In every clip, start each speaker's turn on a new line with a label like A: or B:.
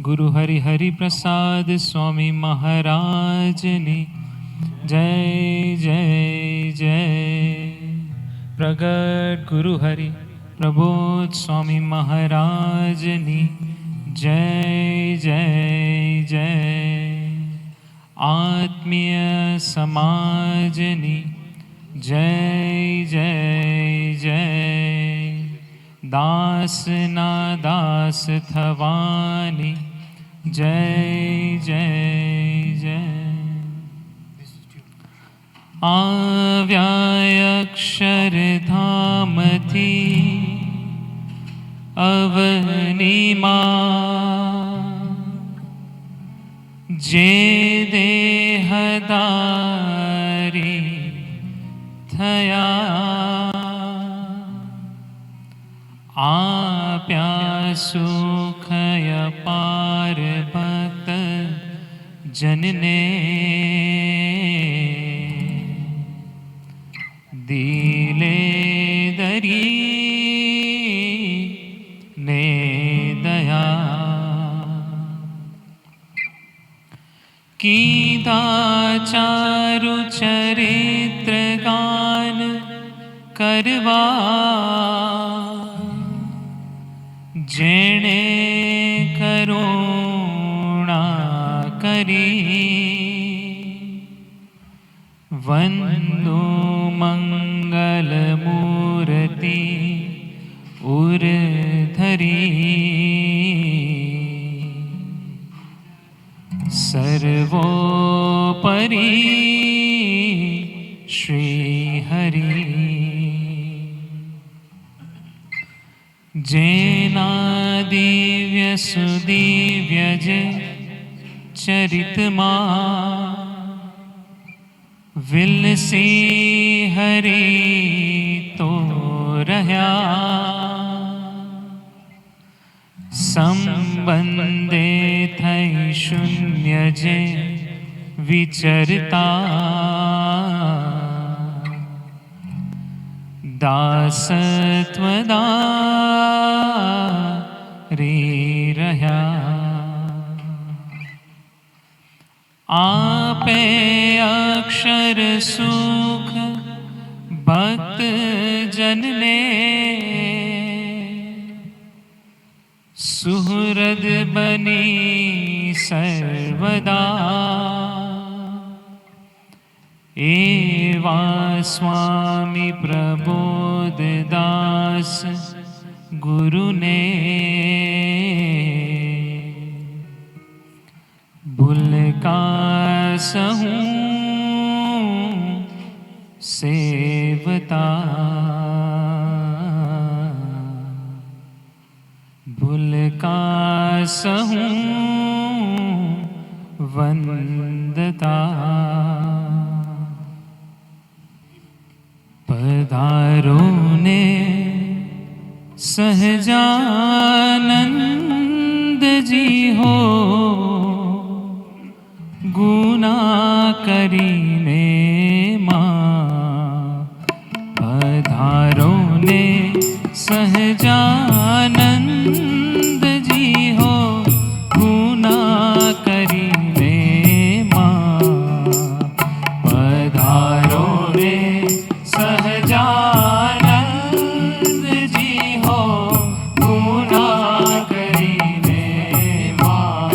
A: ગુરુ હરિ હરિ પ્રસાદ સ્વામી મહારાજની જય જય જય. પ્રગટ ગુરુ હરિ પ્રબોધ સ્વામી મહારાજની જય જય જય. આત્મીય સમાજની જય જય જય. દાસના દાસ થવાની જય જય જય. આવ્યા અક્ષરધામથી અવનીમાં જે દેહધારી થયા આપ્યા સુખય પાર ભક્ત જનને દિલે દરી ને દયા. કીધા ચારુ ચરિત્ર ગાન કરવા જેણે કરુણા કરી. વંદુ મંગલ મૂર્તિ ઉર ધરી સર્વોપરી શ્રી હરિ. જેના દિવ્ય સુદિવ્ય જે ચરિતમાં વિલસી હરિ તો રહ્યા. સંબંધે થઈ શૂન્ય જે વિચરતા દાસત્વદારી રહ્યા. આપે અક્ષર સુખ ભક્ત જનને સુહૃદ બની સર્વદા. એવા સ્વામી પ્રબોધદાસ ગુરુને ભૂલકા સહું સેવતા. ભૂલકા સહું વંદતા. પધારો ને સહજાનંદજી હો ગુના કરીને માં. પધારો ને સહજાનંદજી હો ગુના કરીને માં. પધારો ને સહજાનંદજી હો ગુના કરીને માં.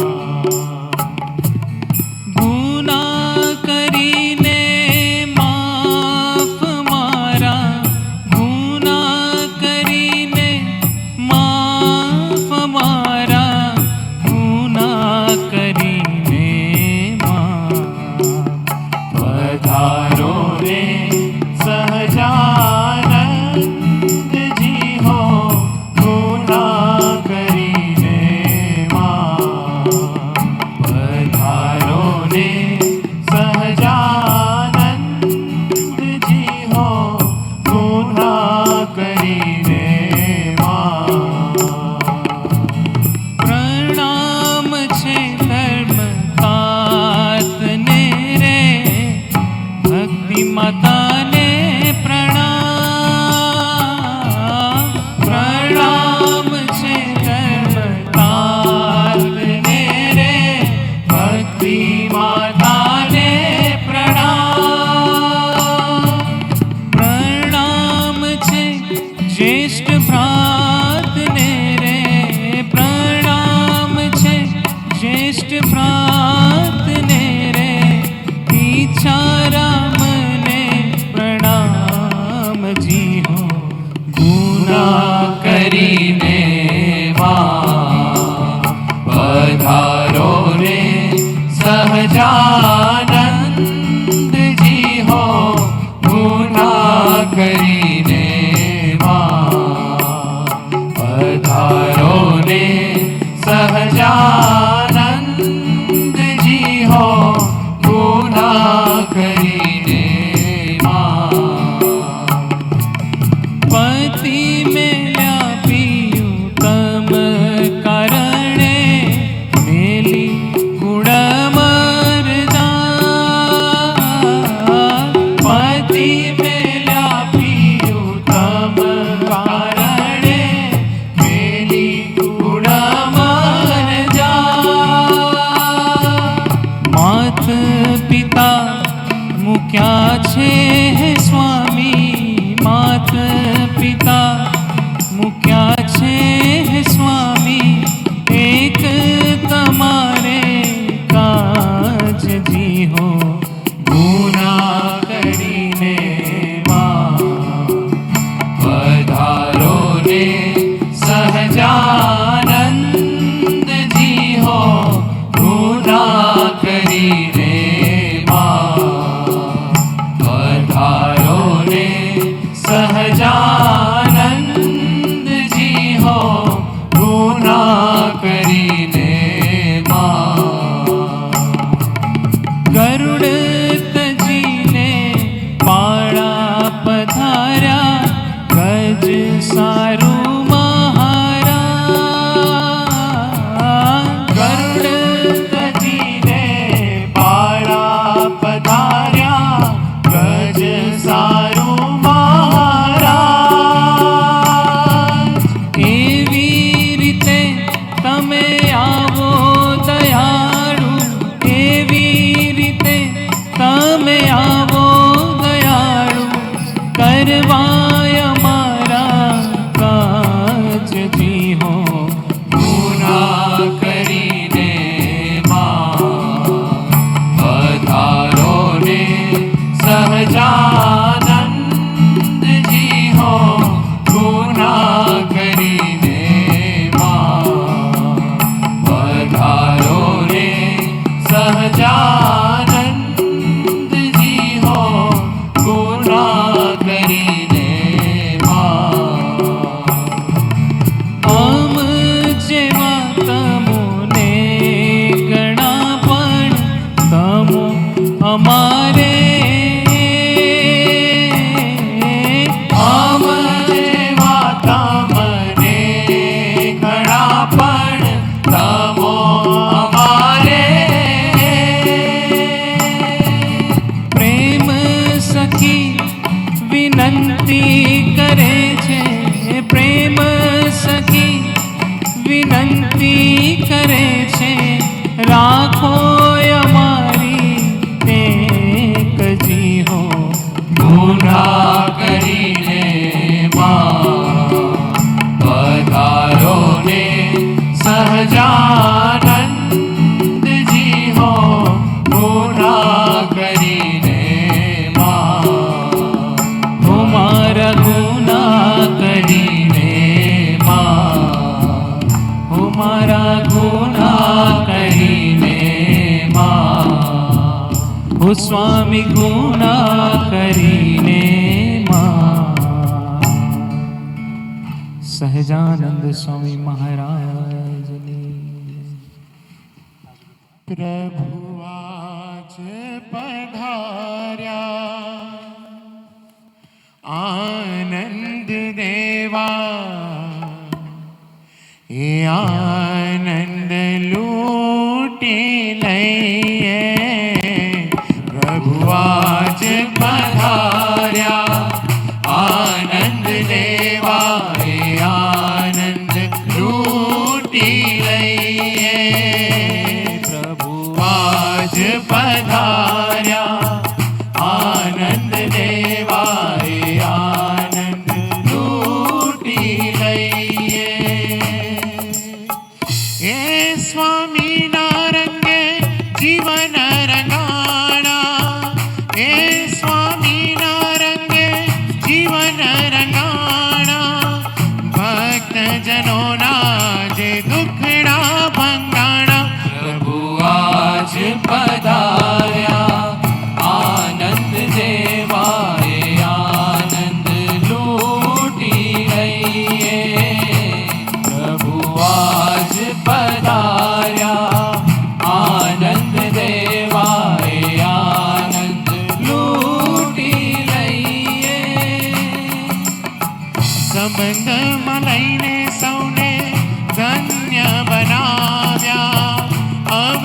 A: ગુના કરીને માફ મારા ગુના કરીને પધારો રે સહજાનંદજી હો ગુના કરીને પધારો રે સહજાનંદજી હો ગુના કરીને પતિ મેલ્યા પિયું તમ કારણે મેલી ગુણમરદા પતિ મેલ્યા પિયું તમ કારણે મેલી ગુણમરદા માત પિતા મૂક્યા છે સ્વામી માત પિતા મૂક્યા છે સ્વામી એક તમારે કાજજી હો ગુના કરીને પધારો રે સહજાનંદજી હો ગુના કરીને પધારો રે સહજાનંદજી હો ગુના કરીને ગરુડ તજીને પાળા પધાર્યા ગજ સારું મહારા ગરુડ તજીને પાળા પધાર્યા ગજ સારું એવી રીતે તમે આવો દયાળુ એવી રીતે તમે આવો દયાળુ કરવાય અમારા કાજજી હો ગુના કરીને પધારો રે સહજાનંદજી હો ગુના કરીને પધારો રે સહજાનંદજી હો ગુના કરીને આમ જેવા તમોને ગણા પણ તમો અમારે આમ જેવા તમને ઘણા પણ તમો અમારે પ્રેમ સખી વિનંતી કરે છે પ્રેમ સખી વિનંતી કરે છે રાખો અમારી ટેકજી હો ગુના કરીને પધારો રે સહજાનંદજી હો ગુના કરીને મારા ગુના કરીને મારા ગુના કરીને સ્વામી ગુના કરીને સહજાનંદ સ્વામી મહારાજની
B: પ્રભુ આજ પધાર્યા આનંદ દેવા એ આનંદ લૂટી લઈએ પ્રભુ આજ પધાર્યા આનંદ દેવા એ આનંદ લૂટી લઈએ પ્રભુ આજ પધાર્યા આનંદ દેવા એ આનંદ લૂટી લઈએ એ સ્વામીના રંગે જીવન રંગાણા એ સ્વામીના રંગે જીવન રંગાણા ભક્તજનોના જે દુખડા ભંગાણા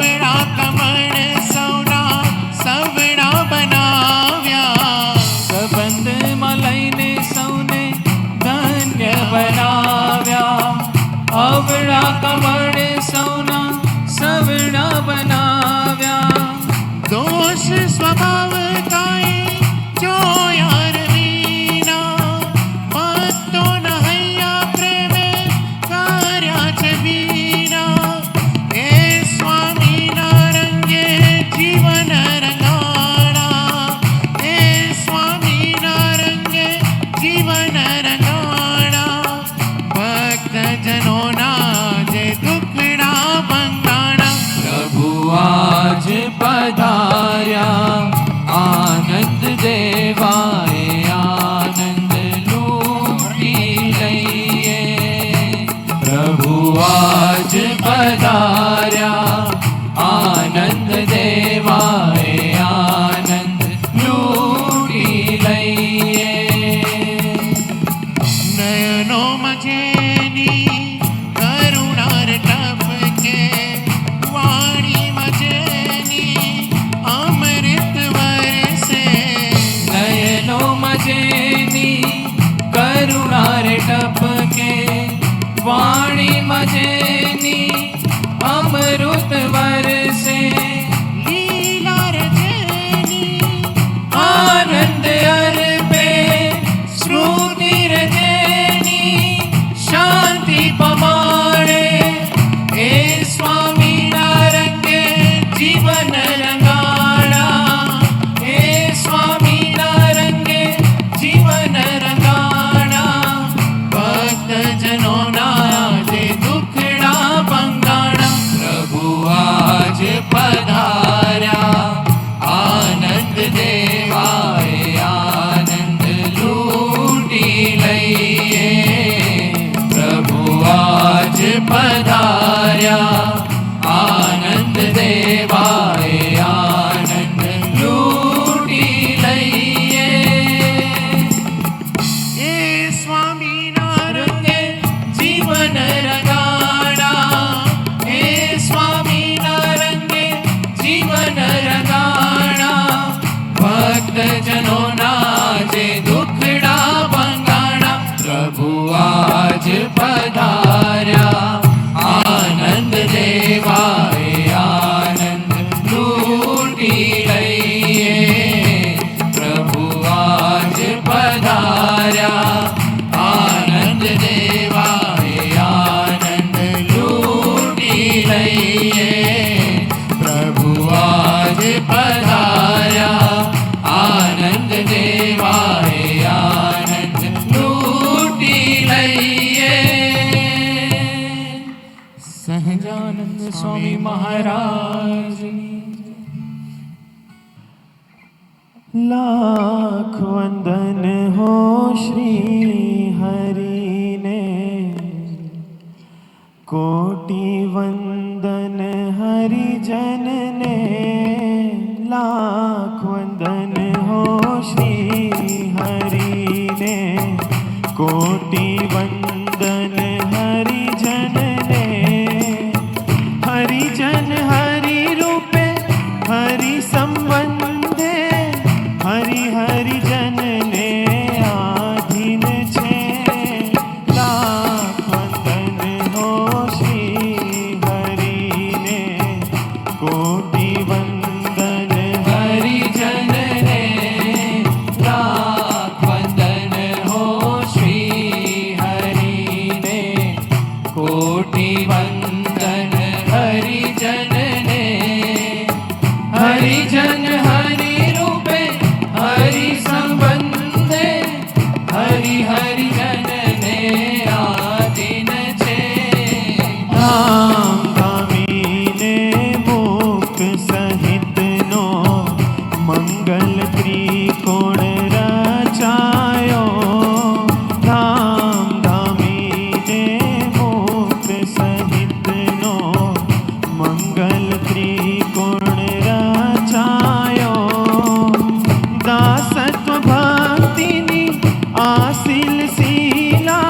B: सवड़ा कमण सौना सवड़ा बनाव्या
A: संबंध मलईने सौने धन्य बनाव्या अवड़ा कमण सौना सवड़ा बनाव्या
B: दोष स्वभाव काय जो यार वीना मत्तो नहैया प्रेमे कार्याच वीना हे स्वामी नारंगे जीवन रंगाणा हे स्वामी नारंगे जीवन रंगाणा भक्त जनों ना जे दुखड़ा बंगाणा
A: प्रभु आज पधार्या आनंद देवाए आनंद लूटी लइए प्रभु आज पधार्या आनंद देवाए आनंद लूटी लइए
B: नयनो मजेनी करुणार टपके वाणी मजेनी अमृत वर्षे
A: नयनो मजेनी करुणार टपके वाणी मजेनी अमृत वर्षे
B: लीला रजनी
A: आनंद अर्पे श्रुति रजनी शांति पमाड़े हे स्वामी नारंगे जीवन रंगाणा हे स्वामी नारंगे जीवन रंगाणा
B: भक्त जनों ना जे दुखड़ा बंगाणा
A: प्रभु आज पधार्या आनंद देवाए आनंद लूटी लइए प्रभु आज पधार्या आनंद देवाए आनंद लूटी लइए
B: हे स्वामी नारंग
A: रंगे जीवन रंगाणा हे स्वामी नारंगे जीवन रंगाणा भक्त जनों ना जे दुखड़ा बंगाणा प्रभु आज पधार्या आनंद देवाए आनंद लूटी लइए प्रभु आज पधार्या आनंद देवाए आनंद लूटी लइए प्रभु आज पधार्या आनंद देवाए आनंद लूटी लइए सहजानंद स्वामी महाराज
B: लाख वंदन हो श्री हरि ने कोटि वंदन हरि जन ने लाख वंदन हो श्री हरि ने कोटि वंदन हरि जन ने हरि जन हरि रूपे हरि संबंधे हरि हरि जन ने आधीन छे लाख वंदन हो श्री हरि ने कोटि वंदन
A: हरि जन ने लाख वंदन हो श्री हरि ने कोटि वंदन हरि जन ने हरि जन हरि रूपे हरि संबंधे हरि हरि जन ने आधीन छे
B: धाम धामीने मुक्त सहित नो मंगल त्रिकोण रचायो धाम धामीने मुक्त सहित नो मंगल त्रिकोण रचायो दासत्व भक्तिनी आसिल शीला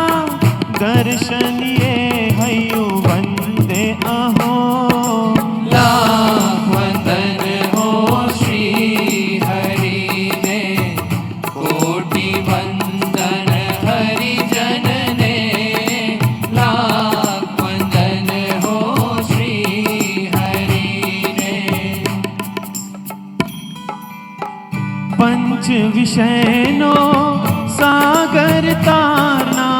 B: दर्शन ये हयु वंदे अहो
A: लाख
B: पंच विषयनो सागर तारना,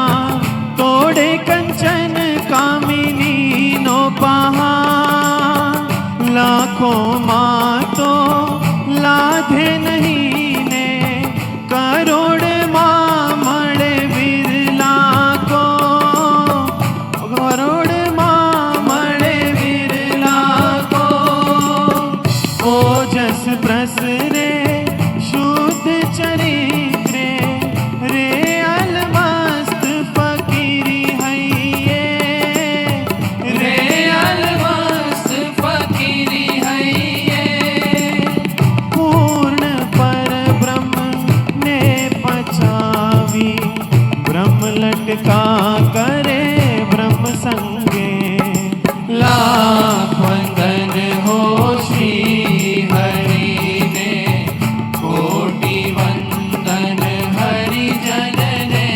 B: तोड़े कंचन कामिनी नो पहाड़। लाखों मातो लाधे नहीं ने, करोड़ मां मळे बिरला को, करोड़ मां मळे बिरला को। ओजस प्रसरे शुद्ध चरित्रे, रे अलमस्त फकीरी हैये,
A: रे अलमस्त फकीरी हैये।
B: पूर्ण पर ब्रह्म ने पछावी, ब्रह्म लटका करे ब्रह्म संगे।
A: लाख वंदन हो श्री हरि ने, कोटि वंदन हरि जन ने।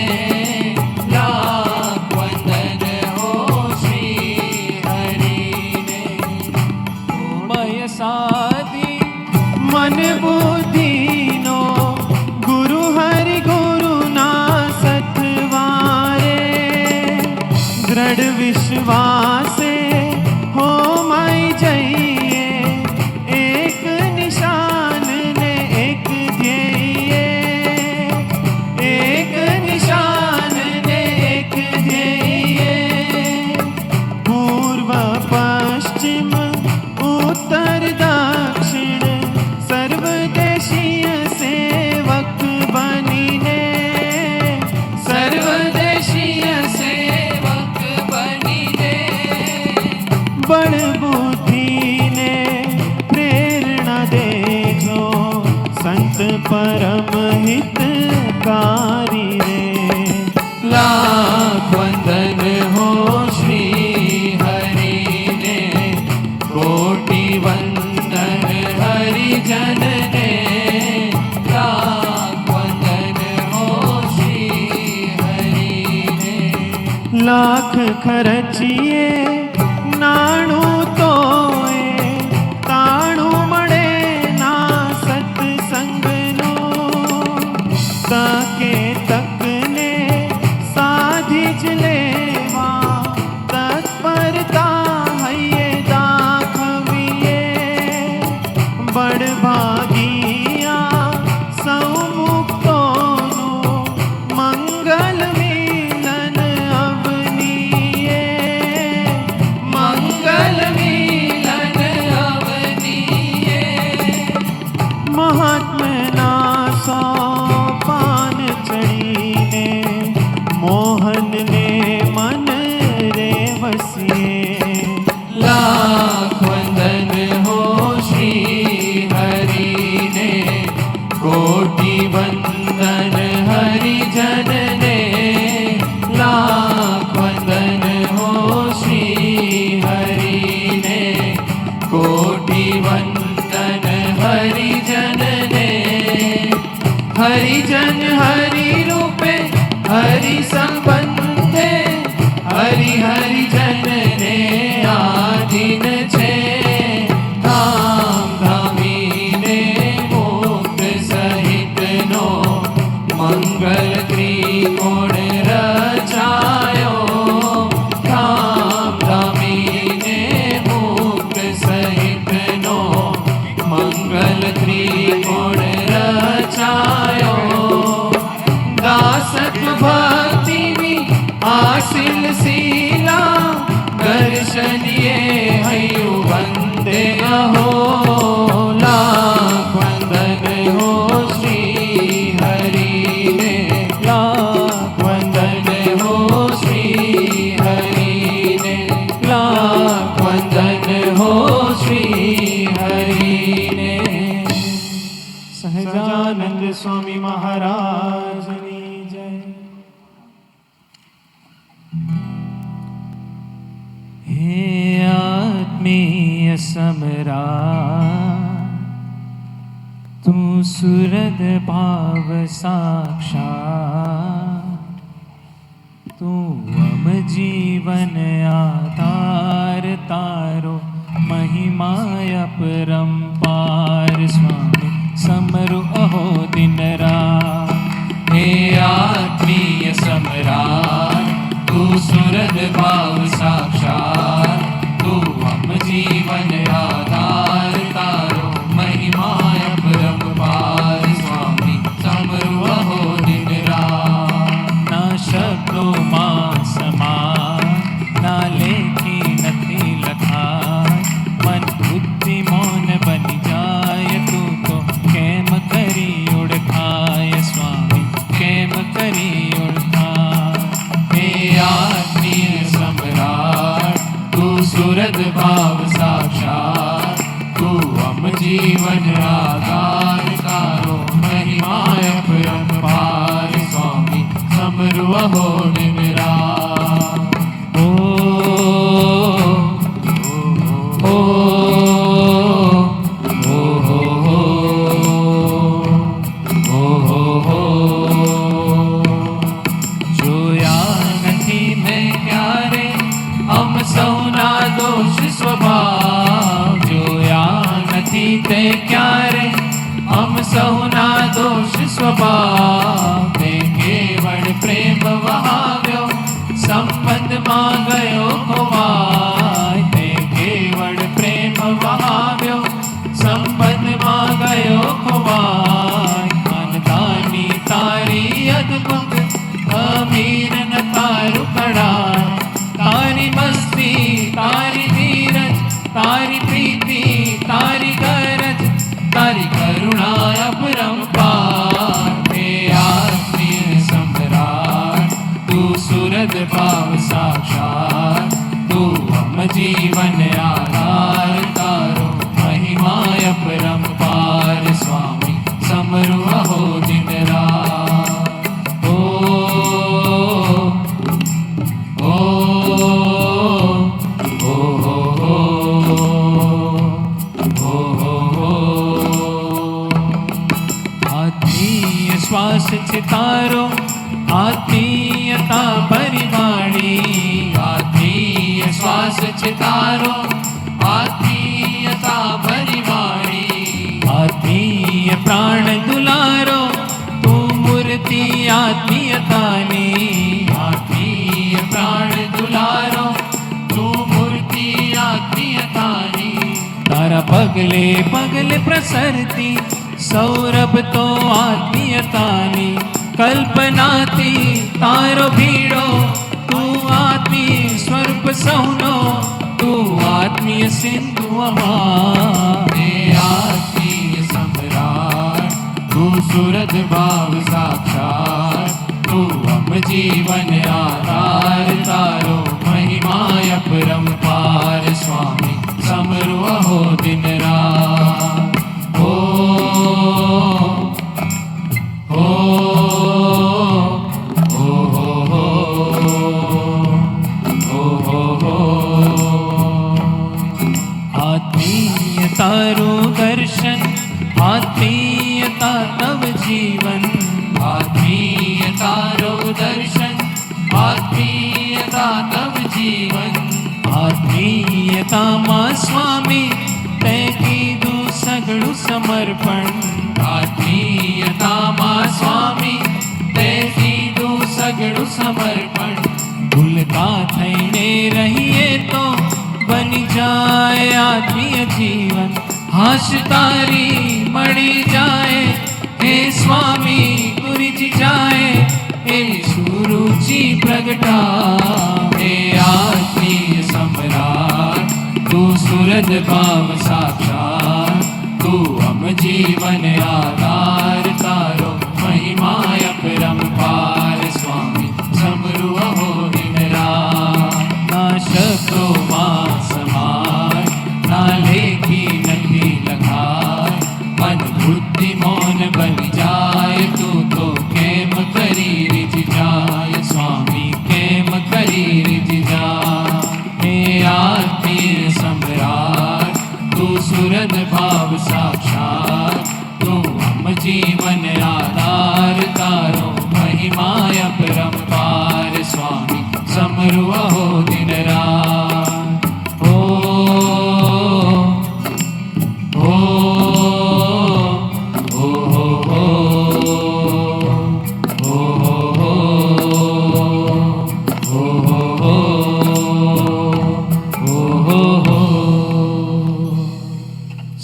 A: लाख वंदन हो श्री हरि ने। मय साधी
B: मन बुद्धि नो, गुरु हरि गुरु ना सतवारे। दृढ़ विश्वासे हो माई जइए, एक निशान ने एक ध्येय, एक निशान ने एक ध्येय। पूर्व पश्चिम उत्तर दक्षिण, सर्वदेशीय सेवक बनिने,
A: सर्वदेशीय सेवक बनिने।
B: बड़ बुद्धि ने प्रेरणा दे जो, संत परम हितकारी रे।
A: लाख वंदन हो श्री हरि ने, कोटि वंदन हरि जन ने। लाख वंदन हो श्री हरि ने।
B: लाख खर्चिए नाणु तोए, ताणु मळे ना सत्संगनो। तके तकने साधिज लेवा, तत्परता हैये दाखविए। बड़ भागिया सौ मुक्तोनु, मंगल मिलन अवनीये,
A: मंगल मिलन अवनीये।
B: महात्मना सोपान चढ़ीने, मोहन ने मन रे वसिए।
A: लाख वंदन हो श्री हरि ने, कोटि वंदन हरि जन ने। लाख वंदन हो श्री हरि ने, कोटि वंदन हरि जन ने। हरि जन हरि रूपे हरि संबंधे, हरि हरि जन ने आधीन छे। धाम धामी ने मुक्त सहित नो, मंगल त्रिकोण रचायो। धाम धामी ने मुक्त सहित नो, मंगल त्रिकोण रचायो। दासक भक्ति में आसिल सीला, दर्शनिए हयु वंदे अहो। लाख वंदन हो श्री हरि ने, लाख वंदन हो श्री हरि ने। लाख वंदन हो श्री हरि ने।
B: सहजानंद स्वामी महाराज की जय। हे आत्मीय समरा, तू सुरद भाव साक्षात। तू अब जीवन आधार तारो, महिमा अपरंपार। स्वामी समरु अहो
A: जीवन आधार तारो महिमा अपरंपार स्वामी समरू अहो दिन रात
B: ना शब्दो मां समान ना लेखी नथी लखाय मन बुद्धि मौन बनी जाय तू तो केम करी उड़खाय स्वामी केम करी उड़खाय
A: हे आत्मीय सम्राट तू सुरद भाव साक्षात तू हम जीवन आधार तारो महिमा अपरंपार स्वामी समरू अहो दिन रात
B: ओ
A: ओ
B: જોયા નથી મેં ક્યારે અમ સૌના દોષ સ્વભાવ જોયા નથી તે ક્યારે અમ સૌના દોષ સ્વભાવ મેં કેવળ પ્રેમ વહાવ્યો સંબંધમાં ગયો ખોવાય તે કેવળ પ્રેમ વહાવ્યો સંબંધમાં ગયો ખોવાય ખાનદાની તારી અદભુત અમીર ન તારું કડાય તારી મસ્તી તારી ધીરજ તારી પ્રીતિ તારી ગરજ તારી કરુણા અપરંપાર હે આત્મીય सम्राट
A: तू सुरद भाव साक्षात तू हम जीवन आधार तारो महिमा अपरंपार स्वामी समरू अहो दिन रात ओ ओ
B: आत्मीय श्वास चितारो आत्मीयता परिवाणी
A: आत्मीय श्वास चितारो आत्मीयता परिवाणी
B: आत्मीय प्राण दुलारो तू मूर्ति आत्मीयतानी
A: आत्मीय प्राण दुलारो तू मूर्ति आत्मीयतानी
B: तारा पगले पगले प्रसरती सौरभ तो आत्मीयतानी कल्पनाती तारो भीड़ो तू आत्मीय स्वरूप सौनो तू आत्मीय सिंधु अमार
A: हे आत्मीय सम्राट तू सुरद भाव साक्षात तू हम जीवन आधार तारो महिमा अपरंपार स्वामी समरू अहो दिन रात ओ
B: तारो दर्शन आत्मीयता तव जीवन
A: आत्मीयता रो दर्शन आत्मीयता तव जीवन
B: आत्मीयता मां स्वामी ते कीधु सगळु समर्पण
A: आत्मीयता मां स्वामी ते कीधु सगळु समर्पण
B: भूलता थईने रहिए तो बनी जाए आत्मीय जीवन हाश तारी मड़ी जाए हे स्वामी गुरिज जाए हे सुरुचि प्रगटा
A: हे आत्मीय सम्राट तू सुरद भाव साक्षात तू हम जीवन आधार तारो महिमा अपरंपार स्वामी समरू अहो दिन रात
B: ना शब्दो मां समान ना लेखी नथी लखाय
A: मन बुद्धि मौन बन जाए तू तो केम करी रिझ जाय स्वामी केम करी रिझ जाय हे आत्मीय सम्राट तू सुरद भाव साक्षात तू हम जीवन आधार तारो महिमा अपरंपार स्वामी समरू अहो दिन रात ओ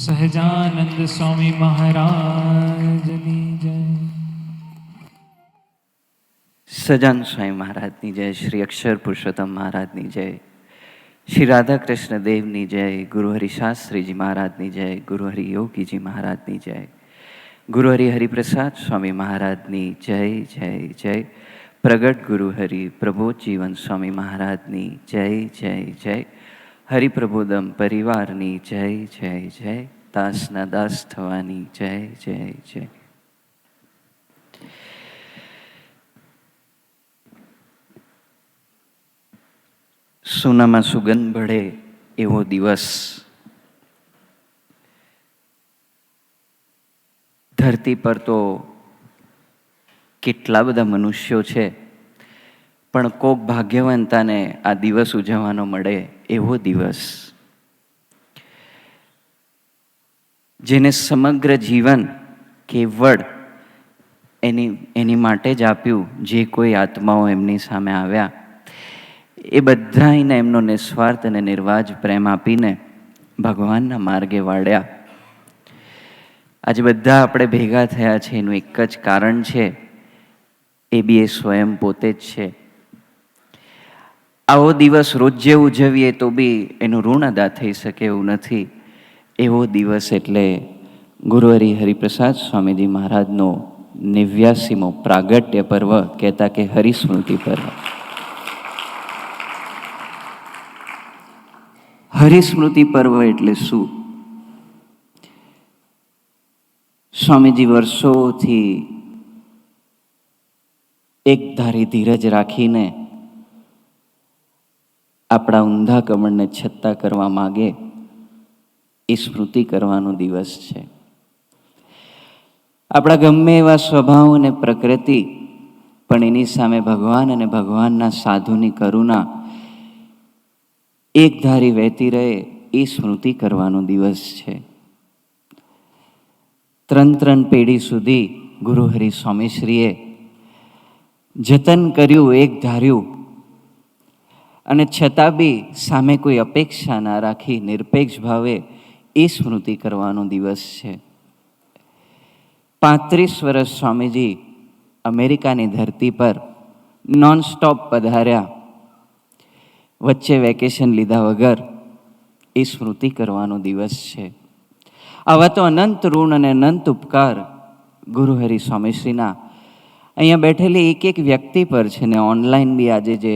B: સહજાનંદ સ્વામી મહારાજની જય.
C: સજાન સ્વામી મહારાજની જય, શ્રી અક્ષર પુરુષોત્તમ મહારાજની જય, શ્રી રાધાકૃષ્ણ દેવની જય, ગુરુ હરિશાસ્ત્રીજી મહારાજની જય, ગુરુ હરિ યોગીજી મહારાજની જય, ગુરુ હરિ હરિપ્રસાદ સ્વામી મહારાજની જય જય જય, પ્રગટ ગુરુ હરિ પ્રબોધ જીવન સ્વામી મહારાજની જય જય જય, હરિપ્રબોધમ પરિવારની જય જય જય, દાસના દાસ થવાની જય જય જય. સોનામાં સુગંધ ભળે એવો દિવસ. ધરતી પર તો કેટલા બધા મનુષ્યો છે, પણ કોક ભાગ્યવંતાને આ દિવસ ઉજવવાનો મળે એવો દિવસ. જેને સમગ્ર જીવન કેવળ એની માટે જ આપ્યું, જે કોઈ આત્માઓ એમની સામે આવ્યા એ બધાને એમનો નિસ્વાર્થ અને નિર્વાજ પ્રેમ આપીને ભગવાનના માર્ગે વાળ્યા. આજે બધા આપણે ભેગા થયા છે એનું એક જ કારણ છે, એ બી એ સ્વયં પોતે જ છે. આવો દિવસ રોજે ઉજવીએ તો બી એનું ઋણ અદા થઈ શકે એવું નથી. એવો દિવસ એટલે ગુરુ હરિ હરિપ્રસાદ સ્વામીજી મહારાજનો 89મો પ્રાગટ્ય પર્વ, કહેતા કે હરિસ્મૃતિ પર્વ. હરિસ્મૃતિ પર્વ એટલે શું? સ્વામીજી વર્ષોથી એક ધારી ધીરજ રાખીને આપણા ઊંધા કમળને છત્તા કરવા માગે એ સ્મૃતિ કરવાનો દિવસ છે. આપણા ગમે એવા સ્વભાવ અને પ્રકૃતિ, પણ એની સામે ભગવાન અને ભગવાનના સાધુની કરુણા એક ધારી વહેતી રહે એ સ્મૃતિ કરવાનો દિવસ છે. ત્રણ પેઢી સુધી ગુરુ હરિ સ્વામીશ્રીએ જતન કર્યું, એક ધાર્યું, અને છતાં બી સામે કોઈ અપેક્ષા ના રાખી નિરપેક્ષ ભાવે એ સ્મૃતિ કરવાનો દિવસ છે. 35 વર્ષ સ્વામીજી અમેરિકાની ધરતી પર નોન સ્ટોપ પધાર્યા, વચ્ચે વેકેશન લીધા વગર. એ સ્મૃતિ કરવાનો દિવસ છે. આવા તો અનંત ઋણ અને અનંત ઉપકાર ગુરુ હરિ સ્વામીશ્રીના અહીંયા બેઠેલી એક એક વ્યક્તિ પર છે ને ઓનલાઈન બી આજે જે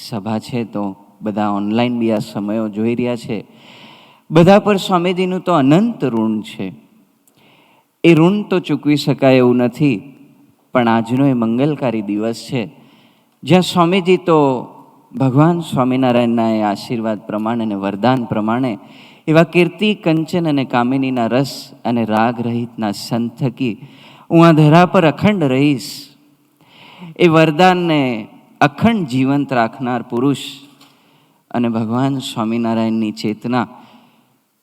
C: સભા છે તો બધા ઓનલાઈન બી આ સમયો જોઈ રહ્યા છે, બધા પર સ્વામીજીનું તો અનંત ઋણ છે. એ ઋણ તો ચૂકવી શકાય એવું નથી, પણ આજનો એ મંગલકારી દિવસ છે જ્યાં સ્વામીજી તો ભગવાન સ્વામિનારાયણના એ આશીર્વાદ પ્રમાણે અને વરદાન પ્રમાણે એવા કીર્તિ કંચન અને કામિનીના રસ અને રાગ રહિતના સંત થકી હું આ ધરા પર અખંડ રહીશ, એ વરદાનને અખંડ જીવંત રાખનાર પુરુષ અને ભગવાન સ્વામિનારાયણની ચેતના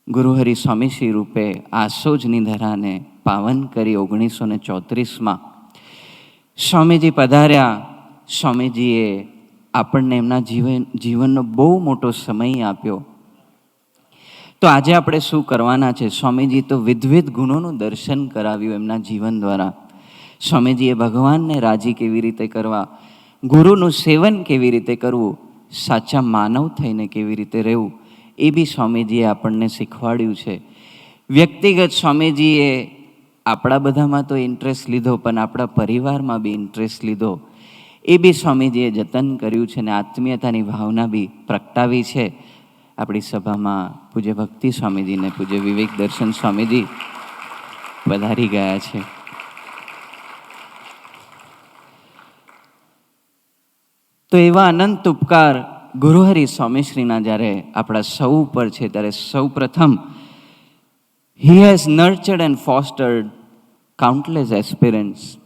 C: ગુરુ હરિ સ્વામીશ્રી રૂપે આસોજની ધરાને પાવન કરી 1934માં સ્વામીજી પધાર્યા. સ્વામીજીએ આપણને એમના જીવનનો બહુ મોટો સમય આપ્યો. તો આજે આપણે શું કરવાના છે? સ્વામીજી તો વિધવિધ ગુણોનું દર્શન કરાવ્યું એમના જીવન દ્વારા. સ્વામીજીએ ભગવાનને રાજી કેવી રીતે કરવા, ગુરુનું સેવન કેવી રીતે કરવું, સાચા માનવ થઈને કેવી રીતે રહેવું, એ બી સ્વામીજીએ આપણને શીખવાડ્યું છે. વ્યક્તિગત સ્વામીજીએ આપણા બધામાં તો ઇન્ટરેસ્ટ લીધો, પણ આપણા પરિવારમાં બી ઇન્ટરેસ્ટ લીધો. એ બી સ્વામીજીએ જતન કર્યું છે અને આત્મીયતાની ભાવના બી પ્રગટાવી છે. આપણી સભામાં પૂજ્ય ભક્તિ સ્વામીજીને પૂજ્ય વિવેક દર્શન સ્વામીજી પધારી ગયા છે. તો એવા અનંત ઉપકાર ગુરુ હરિ સ્વામીશ્રીના જ્યારે આપણા સૌ ઉપર છે, ત્યારે સૌ પ્રથમ he has nurtured and fostered countless aspirants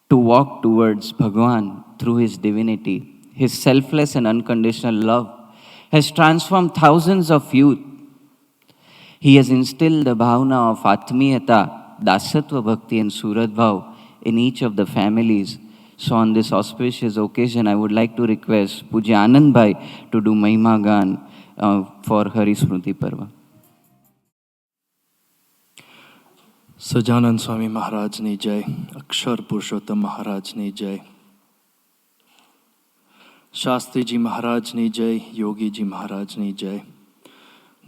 C: to walk towards Bhagwan through his divinity. His selfless and unconditional love has transformed thousands of youth. He has instilled the bhavna of Atmiyata, Dasatva Bhakti and Surat Bhav in each of the families. So on this auspicious occasion, I would like to request Pujya Anand Bhai to do Mahima Gan for Harismruti Parva.
D: Sajanand Swami Maharaj ने जय, अक्षर पुरुषोत्तम महाराज ने जय, शास्त्री जी महाराज ने जय, योगी जी महाराज ने जय,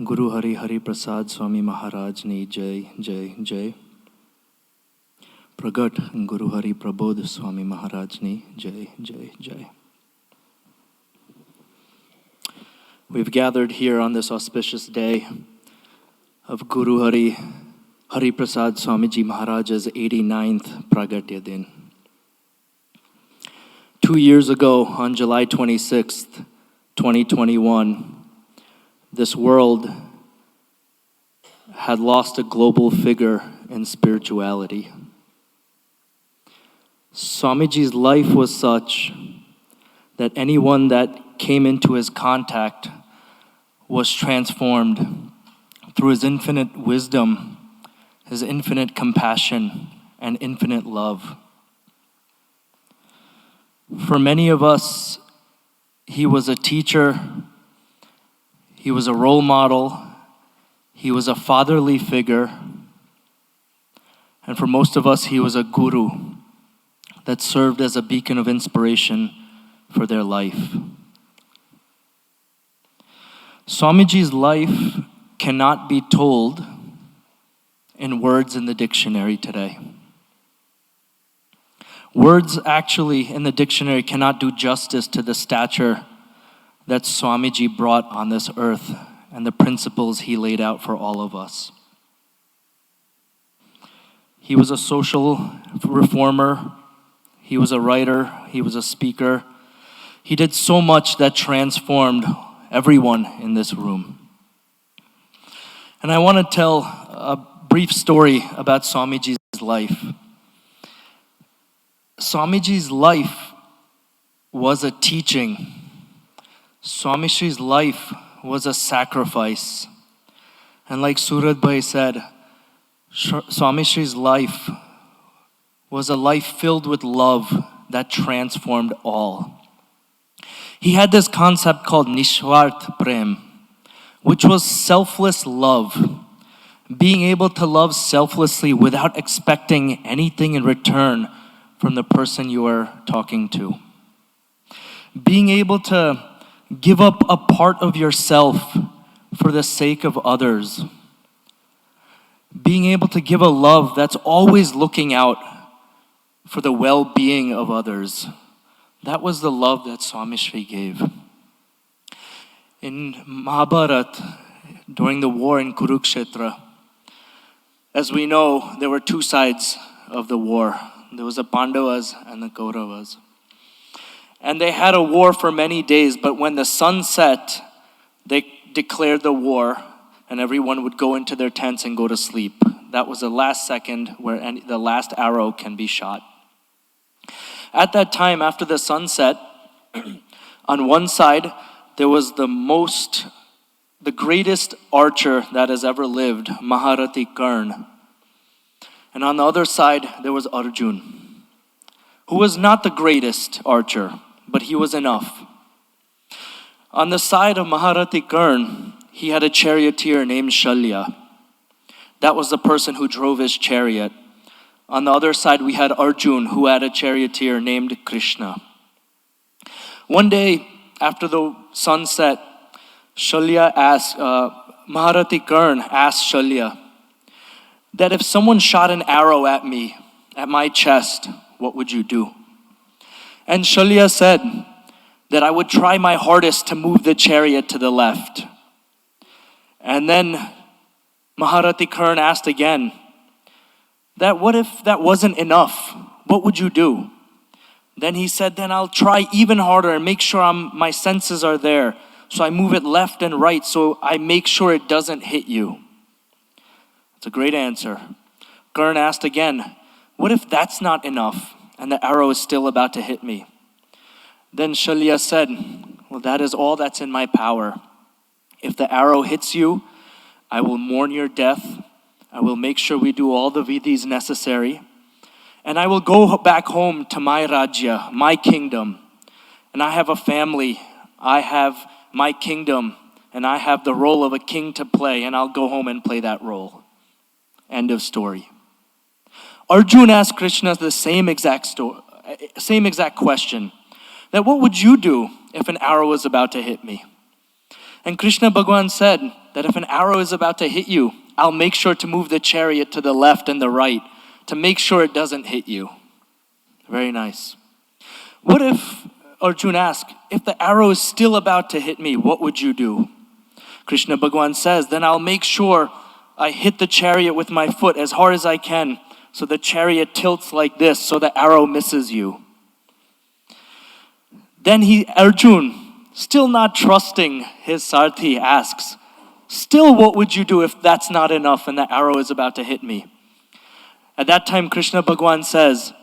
D: गुरु हरि हरि प्रसाद स्वामी महाराज ने जय जय जय, प्रगट गुरु हरि प्रबोध स्वामी महाराज ने जय जय जय. We've gathered here on this auspicious day of Guru Hari Prasad Swamiji Maharaj's 89th Pragatya Din. 2 years ago, on July 26th, 2021, this world had lost a global figure in spirituality. Swamiji's life was such that anyone that came into his contact was transformed through his infinite wisdom, his infinite compassion, and infinite love. For many of us, he was a teacher, he was a role model, he was a fatherly figure, and for most of us, he was a guru that served as a beacon of inspiration for their life. Swamiji's life cannot be told in words in the dictionary today. Words actually in the dictionary cannot do justice to the stature that Swamiji brought on this earth and the principles he laid out for all of us. He was a social reformer, he was a writer, he was a speaker. He did so much that transformed everyone in this room. And I want to tell a brief story about Swamiji's life. Swamiji's life was a teaching. Swamiji's life was a sacrifice. And like Suraj Bhai said, Swamiji's life was a life filled with love that transformed all. He had this concept called Nishwart Prem, which was selfless love. Being able to love selflessly without expecting anything in return from the person you are talking to. Being able to give up a part of yourself for the sake of others. Being able to give a love that's always looking out for the well-being of others. That was the love that Swamiji gave. In Mahabharata, during the war in Kurukshetra, as we know, there were two sides of the war. There was the Pandavas and the Kauravas. And they had a war for many days, but when the sun set, they declared the war, and everyone would go into their tents and go to sleep. That was the last second where the last arrow can be shot. At that time, after the sunset, on one side, there was the greatest archer that has ever lived, Maharati Karna. And on the other side, there was Arjun, who was not the greatest archer, but he was enough. On the side of Maharati Karna, he had a charioteer named Shalya. That was the person who drove his chariot. On the other side, we had Arjun, who had a charioteer named Krishna. One day, after the sunset, Maharati Karna asked Shalya that if someone shot an arrow at me, at my chest, what would you do? And Shalya said that I would try my hardest to move the chariot to the left. And then Maharati Karna asked again, that what if that wasn't enough? What would you do? Then he said, then I'll try even harder and make sure my senses are there. So I move it left and right so I make sure it doesn't hit you. That's a great answer. Karna asked again, what if that's not enough and the arrow is still about to hit me? Then Shalya said, well, that is all that's in my power. If the arrow hits you, I will mourn your death. I will make sure we do all the vidhis necessary. And I will go back home to my Rajya, my kingdom. And I have a family. I have my kingdom. And I have the role of a king to play. And I'll go home and play that role. End of story. Arjun asked Krishna the same exact question, that what would you do if an arrow was about to hit me? And Krishna Bhagwan said that if an arrow is about to hit you, I'll make sure to move the chariot to the left and the right to make sure it doesn't hit you. Very nice. What if, Arjun asked, if the arrow is still about to hit me, what would you do? Krishna Bhagwan says, then I'll make sure I hit the chariot with my foot as hard as I can so the chariot tilts like this so the arrow misses you. Then Arjun, still not trusting his Sarthi, asks, still what would you do if that's not enough and the arrow is about to hit me? At that time, Krishna Bhagwan says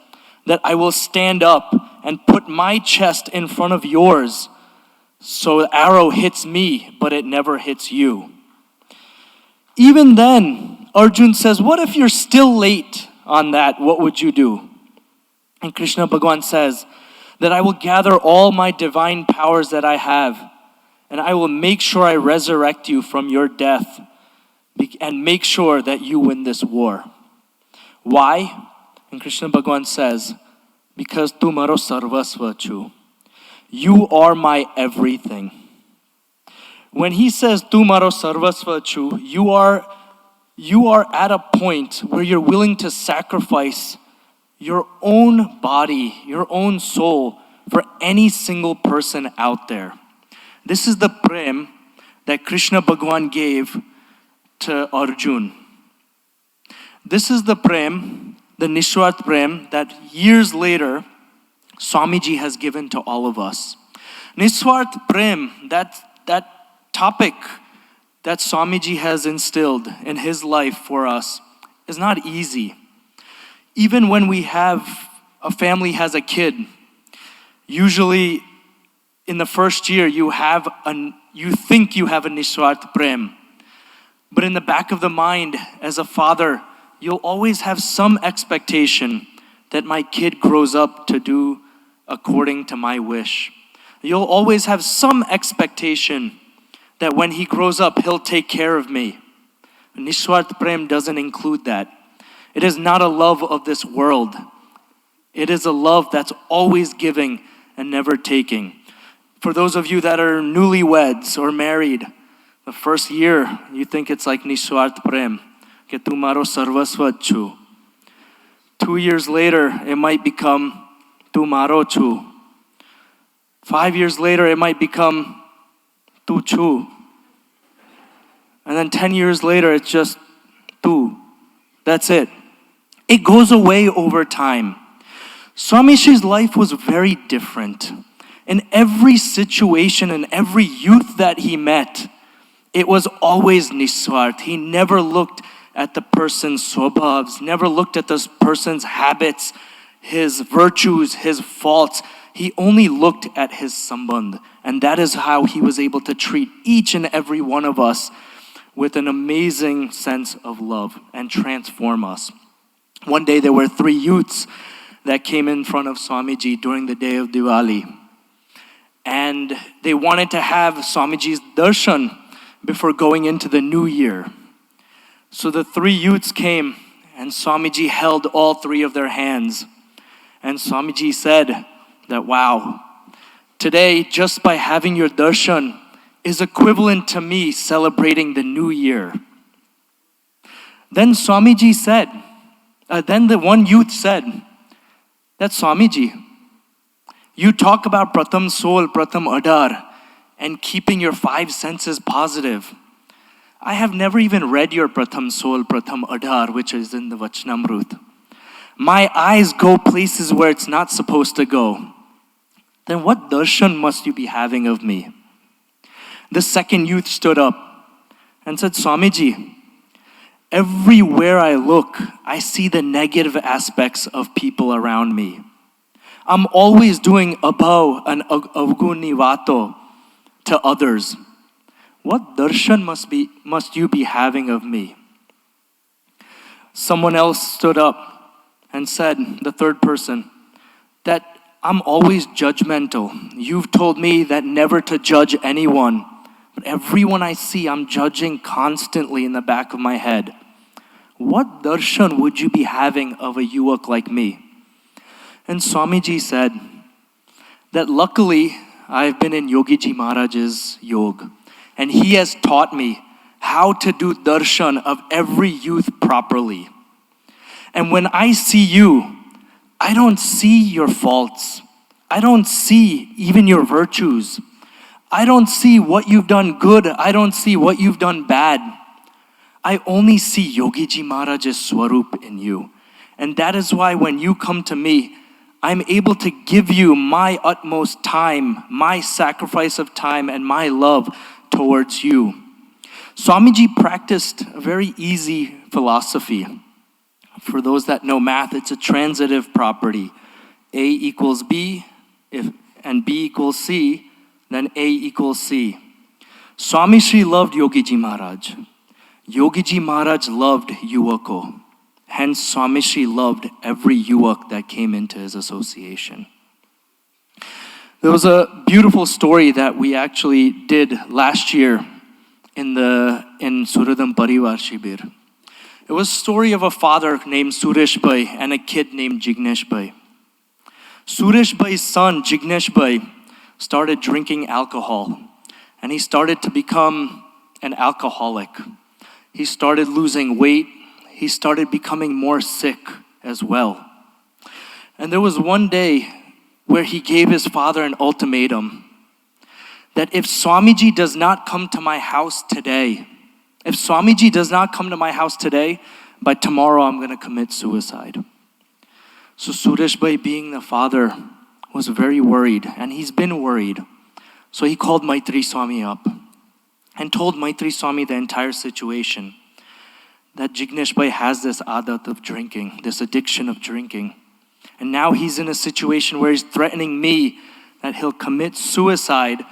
D: that I will stand up and put my chest in front of yours so the arrow hits me, but it never hits you. Even then, Arjun says, what if you're still late on that? What would you do? And Krishna Bhagwan says that I will gather all my divine powers that I have and I will make sure I resurrect you from your death and make sure that you win this war. Why? And Krishna Bhagwan says, because tu maro sarvasva chu. You are my everything. When he says tu maro sarvasva chu, you are at a point where you're willing to sacrifice your own body, your own soul for any single person out there. This is the prem that Krishna Bhagwan gave to Arjun. This is the prem, the Nishwart prem, that years later Swamiji has given to all of us. Niswart prem, that topic that Swamiji has instilled in his life for us is not easy. Even when a family has a kid, usually in the first year you think you have a Niswart prem. But in the back of the mind, as a father, you'll always have some expectation that my kid grows up to do according to my wish. You'll always have some expectation that when he grows up, he'll take care of me. Nishwart Prem doesn't include that. It is not a love of this world. It is a love that's always giving and never taking. For those of you that are newlyweds or married, the first year, you think it's like Nishwart Prem. Ke tumharo sarvasva chu. 2 years later, it might become tumharo chu. 5 years later, it might become tu chu. And then 10 years later, it's just tu. That's it. It goes away over time. Swamishi's life was very different. In every situation and every youth that he met, it was always Niswart. He never looked at the person's swabhavs, never looked at this person's habits, his virtues, his faults. He only looked at his sambandh. And that is how he was able to treat each and every one of us with an amazing sense of love and transform us. One day there were 3 youths that came in front of Swamiji during the day of Diwali. And they wanted to have Swamiji's darshan before going into the new year. So the 3 youths came and Swamiji held all 3 of their hands. And Swamiji said that, wow, today just by having your darshan is equivalent to me celebrating the new year. Then Swamiji said, then the one youth said, that Swamiji, you talk about Pratham Soul, Pratham Adar, and keeping your 5 senses positive. I have never even read your Pratham Soul, Pratham Adar, which is in the Vachnamrut. My eyes go places where it's not supposed to go. Then what darshan must you be having of me? The second youth stood up and said, Swamiji, everywhere I look, I see the negative aspects of people around me. I'm always doing abhav and avguni vato to others. What darshan must you be having of me? Someone else stood up and said, the third person, that I'm always judgmental. You've told me that never to judge anyone, but everyone I see, I'm judging constantly in the back of my head. what darshan would you be having of a yuvak like me? And Swamiji said that luckily I've been in Yogiji Maharaj's yoga, and he has taught me how to do darshan of every youth properly. And when I see you, I don't see your faults. I don't see even your virtues. I don't see what you've done good. I don't see what you've done bad. I only see Yogiji Maharaj's swarup in you. And that is why when you come to me, I'm able to give you my utmost time, my sacrifice of time, and my love towards you. Swamiji practiced a very easy philosophy. For those that know math, it's a transitive property. A equals B, and B equals C, then A equals C. Swami Shri loved Yogiji Maharaj. Yogiji Maharaj loved Yuvako. Hence, Swami Shri loved every Yuvak that came into his association. There was a beautiful story that we actually did last year in Suradam Parivar Shibir. It was a story of a father named Suresh Bhai and a kid named Jignesh Bhai. Suresh Bhai's son, Jignesh Bhai, started drinking alcohol, and he started to become an alcoholic. He started losing weight. He started becoming more sick as well. And there was one day where he gave his father an ultimatum that if Swamiji does not come to my house today, by tomorrow I'm going to commit suicide. So Suresh Bhai, being the father, was very worried, and he's been worried. So he called Maitri Swami up and told Maitri Swami the entire situation, that Jignesh Bhai has this adat of drinking, this addiction of drinking. And now he's in a situation where he's threatening me that he'll commit suicide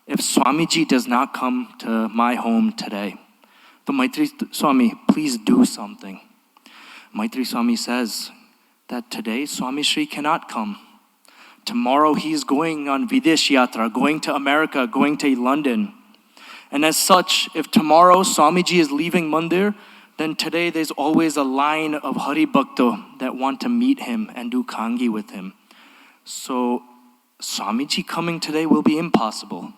D: if Swamiji does not come to my home today. So Maitri Swami, please do something. Maitri Swami says that today Swami Shri cannot come. Tomorrow he's going on Videsh Yatra, going to America, going to London. And as such, if tomorrow Swamiji is leaving Mandir, then today there's always a line of Hari Bhakto that want to meet him and do Kangi with him. So Swamiji coming today will be impossible.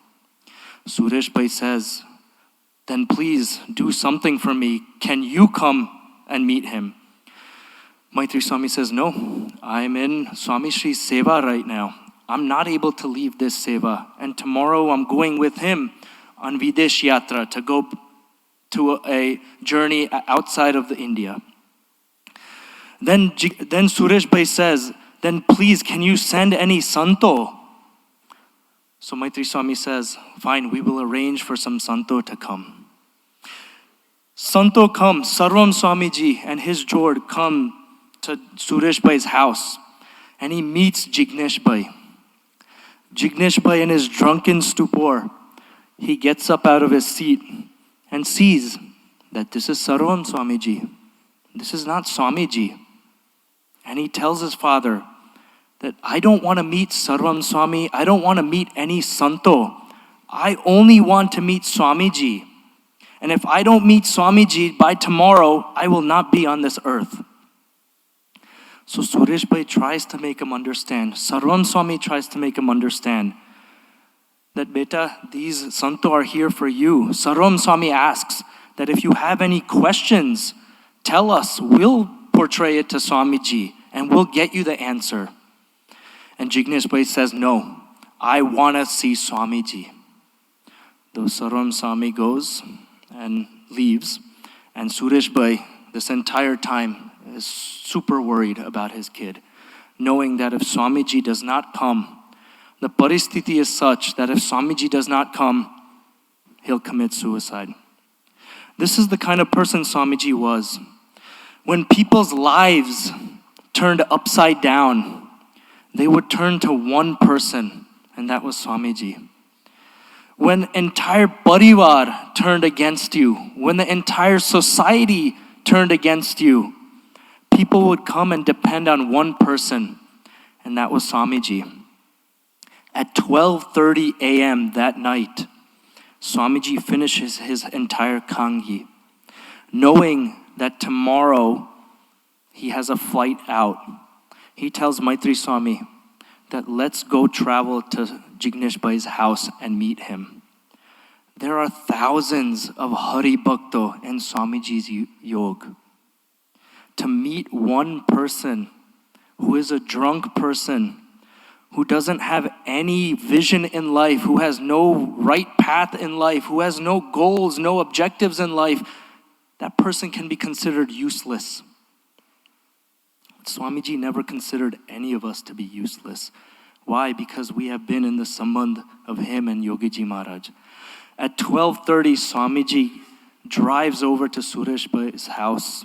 D: Suresh Bhai says, then please do something for me. Can you come and meet him? Maitri Swami says, no, I'm in Swami Shri's seva right now. I'm not able to leave this seva. And tomorrow I'm going with him on Videsh Yatra to go to a journey outside of India. Then Suresh Bhai says, then please, can you send any santo? So Maitri Swami says, fine, we will arrange for some santo to come. Santo come, Sarvam Swamiji and his Jord come to Suresh Bhai's house, and he meets Jignesh Bhai. Jignesh Bhai, in his drunken stupor, he gets up out of his seat and sees that this is Sarvam Swamiji. This is not Swamiji. And he tells his father that I don't want to meet Sarvam Swami. I don't want to meet any Santo. I only want to meet Swamiji. And if I don't meet Swamiji by tomorrow, I will not be on this earth. So Suresh Bhai tries to make him understand. Sarvam Swami tries to make him understand that, beta, these Santo are here for you. Sarvam Swami asks that if you have any questions, tell us. We'll portray it to Swamiji and we'll get you the answer. And Jignesh Bhai says, no, I want to see Swamiji. Though Sarvam Swami goes and leaves, and Suresh Bhai, this entire time, is super worried about his kid, knowing that if Swamiji does not come, the paristhiti is such that if Swamiji does not come, he'll commit suicide. This is the kind of person Swamiji was. When people's lives turned upside down, they would turn to one person, and that was Swamiji. When entire parivar turned against you, when the entire society turned against you, people would come and depend on one person, and that was Swamiji. At 12:30 a.m. that night, Swamiji finishes his entire Kangi, knowing that tomorrow he has a flight out. He tells Maitri Swami that let's go travel to Jignesh Bhai's house and meet him. There are thousands of Hari Bhakto in Swamiji's yog. To meet one person who is a drunk person, who doesn't have any vision in life, who has no right path in life, who has no goals, no objectives in life, that person can be considered useless. Swamiji never considered any of us to be useless. Why? Because we have been in the sambandh of him and Yogiji Maharaj. At 12:30, Swamiji drives over to Suresh Bhai's house.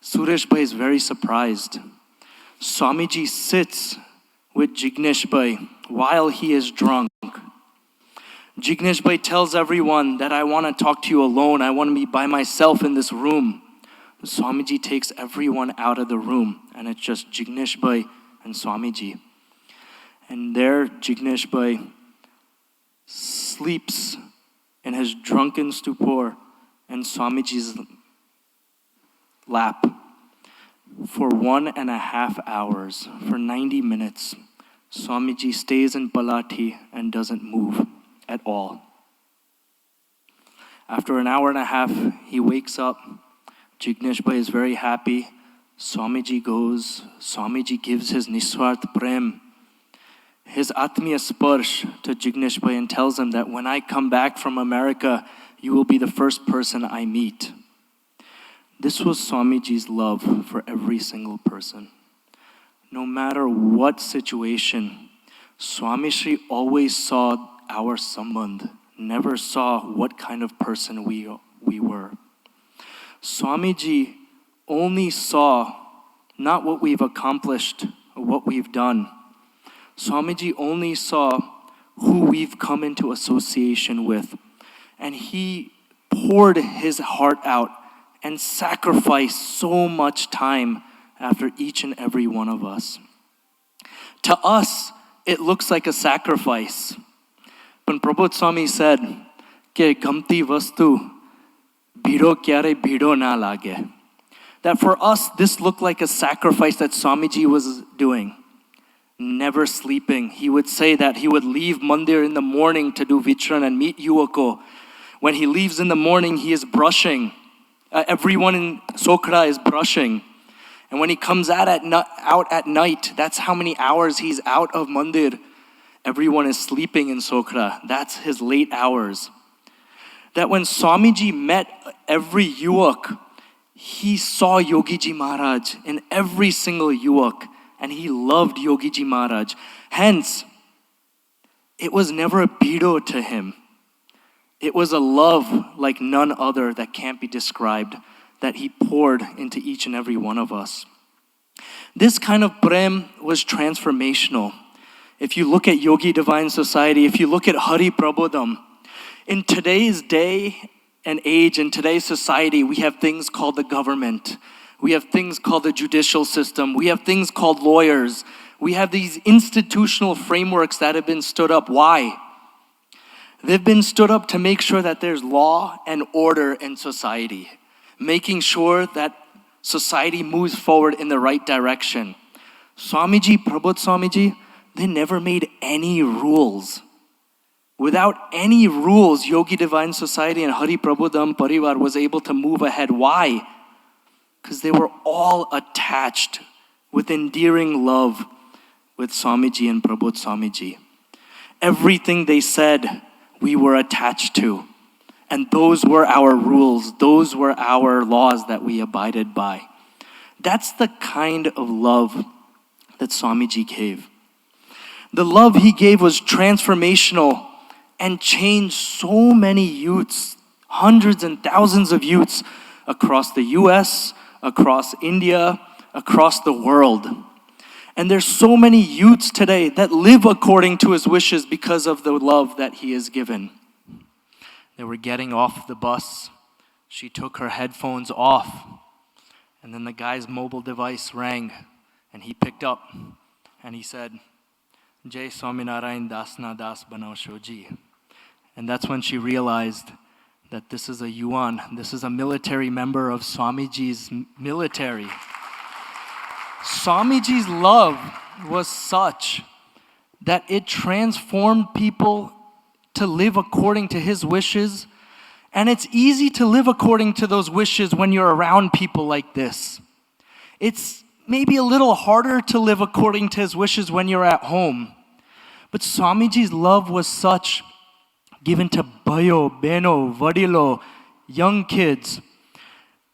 D: Suresh Bhai is very surprised. Swamiji sits with Jignesh Bhai while he is drunk. Jignesh Bhai tells everyone that I want to talk to you alone. I want to be by myself in this room. Swamiji takes everyone out of the room, and it's just Jignesh Bhai and Swamiji. And there, Jignesh Bhai sleeps in his drunken stupor in Swamiji's lap for 1.5 hours, for 90 minutes. Swamiji stays in Palati and doesn't move at all. After an hour and a half, he wakes up. Jignesh Bhai is very happy. Swamiji goes. Swamiji gives his Niswart Prem, his Atmiya Sparsh to Jignesh Bhai, and tells him that when I come back from America, you will be the first person I meet. This was Swamiji's love for every single person. No matter what situation, Swami Shri always saw our sambandh, never saw what kind of person we were. Swamiji only saw not what we've accomplished or what we've done. Swamiji only saw who we've come into association with. And he poured his heart out and sacrificed so much time after each and every one of us. To us, it looks like a sacrifice. But Prabhupada Swami said, "Ke gamti vastu bhido kyare bhido na lage." That for us, this looked like a sacrifice that Swamiji was doing. Never sleeping. He would say that he would leave mandir in the morning to do vichran and meet Yuvako. When he leaves in the morning, he is brushing. Everyone in Sokra is brushing. And when he comes out at night, that's how many hours he's out of mandir. Everyone is sleeping in Sokra. That's his late hours. That when Swamiji met every yuvak, he saw Yogiji Maharaj in every single yuvak, and he loved Yogiji Maharaj. Hence, it was never a bido to him. It was a love like none other that can't be described, that he poured into each and every one of us. This kind of prem was transformational. If you look at Yogi Divine Society, if you look at Hari Prabodham, in today's day and age, in today's society, we have things called the government. We have things called the judicial system. We have things called lawyers. We have these institutional frameworks that have been stood up. Why? They've been stood up to make sure that there's law and order in society, making sure that society moves forward in the right direction. Swamiji, Prabhupada Swamiji, they never made any rules. Without any rules, Yogi Divine Society and Hari Prabodham Parivar was able to move ahead. Why? Because they were all attached with endearing love with Swamiji and Prabhupada Swamiji. Everything they said, we were attached to. And those were our rules. Those were our laws that we abided by. That's the kind of love that Swamiji gave. The love he gave was transformational and changed so many youths, hundreds and thousands of youths across the US, across India, across the world. And there's so many youths today that live according to his wishes because of the love that he has given. They were getting off the bus. She took her headphones off. And then the guy's mobile device rang. And he picked up. And he said, "Jai Swaminarayan Das Na Das Banao Shoji." And that's when she realized that this is a yuan. This is a military member of Swamiji's military. Swamiji's love was such that it transformed people to live according to his wishes. And it's easy to live according to those wishes when you're around people like this. It's maybe a little harder to live according to his wishes when you're at home. But Swamiji's love was such, given to Bhayo, Beno, Vadilo, young kids,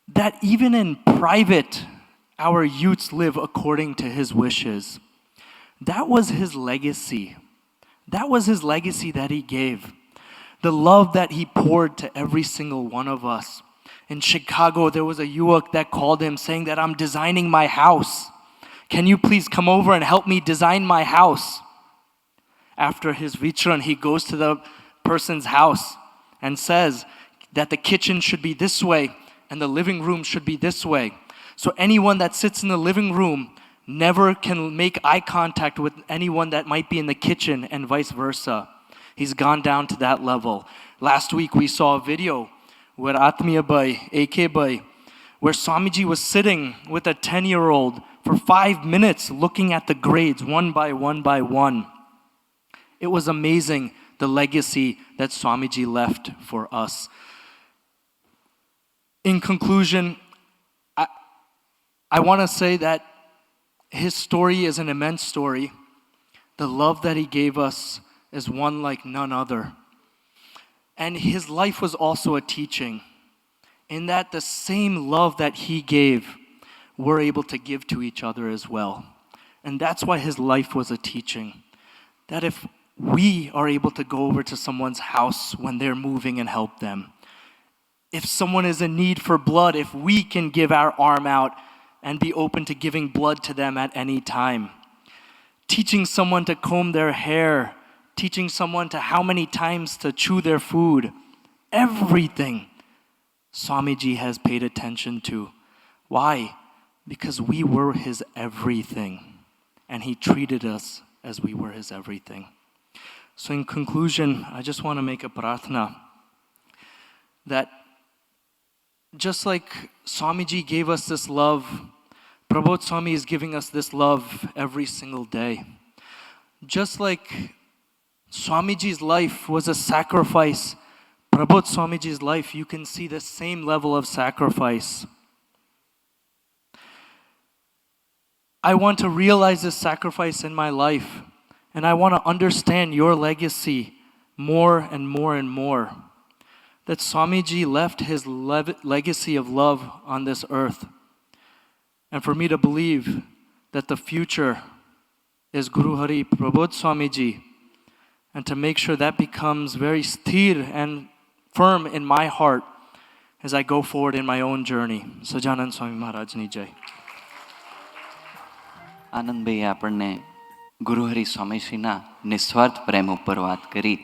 D: that even in private, our youths live according to his wishes. That was his legacy. That was his legacy that he gave. The love that he poured to every single one of us. In Chicago, there was a yuak that called him saying that I'm designing my house. Can you please come over and help me design my house? After his vichran, he goes to the person's house and says that the kitchen should be this way and the living room should be this way. So anyone that sits in the living room never can make eye contact with anyone that might be in the kitchen and vice versa. He's gone down to that level. Last week we saw a video where Atmiya Bhai, AK Bhai, where Swamiji was sitting with a 10-year-old for 5 minutes looking at the grades one by one by one. It was amazing, the legacy that Swamiji left for us. In conclusion, I want to say that his story is an immense story. The love that he gave us is one like none other. And his life was also a teaching, in that the same love that he gave, we're able to give to each other as well. And that's why his life was a teaching. That if we are able to go over to someone's house when they're moving and help them, if someone is in need for blood, if we can give our arm out and be open to giving blood to them at any time. Teaching someone to comb their hair, teaching someone to how many times to chew their food. Everything Swamiji has paid attention to. Why? Because we were his everything. And he treated us as we were his everything. So in conclusion, I just want to make a prarthana that just like Swamiji gave us this love, Prabodh Swami is giving us this love every single day. Just like Swamiji's life was a sacrifice, Prabodh Swamiji's life, you can see the same level of sacrifice. I want to realize this sacrifice in my life, and I want to understand your legacy more and more and more. That Swamiji left his legacy of love on this earth. And for me to believe that the future is Guru Hari Prabodh Swamiji, and to make sure that becomes very sthir and firm in my heart as I go forward in my own journey. Sajanand Swami Maharajni Jai.
C: Anandbhai આપણને ગુરુહરિ સ્વામીશ્રીના નિસ્વાર્થ પ્રેમ ઉપર વાત કરી.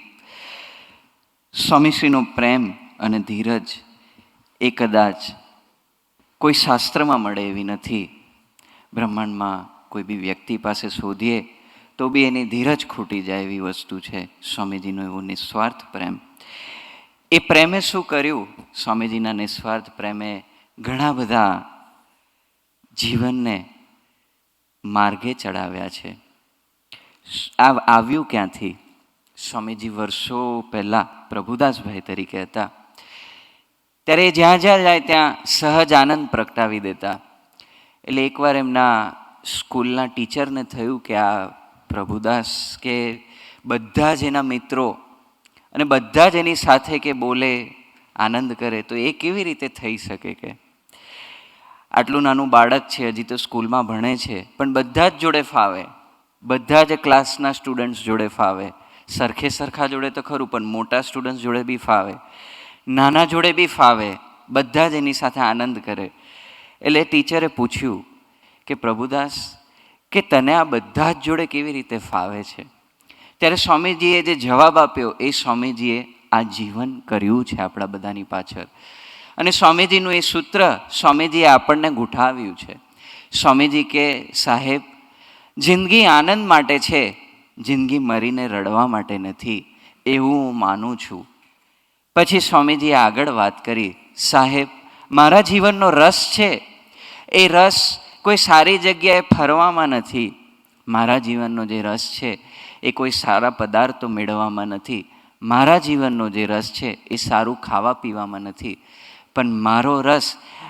C: સ્વામીશ્રીનો પ્રેમ અને ધીરજ એ કદાચ કોઈ શાસ્ત્રમાં મળે એવી નથી. બ્રહ્માંડમાં કોઈ બી વ્યક્તિ પાસે શોધીએ તો બી એની ધીરજ ખૂટી જાય એવી વસ્તુ છે. સ્વામીજીનો એવો નિસ્વાર્થ પ્રેમ. એ પ્રેમે શું કર્યું? સ્વામીજીના નિસ્વાર્થ પ્રેમે ઘણા બધા જીવનને માર્ગે ચડાવ્યા છે. આ આવ્યું ક્યાંથી? સ્વામીજી વર્ષો પહેલાં પ્રભુદાસભાઈ તરીકે હતા ત્યારે જ્યાં જ્યાં જાય ત્યાં સહજ આનંદ પ્રગટાવી દેતા. એટલે એકવાર એમના સ્કૂલના ટીચરને થયું કે આ પ્રભુદાસ કે બધા જ એના મિત્રો અને બધા જ એની સાથે કે બોલે આનંદ કરે તો એ કેવી રીતે થઈ શકે? કે આટલું નાનું બાળક છે, હજી તો સ્કૂલમાં ભણે છે, પણ બધા જ જોડે ફાવે, બધા જ ક્લાસના સ્ટુડન્ટ્સ જોડે ફાવે. સરખે સરખા જોડે તો ખરું, પણ મોટા સ્ટુડન્ટ્સ જોડે બી ફાવે, નાના જોડે બી ફાવે, બધા જ એની સાથે આનંદ કરે. એટલે ટીચરે પૂછ્યું કે પ્રભુદાસ કે તને આ બધા જ જોડે કેવી રીતે ફાવે છે? ત્યારે સ્વામીજીએ જે જવાબ આપ્યો એ સ્વામીજીએ આ જીવન કર્યું છે આપણા બધાની પાછળ. અને સ્વામીજીનું એ સૂત્ર સ્વામીજીએ આપણને ગૂંઠાવ્યું છે. સ્વામીજી કે સાહેબ, જિંદગી આનંદ માટે છે, જિંદગી મરીને રડવા માટે નથી, એવું હું માનું છું. પછી સ્વામીજીએ આગળ વાત કરી, સાહેબ મારા જીવનનો રસ છે એ રસ કોઈ સારી જગ્યાએ ફરવામાં નથી. મારા જીવનનો જે રસ છે એ કોઈ સારા પદાર્થો મેળવવામાં નથી. મારા જીવનનો જે રસ છે એ સારું ખાવા પીવામાં નથી. પણ મારો રસ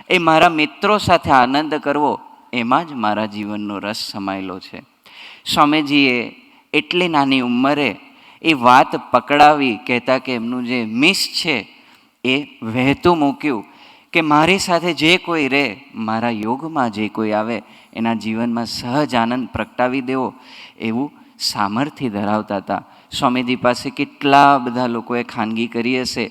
C: એ મારા મિત્રો સાથે આનંદ કરવો, એમાં જ મારા જીવનનો રસ સમાયેલો છે. સ્વામીજીએ એટલી નાની ઉંમરે એ વાત પકડાવી, કહેતા કે એમનું જે મિસ છે એ વહેતું મૂક્યું કે મારી સાથે જે કોઈ રહે, મારા યોગમાં જે કોઈ આવે એના જીવનમાં સહજ આનંદ પ્રગટાવી દેવો, એવું સામર્થ્ય ધરાવતા હતા. સ્વામીજી પાસે કેટલા બધા લોકોએ ખાનગી કરી હશે.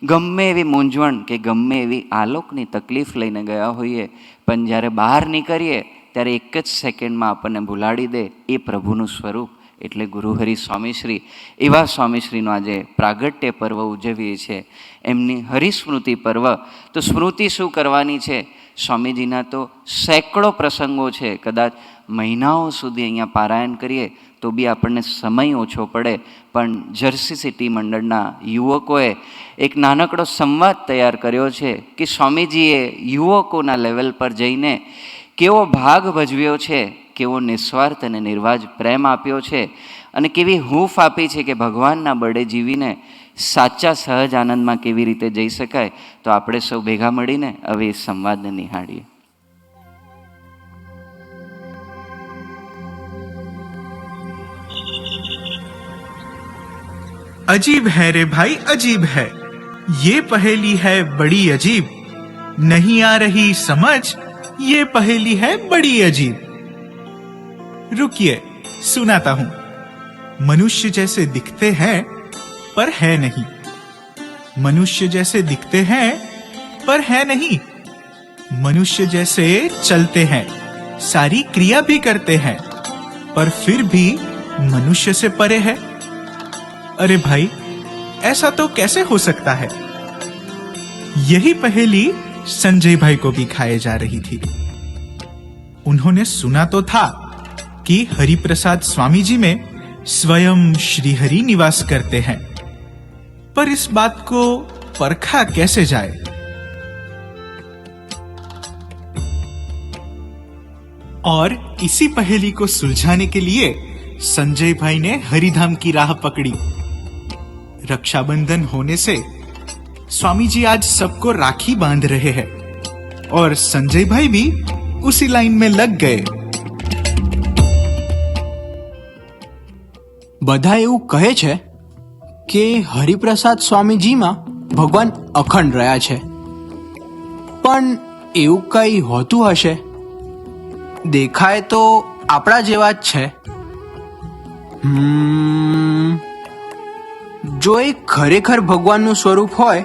C: ગમે એવી મૂંઝવણ કે ગમે એવી આલોકની તકલીફ લઈને ગયા હોઈએ, પણ જ્યારે બહાર નીકળીએ ત્યારે એક જ સેકન્ડમાં આપણને ભૂલાડી દે એ પ્રભુનું સ્વરૂપ એટલે ગુરુહરિ સ્વામીશ્રી. એવા સ્વામીશ્રીનો આજે પ્રાગટ્ય પર્વ ઉજવીએ છીએ, એમની હરિસ્મૃતિ પર્વ. તો સ્મૃતિ શું કરવાની છે? સ્વામીજીના તો સેંકડો પ્રસંગો છે, કદાચ મહિનાઓ સુધી અહીંયા પારાયણ કરીએ તો બી આપણને સમય ઓછો પડે. પણ જર્સી સિટી મંડળના યુવકોએ એક નાનકડો સંવાદ તૈયાર કર્યો છે કે સ્વામીજીએ યુવકોના લેવલ પર જઈને કેવો ભાગ ભજવ્યો છે, કેવો નિસ્વાર્થ અને નિર્વાજ પ્રેમ આપ્યો છે, અને કેવી હૂંફ આપી છે કે ભગવાનના બળે જીવીને સાચા સહજ આનંદમાં કેવી રીતે જઈ શકાય. તો આપણે સૌ ભેગા મળીને હવે એ સંવાદને નિહાળીએ.
E: अजीब है रे भाई, अजीब है ये पहेली है बड़ी अजीब, नहीं आ रही समझ ये पहेली है बड़ी अजीब. रुकिए सुनाता हूं. मनुष्य जैसे दिखते हैं पर है नहीं, मनुष्य जैसे दिखते हैं पर है नहीं, मनुष्य जैसे चलते हैं, सारी क्रिया भी करते हैं, पर फिर भी मनुष्य से परे है. अरे भाई ऐसा तो कैसे हो सकता है? यही पहेली संजय भाई को भी खाए जा रही थी. उन्होंने सुना तो था कि हरिप्रसाद स्वामी जी में स्वयं श्री हरि निवास करते हैं, पर इस बात को परखा कैसे जाए? और इसी पहेली को सुलझाने के लिए संजय भाई ने हरिधाम की राह पकड़ी. रक्षाबंधन होने से स्वामी जी आज सबको राखी बांध रहे हैं और संजय भाई भी उसी लाइन में लग गए.
F: બધા એવું કહે છે કે હરિપ્રસાદ સ્વામીજીમાં ભગવાન અખંડ રહ્યા છે, પણ એવું કઈ હોતું હશે? દેખાય તો આપણા જેવા જ છે. જો એ ખરેખર ભગવાનનું સ્વરૂપ હોય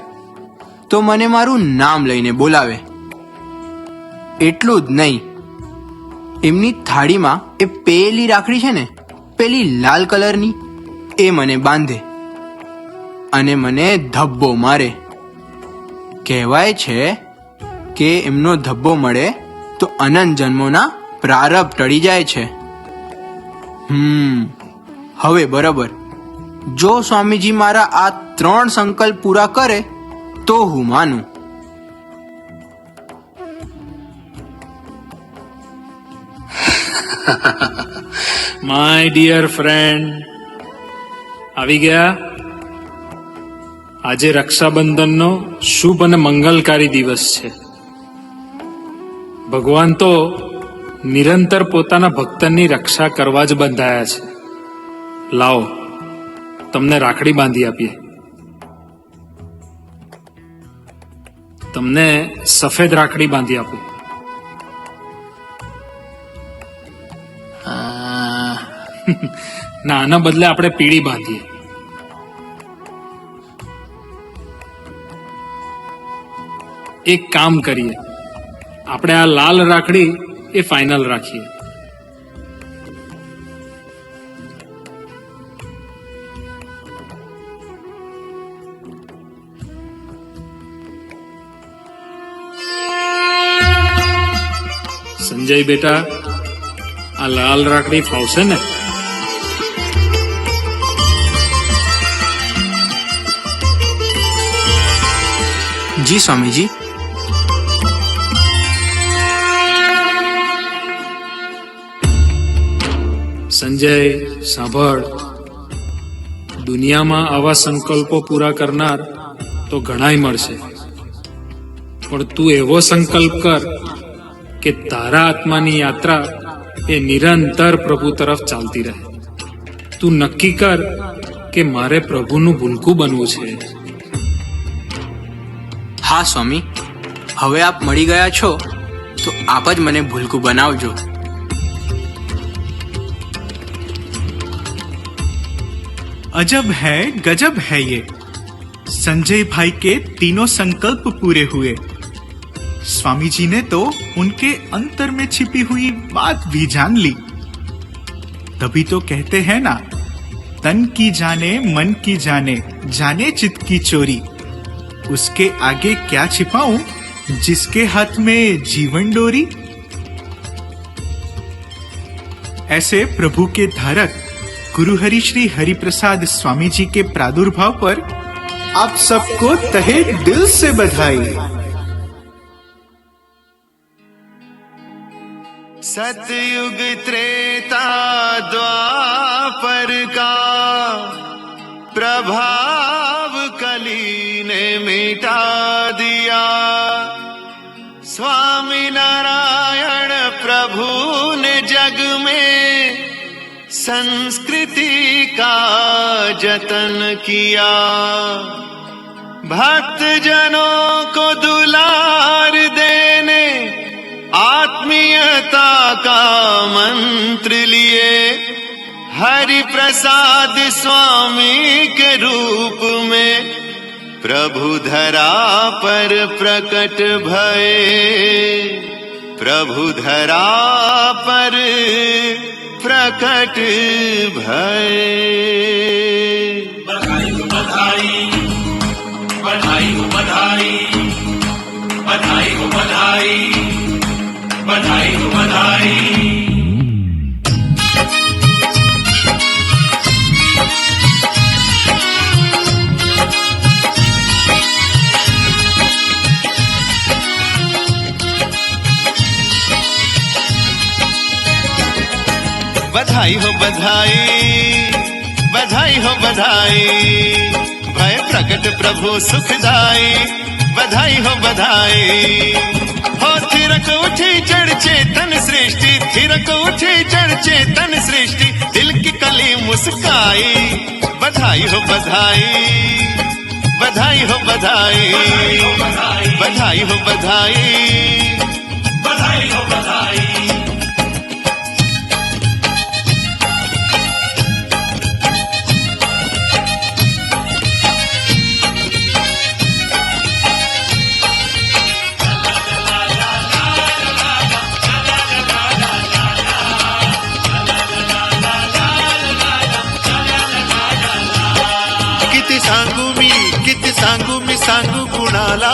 F: તો મને મારું નામ લઈને બોલાવે. એટલું જ નહીં, એમની થાળીમાં એ પેલી રાખડી છે ને, પેલી લાલ કલરની, એ મને બાંધે અને મને ધબ્બો મારે. કહેવાય છે કે એમનો ધબ્બો મળે તો અનંત જન્મોના પ્રારબ્ધ ટળી જાય છે. હવે બરાબર, જો સ્વામીજી મારા આ 3 સંકલ્પ પૂરા કરે તો હું માનું.
G: માય ડિયર ફ્રેન્ડ, આવી ગયા. આજે રક્ષાબંધનનો શુભ અને મંગલકારી દિવસ છે. ભગવાન તો નિરંતર પોતાના ભક્તની રક્ષા કરવા જ બંધાયા છે. લાવો તમને રાખડી બાંધી આપીએ. તમને સફેદ રાખડી બાંધી આપું. ના, આના બદલે આપણે પીળી બાંધીએ. એક કામ કરીએ, આપણે આ લાલ રાખડી એ ફાઇનલ રાખીએ. સંજય બેટા, આ લાલ રાખડી ફાવશે ને?
F: જી સ્વામીજી.
G: સંજય, સાંભળ. દુનિયામાં આવા સંકલ્પો પૂરા કરનાર તો ઘણાય મળશે, પણ તું એવો સંકલ્પ કર કે તારા આત્માની યાત્રા એ નિરંતર પ્રભુ તરફ ચાલતી રહે. તું નક્કી કર કે મારે પ્રભુનું ભૂલકું બનવું છે.
F: હા સ્વામી, હવે આપ મળી ગયા છો તો આપ જ મને ભૂલકું બનાવજો.
E: अजब है गजब है ये, संजय भाई के तीनों संकल्प पूरे हुए. स्वामी जी ने तो उनके अंतर में छिपी हुई बात भी जान ली. तभी तो कहते हैं ना, तन की जाने मन की जाने, जाने चित्त की चोरी. उसके आगे क्या छिपाऊं जिसके हाथ में जीवन डोरी. ऐसे प्रभु के धारक गुरु हरि श्री हरिप्रसाद स्वामी जी के प्रादुर्भाव पर आप सबको तहे दिल से बधाई.
H: सतयुग त्रेता द्वापर का प्रभाव कली ने मिटा दिया. स्वामी नारायण प्रभु ने जग में संस्कृति का जतन किया. भक्त जनों को दुलार देने आत्मीयता का मंत्र लिए हरि प्रसाद स्वामी के रूप में प्रभु धरा पर प्रकट भये. प्रभु धरा पर प्रकट भये.
A: बधाई हो बधाई, बधाई हो बधाई, बधाई हो बधाई, बधाई हो बधाई.
H: बधाई हो बधाई, बधाई हो बधाई, भय प्रकट प्रभु सुखदाई. बधाई हो बधाई. हो थिरक उठी चढ़ चेतन सृष्टि, थिरक उठी चढ़ चेतन सृष्टि, दिल की कली मुस्काई. बधाई हो बधाई, बधाई हो बधाई, बधाई हो बधाई,
A: बधाई हो बधाई.
H: सांगू मी सांगू कुणाला,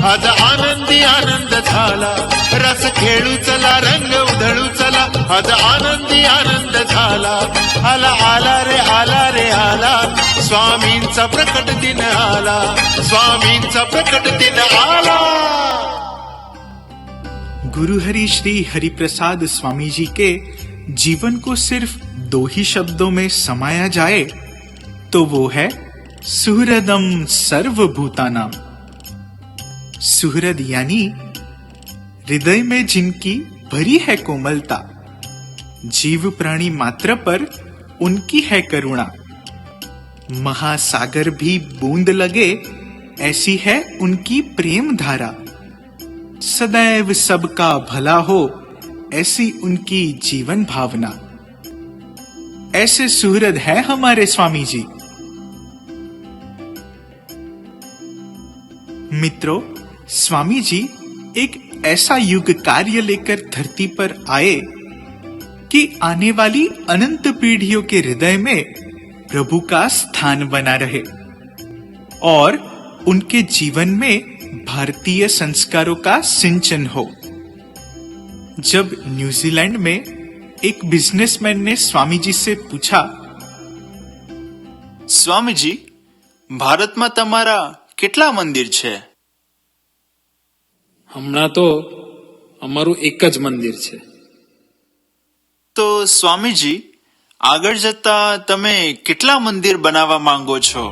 H: आज आनंदी आनंद झाला. रस खेळू चला, रंग उधळू चला, आज आनंदी आनंद झाला. आला आला रे आला रे आला, स्वामींचा प्रकट दिन आला. स्वामींचा प्रकट दिन आला.
E: गुरु हरि श्री हरिप्रसाद स्वामी जी के जीवन को सिर्फ 2 ही शब्दों में समाया जाए तो वो है सुहृदम सर्वभूतानाम. सुहृद यानी हृदय में जिनकी भरी है कोमलता, जीव प्राणी मात्र पर उनकी है करुणा. महासागर भी बूंद लगे ऐसी है उनकी प्रेम धारा. सदैव सबका भला हो ऐसी उनकी जीवन भावना. ऐसे सुहृद है हमारे स्वामी जी. मित्रों, स्वामी जी एक ऐसा युग कार्य लेकर धरती पर आए कि आने वाली अनंत पीढ़ियों के हृदय में प्रभु का स्थान बना रहे और उनके जीवन में भारतीय संस्कारों का सिंचन हो. जब न्यूजीलैंड में एक बिजनेसमैन ने स्वामी जी से पूछा,
I: स्वामीजी, भारत में तमारा કેટલા મંદિર છે?
G: હમણાં તો અમારું એક જ મંદિર છે.
E: તો સ્વામીજી, આગળ જતા તમે કેટલા મંદિર બનાવવા માંગો છો?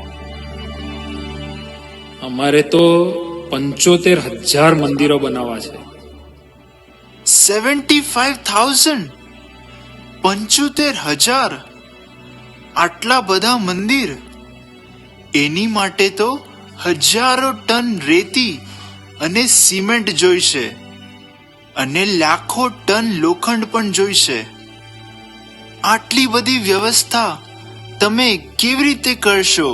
G: અમારે તો 75,000 મંદિરો બનાવવા છે.
E: 75,000? 75,000? આટલા બધા મંદિર? એની માટે તો હજારો ટન રેતી અને સિમેન્ટ જોઈશે અને લાખો ટન લોખંડ પણ જોઈશે. આટલી બધી વ્યવસ્થા તમે કેવી રીતે કરશો?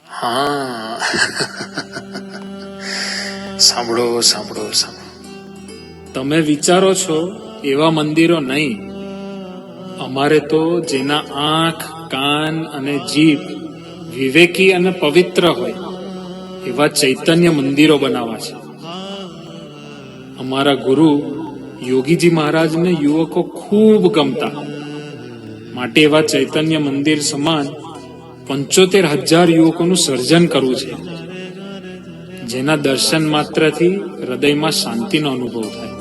F: હા સાંભળો સાંભળો સાંભળો.
G: તમે વિચારો છો એવા મંદિરો નહીં. અમારે તો જેના આંખ, કાન અને જીભ વિવેકી અને પવિત્ર હોય એવા ચૈતન્ય મંદિરો બનાવવા છે. અમારા ગુરુ યોગીજી મહારાજને યુવકો ખૂબ ગમતા, માટે એવા ચૈતન્ય મંદિર સમાન 75,000 યુવકોનું સર્જન કરવું છે, જેના દર્શન માત્રથી હૃદયમાં શાંતિનો અનુભવ થાય.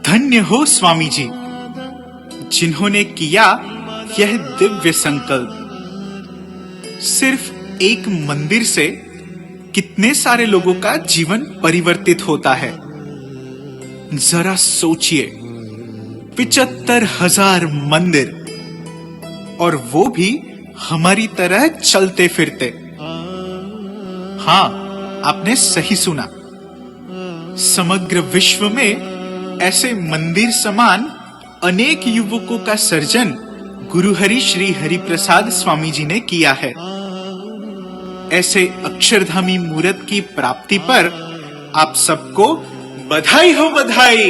E: धन्य हो स्वामी जी, जिन्होंने किया यह दिव्य संकल्प. सिर्फ एक मंदिर से कितने सारे लोगों का जीवन परिवर्तित होता है. जरा सोचिए, 75,000 मंदिर, और वो भी हमारी तरह चलते फिरते. हाँ, आपने सही सुना. समग्र विश्व में ऐसे मंदिर समान अनेक युवकों का सर्जन गुरुहरि श्री हरिप्रसाद स्वामी जी ने किया है. ऐसे अक्षरधामी मूर्त की प्राप्ति पर आप सबको बधाई हो, बधाई.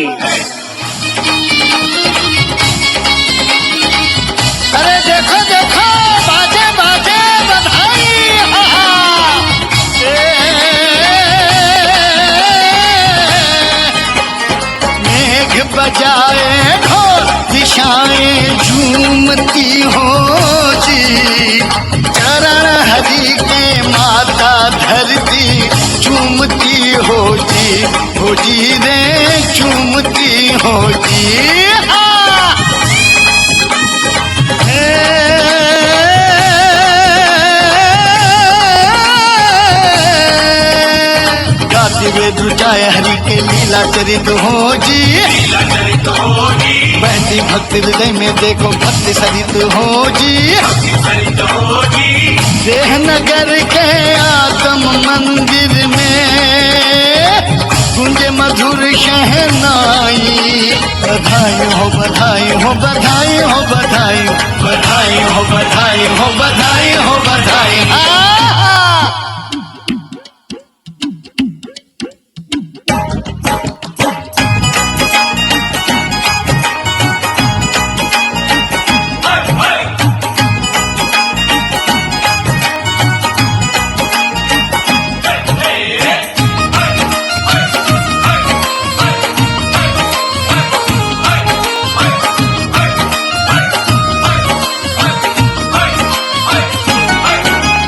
H: अरे देखो देखो बाजे बाजे बधाई. हा, हा. मेघ बजाए ढोल दिशाएं झूमती हो जी. चरण हरि के माता धरती झूमती हो जी रे झूमती हो जी. हाँ. गाती वे ध्रुजाए हरि के लीला चरित हो जी. बहती भक्ति हृदय में देखो भक्ति सरित हो जी. देह नगर के आत्म मंदिर में गुंजे मधुर शहनाई. बधाई हो बधाई हो बधाई हो बधाई बधाई हो बधाई हो बधाई हो बधाई.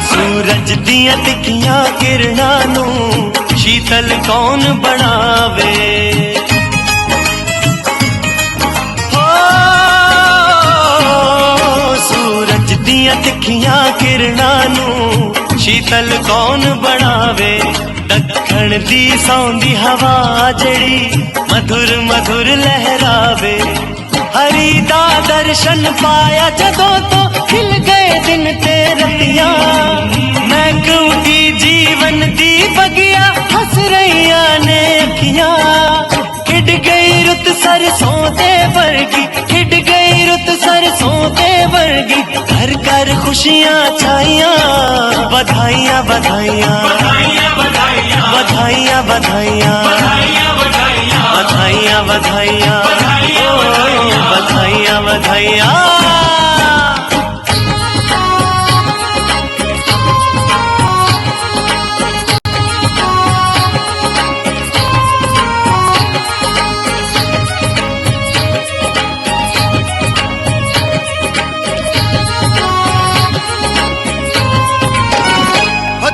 I: सूरज दिया तिखियां किरणां नूं शीतल कौन बनावे. हो सूरज दिया तिखियां किरणां नूं शीतल कौन बनावे. दखण दी सौंदी हवा जड़ी मधुर मधुर लहरावे. हरि दा दर्शन पाया जदों तो खिल गए दिन ते रतियां. महक उठी जीवन दी बगिया हंस रहिया ने अखियां. खिड़ गई रुत सरसों दे वर्गी, खिड़ गई रुत सरसों दे वर्गी. घर घर खुशियां छाइयां. बधाइयां बधाइयां बधाइयां बधाइयां बधाइयां बधाइयां बधाइयां बधाइयां बधाइयां बधाइयां.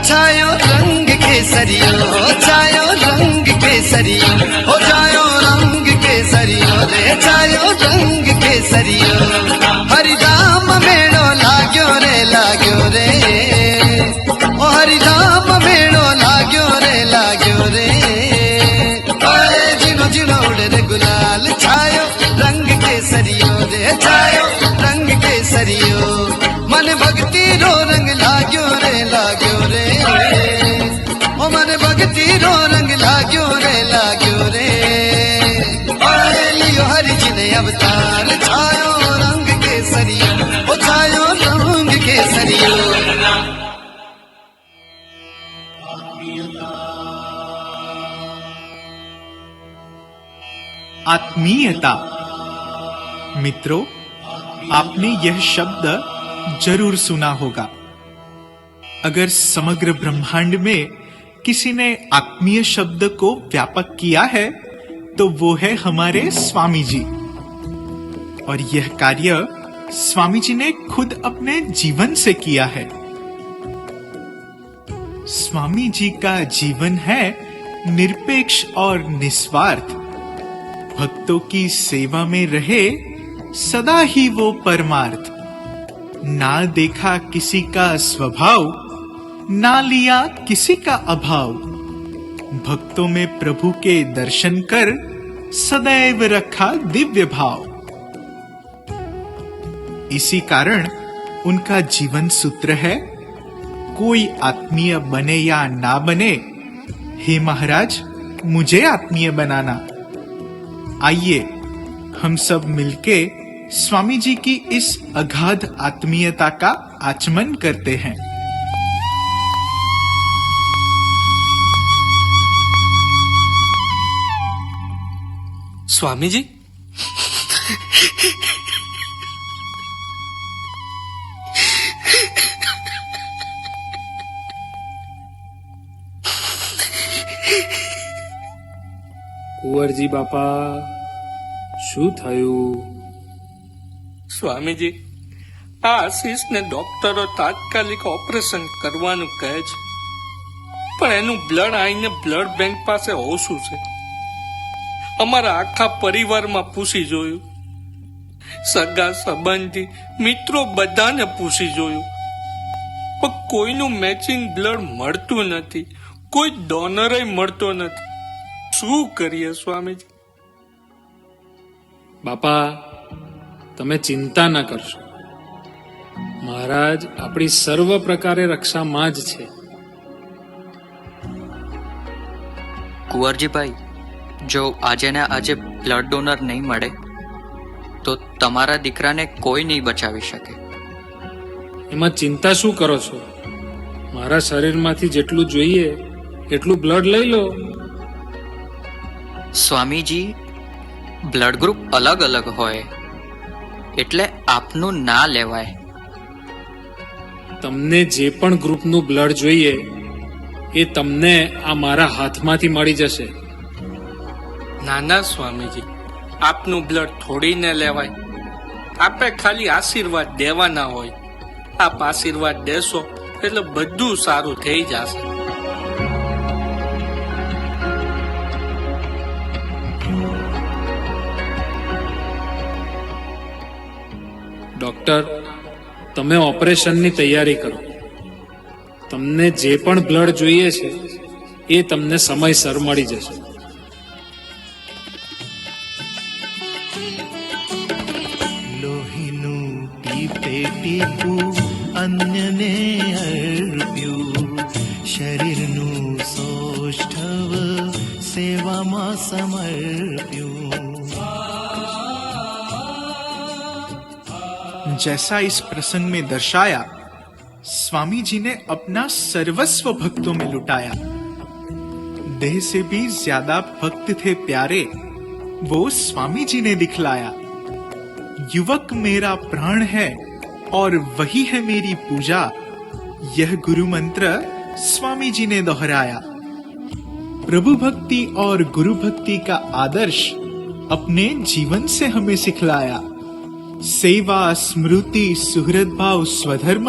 J: छायो रंग केसरियो, छायो रंग केसरियो, हो जायो रंग केसरियो रे, छायो रंग केसरियो। हरिराम मेड़ो लाग्यो रे, ओ हरिराम मेड़ो लाग्यो रे। ओए जिनो जिनो उड़े रे गुलाल, छायो रंग केसरियो रे, छायो रंग केसरियो। मन भक्ति रो रंग लाग्यो रे, ओ मन भक्ति रो रंग लाग्यो रे। ओए लियो हरि जी ने अवतार, छायो रंग केसरियो, ओ छायो रंग केसरियो।
E: आत्मीयता। मित्रों, आपने यह शब्द जरूर सुना होगा। अगर समग्र ब्रह्मांड में किसी ने आत्मीय शब्द को व्यापक किया है तो वो है हमारे स्वामी जी। और यह कार्य स्वामी जी ने खुद अपने जीवन से किया है। स्वामी जी का जीवन है निरपेक्ष और निस्वार्थ। भक्तों की सेवा में रहे सदा ही वो परमार्थ। ना देखा किसी का स्वभाव, ना लिया किसी का अभाव। भक्तों में प्रभु के दर्शन कर सदैव रखा दिव्य भाव। इसी कारण उनका जीवन सूत्र है, कोई आत्मीय बने या ना बने, हे महाराज मुझे आत्मीय बनाना। आइए हम सब मिलके स्वामी जी की इस अगाध आत्मीयता का आचमन करते हैं।
K: स्वामी जी,
G: કુંવરજી બાપા શું થયું?
K: સ્વામીજી, આ આશીષને ડોક્ટરો તાત્કાલિક ઓપરેશન કરવાનું કહે છે, પણ એનું બ્લડ આઈને બ્લડ બેંક પાસે ઓછું છે. અમારા આખા પરિવારમાં પૂછી જોયું, સગા સંબંધી મિત્રો બધાને પૂછી જોયું, પણ કોઈનું મેચિંગ બ્લડ મળતું નથી, કોઈ ડોનર મળતો નથી. શું કરીએ સ્વામીજી?
G: બાપા તમે ચિંતા ન કરશો. મહારાજ આપણી સર્વ પ્રકારે રક્ષામાં જ છે.
L: કુંવરજીભાઈ, જો આજે ને આજે બ્લડ ડોનર નહીં મળે તો તમારા દીકરાને કોઈ નહીં બચાવી શકે.
G: એમાં ચિંતા શું કરો છો? મારા શરીરમાંથી જેટલું જોઈએ એટલું બ્લડ લઈ લો.
L: સ્વામીજી, બ્લડ ગ્રુપ અલગ અલગ હોય એટલે આપનું ના લેવાય.
G: તમને જે પણ ગ્રુપનું બ્લડ જોઈએ એ તમને આ મારા હાથમાંથી મળી જશે.
K: ના ના સ્વામીજી, આપનું બ્લડ થોડીને લેવાય. આપે ખાલી આશીર્વાદ દેવાના હોય. આપ આશીર્વાદ દેશો એટલે બધું સારું થઈ જશે.
G: ડોક્ટર, તમે ઓપરેશનની તૈયારી કરો. તમને જે પણ બ્લડ જોઈએ છે એ તમને સમયસર મળી જશે.
J: લોહીનું ટીપે ટીપું અન્યને અર્પ્યું, શરીરનું સૌષ્ઠવ સેવામાં સમર્પ્યું.
E: जैसा इस प्रसंग में दर्शाया, स्वामी जी ने अपना सर्वस्व भक्तों में लुटाया। देह से भी ज्यादा भक्त थे प्यारे, वो स्वामी जी ने दिखलाया। युवक मेरा प्राण है और वही है मेरी पूजा, यह गुरु मंत्र स्वामी जी ने दोहराया। प्रभु भक्ति और गुरु भक्ति का आदर्श अपने जीवन से हमें सिखलाया। सेवा, स्मृति, सुहृद भाव, स्वधर्म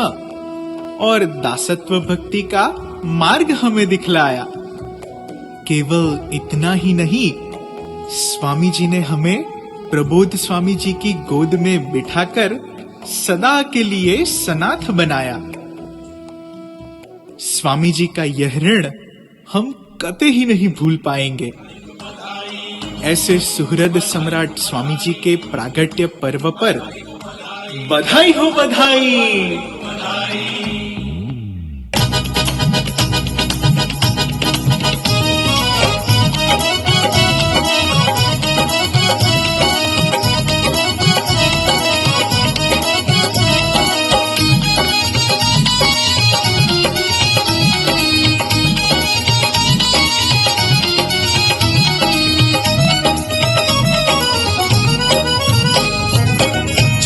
E: और दासत्व भक्ति का मार्ग हमें दिखलाया। केवल इतना ही नहीं, स्वामी जी ने हमें प्रबोध स्वामी जी की गोद में बिठाकर सदा के लिए सनाथ बनाया। स्वामी जी का यह ऋण हम कते ही नहीं भूल पाएंगे। ऐसे सुहृद सम्राट स्वामी जी के प्रागट्य पर्व पर बधाई हो बधाई।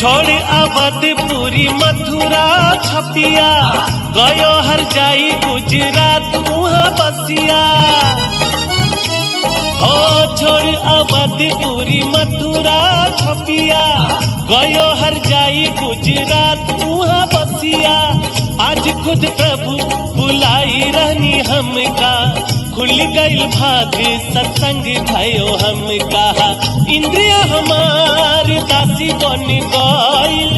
I: छोड़ अवधपुरी मथुरा छपिया, गयो हर जाई गुजरात मुहा बसिया। ओ छोड़ अवधपुरी मथुरा छपिया, गयो हर जाई गुजरात मुहा बसिया। आज खुद प्रभु बुलाई रहनी हमका, खुल गई भाग सत्संग भयो हम कहा। इंद्रिया हमार दासी बन गईल,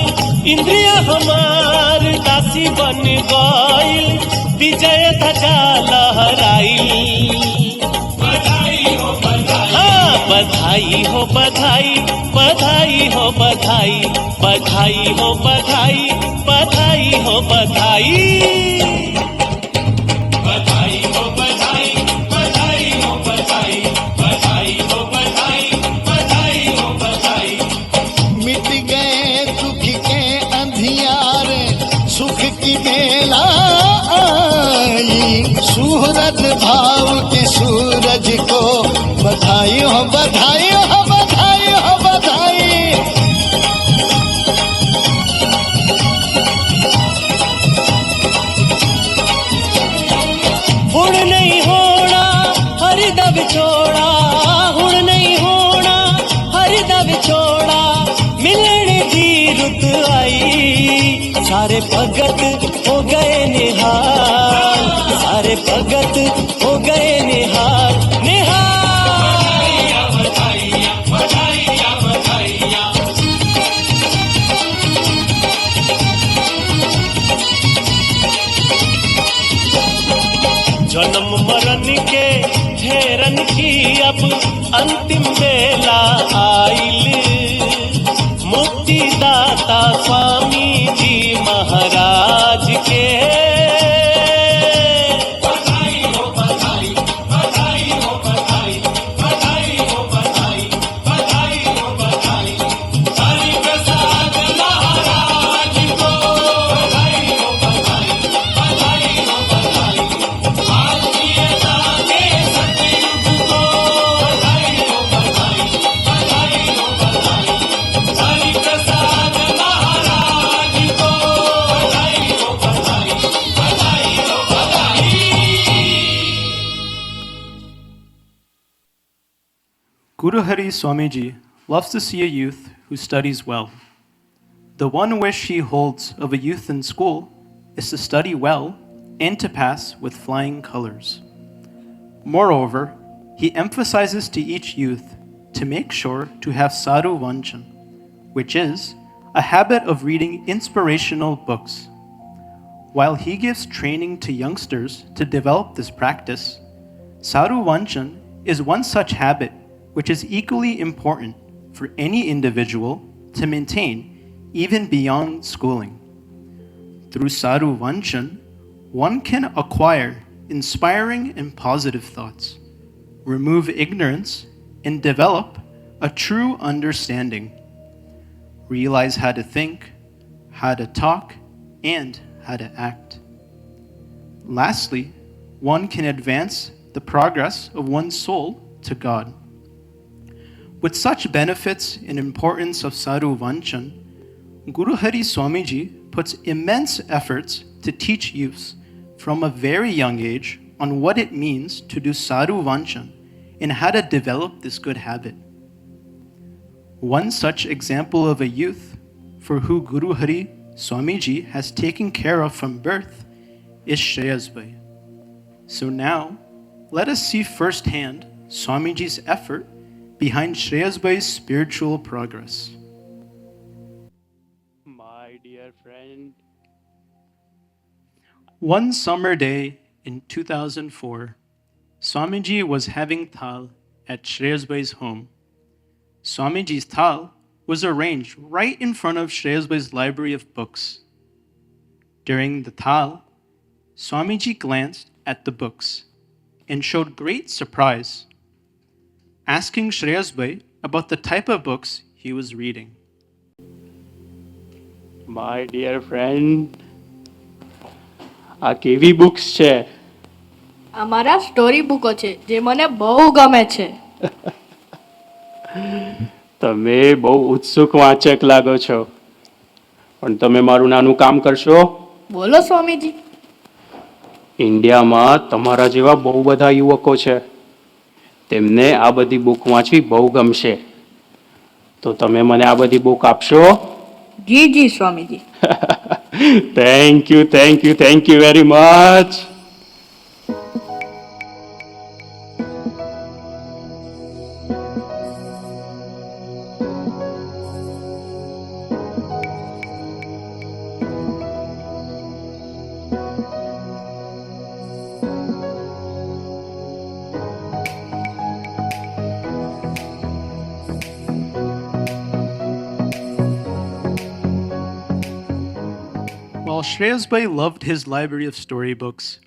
I: इंद्रिया हमार दासी बन गईल, विजय ध्वजा लहराईल। बधाई हो बधाई, हाँ बधाई हो बधाई, बधाई हो बधाई, बधाई हो बधाई, बधाई हो बधाई।
J: मिट गए दुख के अंधियारे, सुख की बेला आई। सुहृद भाव के सूरज को बधाई हो बधाई हो बधाई हो बधाई।
I: हुण नहीं होना हरिदा विछोड़ा, हुण नहीं होना हरिदा विछोड़ा, मिलने की रुत आई। सारे भगत हो गए निहाल, सारे भगत हो गए निहाल निहाल। जन्म मरण के फेरन की अब अंतिम बेला आइल। मुक्तिदाता स्वामी जी महाराज के बधाई हो बधाई, बधाई हो बधाई, बधाई हो बधाई, बधाई हो बधाई। हरि प्रसाद महाराज को बधाई हो बधाई, बधाई हो बधाई। आत्मीयता के सतयुग को बधाई हो बधाई, बधाई हो बधाई। हरि प्रसाद महाराज को बधाई हो बधाई, बधाई हो बधाई।
M: Guru Hari Swamiji loves to see a youth who studies well. The one wish he holds of a youth in school is to study well and to pass with flying colors. Moreover, he emphasizes to each youth to make sure to have sadhu vanchan, which is a habit of reading inspirational books. While he gives training to youngsters to develop this practice, sadhu vanchan is one such habit which is equally important for any individual to maintain even beyond schooling. Through sadhu vanchan, one can acquire inspiring and positive thoughts, remove ignorance, and develop a true understanding, realize how to think, how to talk, and how to act. Lastly, one can advance the progress of one's soul to God. With such benefits and importance of sadhu vanchan, Guru Hari Swamiji puts immense efforts to teach youths from a very young age on what it means to do sadhu vanchan and how to develop this good habit. One such example of a youth for who Guru Hari Swamiji has taken care of from birth is Shreyas Bhai. So now, let us see firsthand Swamiji's effort behind Shreyasbhai's spiritual progress.
N: My dear friend,
M: One summer day in 2004, Swamiji was having thal at Shreyasbhai's home. Swamiji's thal was arranged right in front of Shreyasbhai's library of books. During the thal, Swamiji glanced at the books and showed great surprise, asking Shreyasbhai about the type of books he was reading.
N: my dear friend, આ કેવી books છે?
O: અમારા story બુકો છે જે મને બહુ ગમે છે.
N: તમે બહુ ઉત્સુક વાંચક લાગો છો, પણ તમે મારું નાનું કામ કરશો?
O: બોલો સ્વામીજી.
N: ઇન્ડિયામાં તમારા જેવા બહુ બધા યુવકો છે, તેમને આ બધી બુક વાંચવી બહુ ગમશે. તો તમે મને આ બધી બુક આપશો?
O: જી જી Swamiji.
N: Thank you very much.
M: While Shreyasbhai loved his library of storybooks,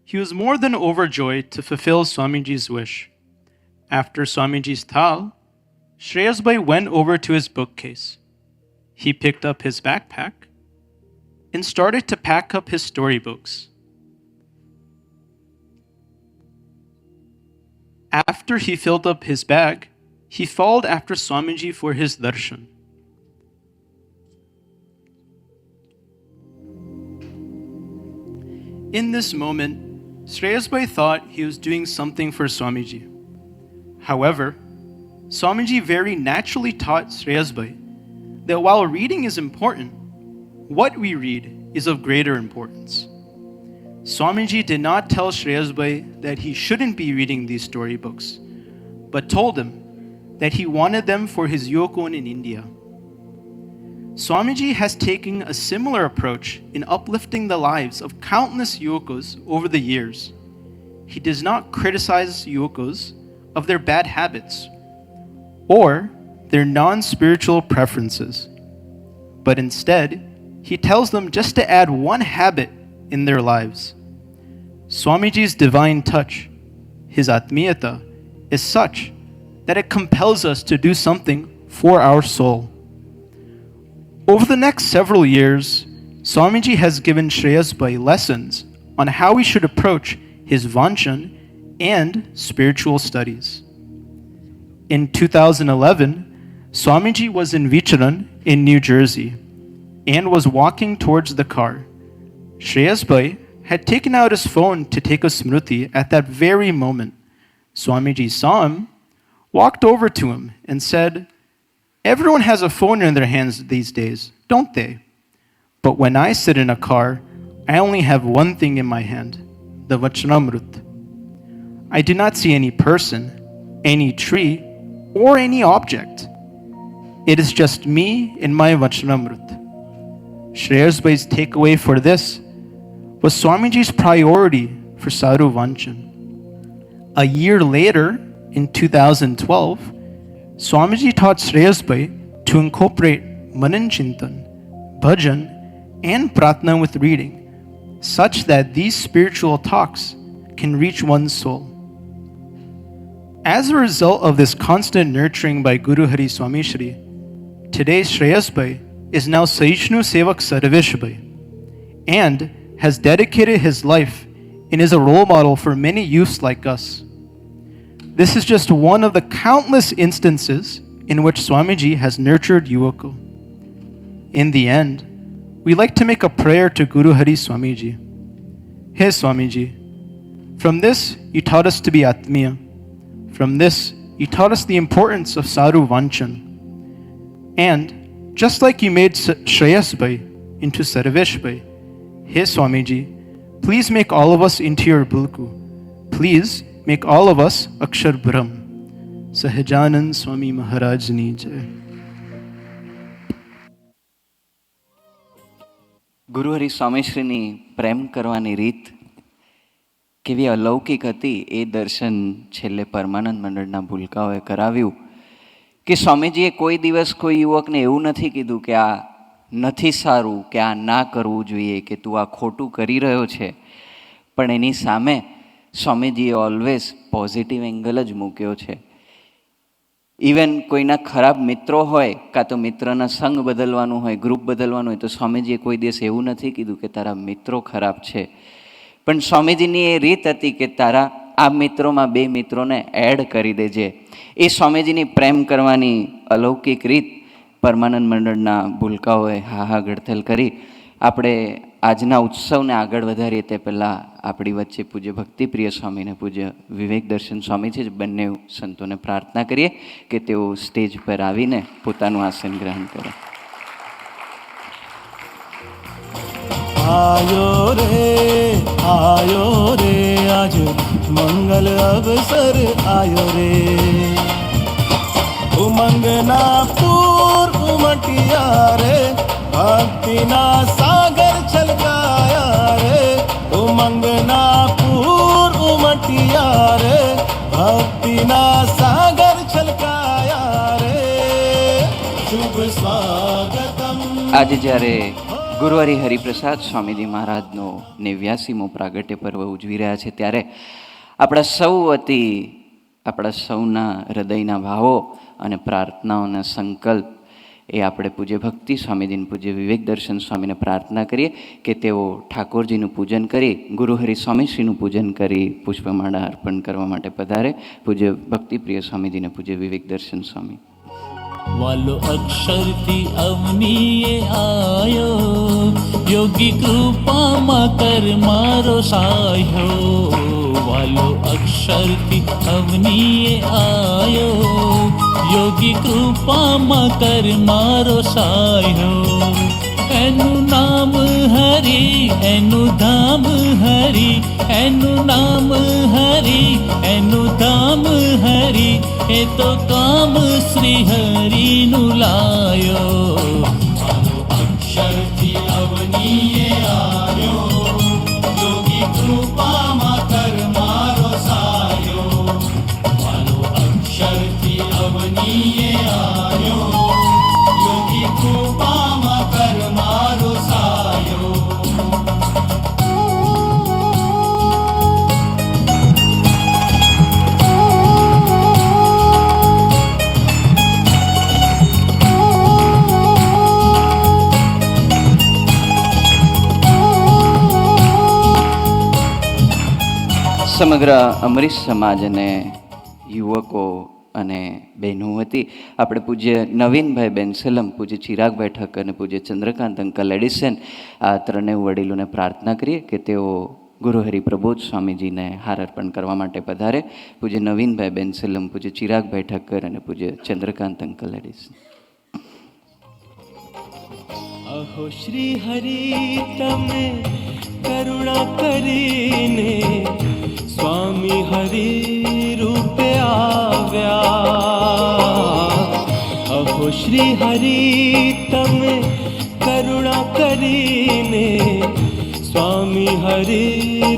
M: he was more than overjoyed to fulfill Swamiji's wish. After Swamiji's thal, Shreyasbhai went over to his bookcase. He picked up his backpack and started to pack up his storybooks. After he filled up his bag, he followed after Swamiji for his darshan. In this moment, Shreyasbhai thought he was doing something for Swamiji. However, Swamiji very naturally taught Shreyasbhai that while reading is important, what we read is of greater importance. Swamiji did not tell Shreyasbhai that he shouldn't be reading these storybooks, but told him that he wanted them for his yokon in India. Swamiji has taken a similar approach in uplifting the lives of countless yokos over the years. He does not criticize yokos of their bad habits or their non-spiritual preferences, but instead, he tells them just to add one habit in their lives. Swamiji's divine touch, his atmiyata, is such that it compels us to do something for our soul. Over the next several years, Swamiji has given Shreyasbhai lessons on how we should approach his vanchan and spiritual studies. In 2011, Swamiji was in Vicharan in New Jersey and was walking towards the car. Shreyasbhai had taken out his phone to take a smruti at that very moment. Swamiji saw him, walked over to him, and said, "Everyone has a phone in their hands these days, don't they? But when I sit in a car, I only have one thing in my hand, the Vachanamrut. I do not see any person, any tree, or any object. It is just me and my Vachanamrut." Shreyasbhai's takeaway for this was Swamiji's priority for Sadhu Vanchan. A year later, in 2012, Swamiji taught Shreyasbhai to incorporate Manan Chintan, Bhajan, and Pratna with reading, such that these spiritual talks can reach one's soul. As a result of this constant nurturing by Guru Hari Swami Shri, today Shreyasbhai is now Saishnu Sevak Sarveshbhai and has dedicated his life and is a role model for many youths like us. This is just one of the countless instances in which Swamiji has nurtured Yuvako. In the end, we like to make a prayer to Guru Hari Swamiji. Hey Swamiji, from this you taught us to be Atmiya. From this you taught us the importance of Sadhu Vanchan. And just like you made Shreyasbhai into Sarveshbhai, hey Swamiji, please make all of us into your Bulku please make all of us Akshar Brahm. Sahajanand Swami મહારાજની જય.
C: ગુરુહરિ સ્વામીશ્રીની પ્રેમ કરવાની રીત કેવી અલૌકિક હતી એ દર્શન છેલ્લે પરમાનંદ મંડળના ભૂલકાઓએ કરાવ્યું કે સ્વામીજીએ કોઈ દિવસ કોઈ યુવકને એવું નથી કીધું કે આ નથી સારું, કે આ ના કરવું જોઈએ, કે તું આ ખોટું કરી રહ્યો છે. પણ એની સામે સ્વામીજીએ ઓલવેઝ પોઝિટિવ એંગલ જ મૂક્યો છે. ઇવન કોઈના ખરાબ મિત્રો હોય, કાં તો મિત્રના સંગ બદલવાનું હોય, ગ્રુપ બદલવાનું હોય, તો સ્વામીજીએ કોઈ દિવસ એવું નથી કીધું કે તારા મિત્રો ખરાબ છે. પણ સ્વામીજીની એ રીત હતી કે તારા આ મિત્રોમાં 2 મિત્રોને એડ કરી દેજે. એ સ્વામીજીની પ્રેમ કરવાની અલૌકિક રીત પરમાનંદ મંડળના ભૂલકાઓએ હાહા ગળથલ કરી. આપણે આજના ઉત્સવને આગળ વધારીએ તે પહેલાં આપણી વચ્ચે પૂજ્ય ભક્તિપ્રિય સ્વામીને પૂજ્ય વિવેક દર્શન સ્વામી છે, બંને સંતોને પ્રાર્થના કરીએ કે તેઓ સ્ટેજ પર આવીને પોતાનું આસન ગ્રહણ કરે.
I: आयो रे आज मंगल अवसर आयो रे उमंगना पूर उमटिया रे भक्तिना सागर छलकाया रे उमंगना पूर उमटिया रे भक्तिना सागर छलकाया रे शुभ स्वागतम.
C: આજે જ્યારે ગુરુહરિ હરિપ્રસાદ સ્વામીજી મહારાજનો 89મો પ્રાગટ્ય પર્વ ઉજવી રહ્યા છે, ત્યારે આપણા સૌ વતી આપણા સૌના હૃદયના ભાવો અને પ્રાર્થનાઓના સંકલ્પ એ આપણે પૂજ્ય ભક્તિ સ્વામીજીને પૂજ્ય વિવેક દર્શન સ્વામીને પ્રાર્થના કરીએ કે તેઓ ઠાકોરજીનું પૂજન કરી, ગુરુહરિ સ્વામીશ્રીનું પૂજન કરી પુષ્પમાળા અર્પણ કરવા માટે પધારે. પૂજ્ય ભક્તિપ્રિય સ્વામીજીને પૂજ્ય વિવેક દર્શન સ્વામી.
I: वालो अक्षर थी अवनीये आयो योगी कृपा कर मारो सायो वालो अक्षर थी अवनीये आयो योगी कृपा कर मारो सायो एनु नाम हरि एनु धाम हरि एनु नाम हरि एनु धाम हरि ए तो काम श्री हरि नु लायो वालो अक्षर थी अवनीये आयो योगी कृपा कर मारो सायो वालो अक्षर थी अवनीये आयो योगी कृपा कर मारो सायो.
C: સમગ્ર અમરીશ સમાજ અને યુવકો અને બહેનો વતી આપણે પૂજ્ય નવીનભાઈ બેનસલમ, પૂજ્ય ચિરાગભાઈ ઠક્કર અને પૂજ્ય ચંદ્રકાંત અંકલ એડિસન આ ત્રણેય વડીલોને પ્રાર્થના કરીએ કે તેઓ ગુરુહરિ પ્રબોધ સ્વામીજીને હાર અર્પણ કરવા માટે પધારે. પૂજ્ય નવીનભાઈ બેનસલમ, પૂજ્ય ચિરાગભાઈ ઠક્કર અને પૂજ્ય ચંદ્રકાંત અંકલ એડિસન.
I: अहो श्री हरि तमे करुणा करीने स्वामी हरि रूपे आव्या अहो श्री हरि तमे करुणा करीने स्वामी हरि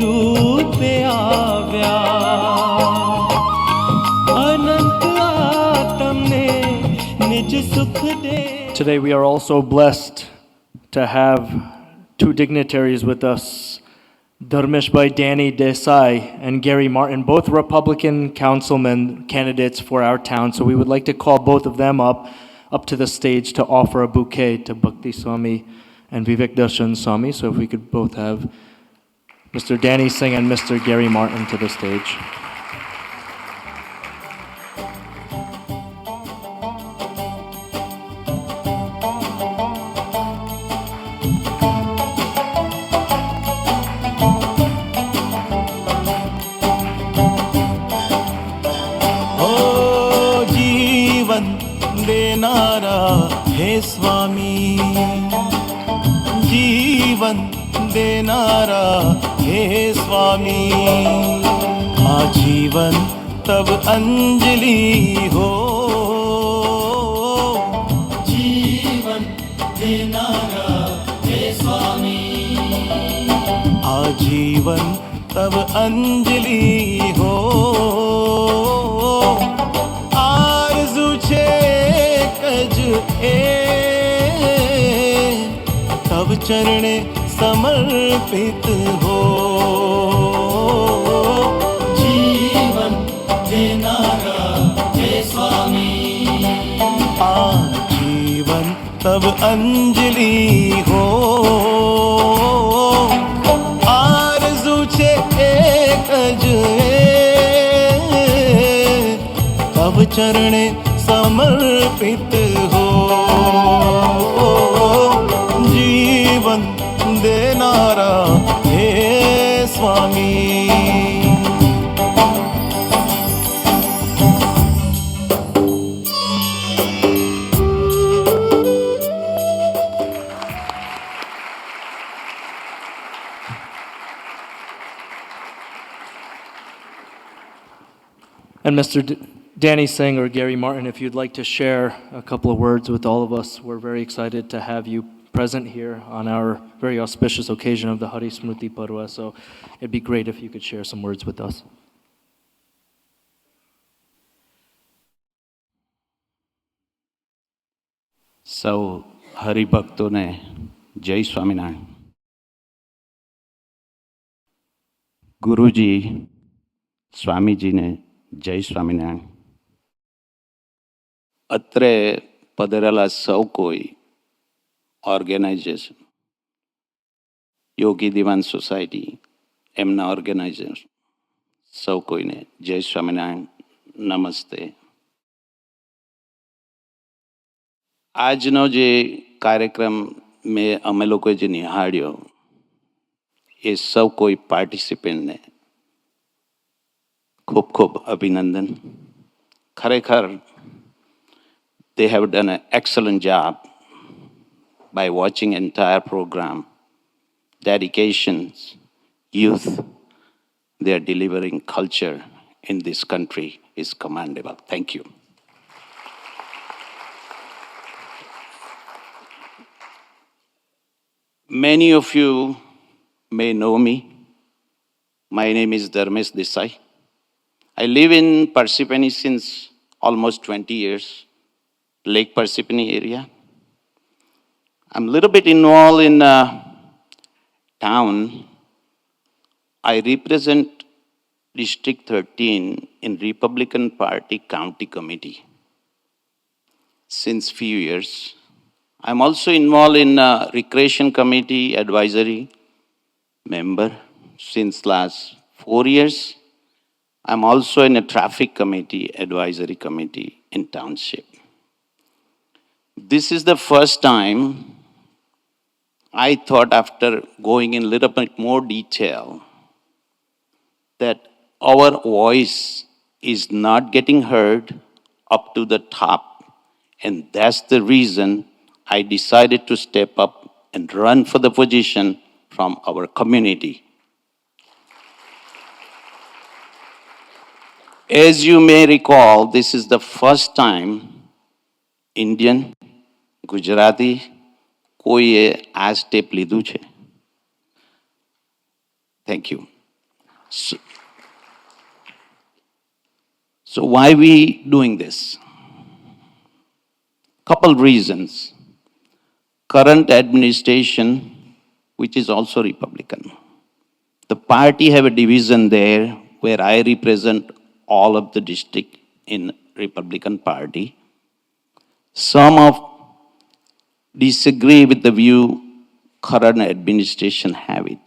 I: रूपे आव्या अनंत आत्मने निज सुख दे.
D: Today we are also blessed to have 2 dignitaries with us, Dharmeshbhai Danny Desai and Gary Martin, both Republican councilmen candidates for our town. So we would like to call both of them up to the stage to offer a bouquet to Bhakti Swami and Vivek Darshan Swami. So if we could both have Mr. Danny Singh and Mr. Gary Martin to the stage.
I: हे स्वामी जीवन देनारा हे स्वामी आजीवन तब अंजलि हो, जीवन देनारा हे स्वामी, आजीवन तब अंजलि हो, आरज़ू छे कज तब चरणे समर्पित हो, जीवन देनारा हे स्वामी, आजीवन तब अंजलि हो, आरज़ू छे एकज तब चरणे समर्पित हो, जीवन देनारा हे स्वामी.
D: And Mr. Danny Singh or Gary Martin, if you'd like to share a couple of words with all of us, we're very excited to have you present here on our very auspicious occasion of the Harismruti Parva. So it'd be great if you could share some words with us.
P: સૌ હરિભક્તોને જય સ્વામિનારાયણ. ગુરુજી સ્વામીજીને જય સ્વામિનારાયણ. અત્રે પધારેલા સૌ કોઈ organisation, યોગી દિવાન society, એમના organisation, સૌ કોઈને જય સ્વામિનારાયણ, નમસ્તે. આજનો જે કાર્યક્રમ અમે લોકોએ જે નિહાળ્યો એ સૌ કોઈ પાર્ટિસિપન્ટને ખૂબ ખૂબ અભિનંદન. ખરેખર they have done an excellent job by watching entire program. Dedications, youth, they are delivering culture in this country is commendable. Thank you. Many of you may know me. My name is Dharmesh Desai. I live in Parsippany since almost 20 years, Lake Parsippany area. I'm a little bit involved in town. I represent District 13 in Republican Party County Committee since few years. I'm also involved in Recreation Committee advisory member since last 4 years. I'm also in a Traffic Committee advisory committee in Township. This is the first time I thought, after going in a little bit more detail, that our voice is not getting heard up to the top. And that's the reason I decided to step up and run for the position from our community. As you may recall, this is the first time Indian, Gujarati, કોઈએ આ step લીધું છે. Thank you. So why we doing this? Couple reasons. Current administration, which is also Republican, the party have a division there where I represent all of the district in Republican Party. Some of disagree with the view current administration have it.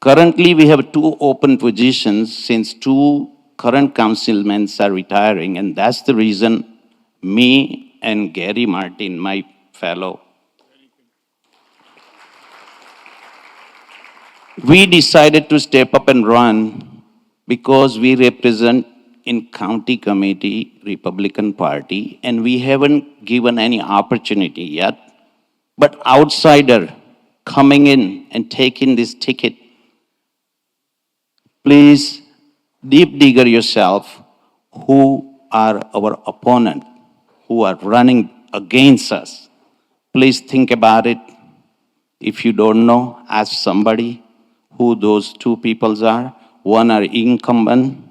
P: Currently, we have 2 open positions since 2 current councilmen are retiring, and that's the reason me and Gary Martin, my fellow, we decided to step up and run because we represent in county committee Republican Party and we haven't given any opportunity yet. But outsider coming in and taking this ticket, please deep digger yourself who are our opponent, who are running against us. Please think about it. If you don't know, ask somebody who those two peoples are. One are incumbent.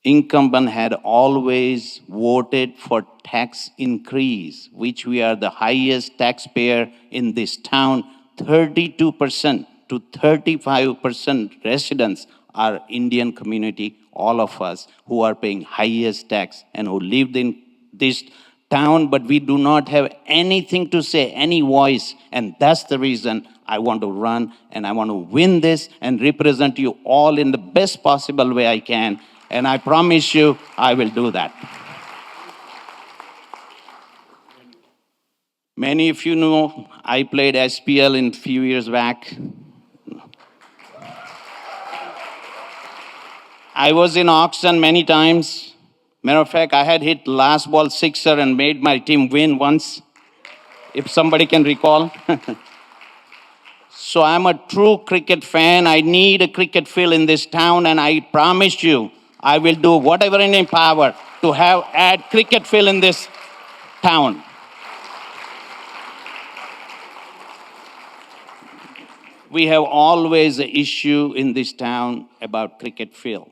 P: Incumbent had always voted for tax increase, which we are the highest taxpayer in this town. 32% to 35% residents are Indian community, all of us who are paying highest tax and who lived in this town, but we do not have anything to say, any voice. And that's the reason I want to run and I want to win this and represent you all in the best possible way I can. And I promise you, I will do that. Many of you know I played SPL in few years back. I was in auction many times. Matter of fact, I had hit last ball sixer and made my team win once, if somebody can recall. So I'm a true cricket fan. I need a cricket field in this town, and I promise you, I will do whatever in my power to add cricket field in this town. We have always an issue in this town about cricket field.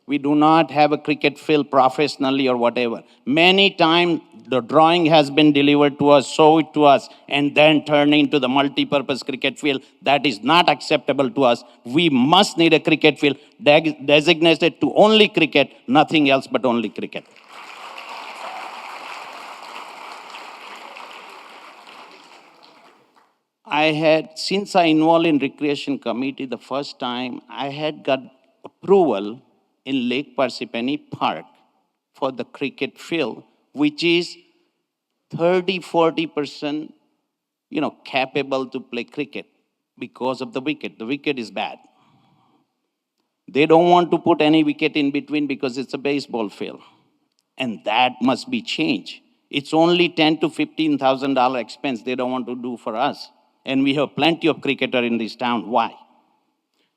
P: We do not have a cricket field professionally or whatever. Many times the drawing has been delivered to us, show it to us, and then turn into the multi-purpose cricket field. That is not acceptable to us. We must need a cricket field designated to only cricket, nothing else but only cricket. Since I involved in recreation committee the first time, I had got approval in Lake Parsippany Park for the cricket field, which is 30-40%, capable to play cricket because of the wicket. The wicket is bad. They don't want to put any wicket in between because it's a baseball field. And that must be changed. It's only $10,000 to $15,000 expense they don't want to do for us. And we have plenty of cricketers in this town. Why?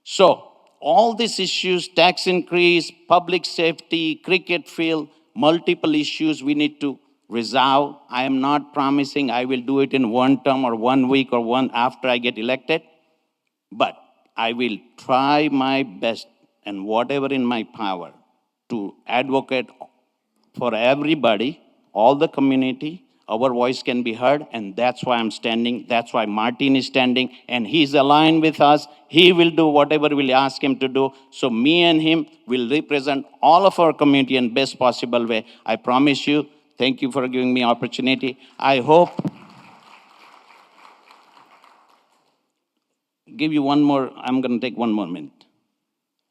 P: So, all these issues, tax increase, public safety, cricket field, multiple issues we need to resolve. I am not promising I will do it in one term or 1 week or one after I get elected, but I will try my best and whatever in my power to advocate for everybody, all the community. Our voice can be heard, and that's why I'm standing. That's why Martin is standing, and he's aligned with us. He will do whatever we'll ask him to do. So me and him will represent all of our community in best possible way. I promise you. Thank you for giving me opportunity. I hope. Give you one more. I'm going to take one more minute.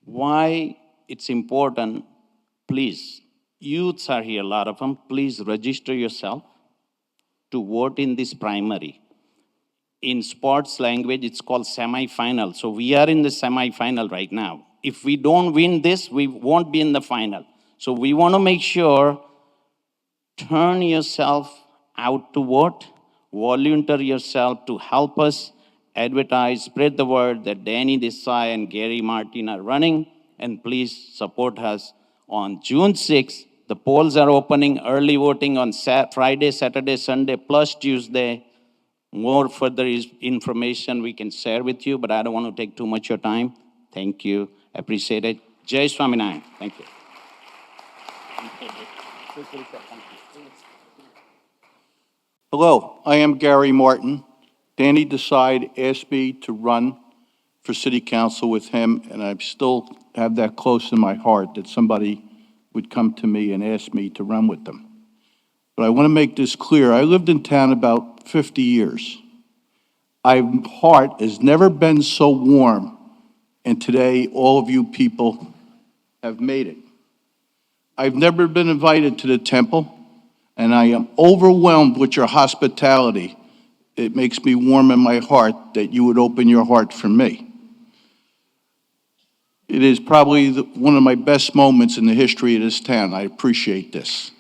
P: Why it's important? Please, youths are here, a lot of them. Please register yourself to vote in this primary. In sports language, it's called semi-final. So we are in the semi-final right now. If we don't win this, we won't be in the final. So we want to make sure, turn yourself out to vote, volunteer yourself to help us advertise, spread the word that Danny Desai and Gary Martin are running, and please support us. On June 6th, the polls are opening, early voting on Friday, Saturday, Sunday, plus Tuesday. More further information we can share with you, but I don't want to take too much of your time. Thank you. Appreciate it. Jai Swaminarayan. Thank you.
Q: Hello, I am Gary Martin. Danny Desai asked me to run for city council with him, and I still have that close in my heart that somebody would come to me and ask me to run with them. But I want to make this clear. I lived in town about 50 years. My heart has never been so warm, and today all of you people have made it. I've never been invited to the temple, and I am overwhelmed with your hospitality. It makes me warm in my heart that you would open your heart for me. It is probably one of my best moments in the history of this town. I appreciate this.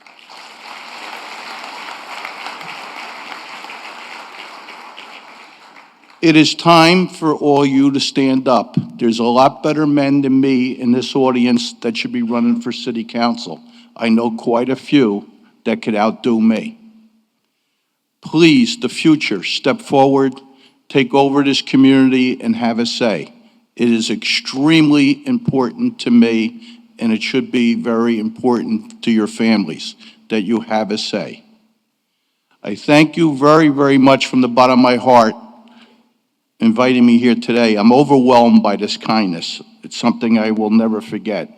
Q: It is time for all you to stand up. There's a lot better men than me in this audience that should be running for city council. I know quite a few that could outdo me. Please, the future, step forward, take over this community and have a say. It is extremely important to me, and it should be very important to your families that you have a say. I thank you very, very much from the bottom of my heart inviting me here today. I'm overwhelmed by this kindness. It's something I will never forget.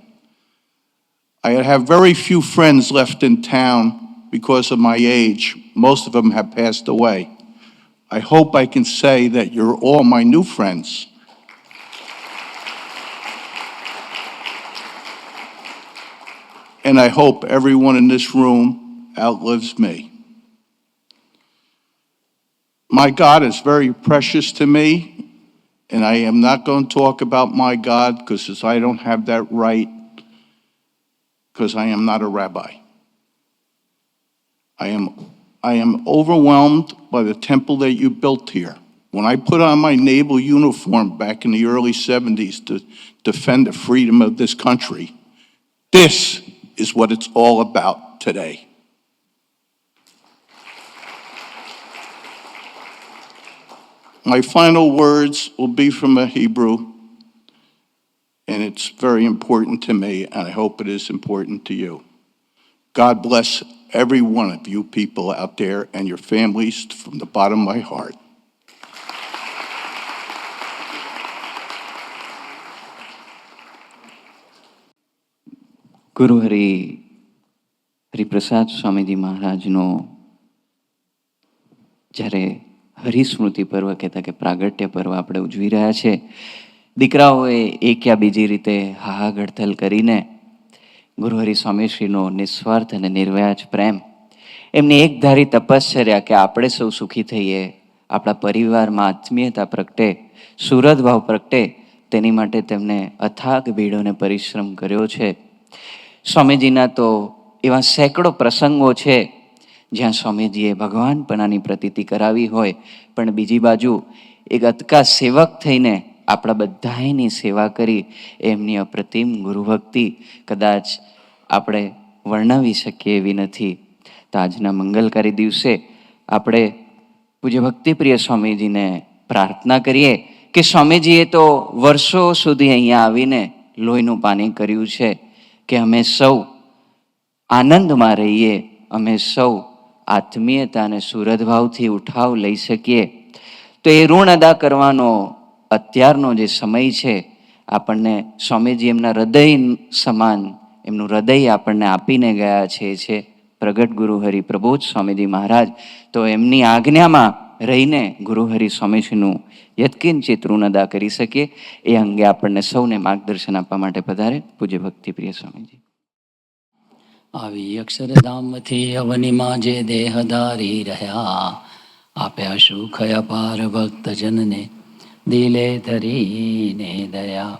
Q: I have very few friends left in town because of my age. Most of them have passed away. I hope I can say that you're all my new friends. And I hope everyone in this room outlives me. My God is very precious to me, and I am not going to talk about my God because I don't have that right, because I am not a rabbi. I am overwhelmed by the temple that you built here. When I put on my naval uniform back in the early 70s to defend the freedom of this country, this is what it's all about today. My final words will be from a Hebrew, and it's very important to me, and I hope it is important to you. God bless every one of you people out there and your families from the bottom of my heart.
C: ગુરુ હરિપ્રસાદ સ્વામીજી મહારાજનો જ્યારે હરિસ્મૃતિ પર્વ કહેતા કે પ્રાગટ્ય પર્વ આપણે ઉજવી રહ્યા છે, દીકરાઓએ એક યા બીજી રીતે હાહાગડથલ કરીને ગુરુ હરિ સ્વામીશ્રીનો નિસ્વાર્થ અને નિર્વ્યાજ પ્રેમ, એમની એકધારી તપશ્ચર્યા કે આપણે સૌ સુખી થઈએ, આપણા પરિવારમાં આત્મીયતા પ્રગટે, સુહૃદભાવ પ્રગટે, તેની માટે તેમણે અથાગ ભીડ અને પરિશ્રમ કર્યો છે. સ્વામીજીના તો એવા સેંકડો પ્રસંગો છે જ્યાં સ્વામીજીએ ભગવાનપણાની પ્રતીતિ કરાવી હોય, પણ બીજી બાજુ એક અતકા સેવક થઈને આપણા બધાની સેવા કરી એમની અપ્રતિમ ગુરુભક્તિ કદાચ આપણે વર્ણવી શકીએ એવી નથી. તો આજના મંગલકારી દિવસે આપણે પૂજ્ય ભક્તિપ્રિય સ્વામીજીને પ્રાર્થના કરીએ કે સ્વામીજીએ તો વર્ષો સુધી અહીંયા આવીને લોહીનું પાણી કર્યું છે કે અમે સૌ આનંદમાં રહીએ, અમે સૌ આત્મીયતા અને સુહૃદભાવથી ઉઠાવ લઈ શકીએ. તો એ ઋણ અદા કરવાનો અત્યારનો જે સમય છે, આપણને સ્વામીજી એમના હૃદય સમાન એમનું હૃદય આપણને આપીને ગયા છે પ્રગટ ગુરુ હરિ પ્રબોધ સ્વામીજી મહારાજ. તો એમની આજ્ઞામાં રહીને ગુરુ હરિ સ્વામીજીનું યત્કિંચિત ઋણ અદા કરી શકીએ, એ અંગે આપણને સૌને માર્ગદર્શન આપવા માટે પધારે પૂજ્ય ભક્તિપ્રિય સ્વામીજી.
R: આવી અક્ષરધામથી અવનીમાં જે દેહધારી રહ્યા, આપ્યા સુખ અપાર ભક્તજનને દિલે ધરીને દયા.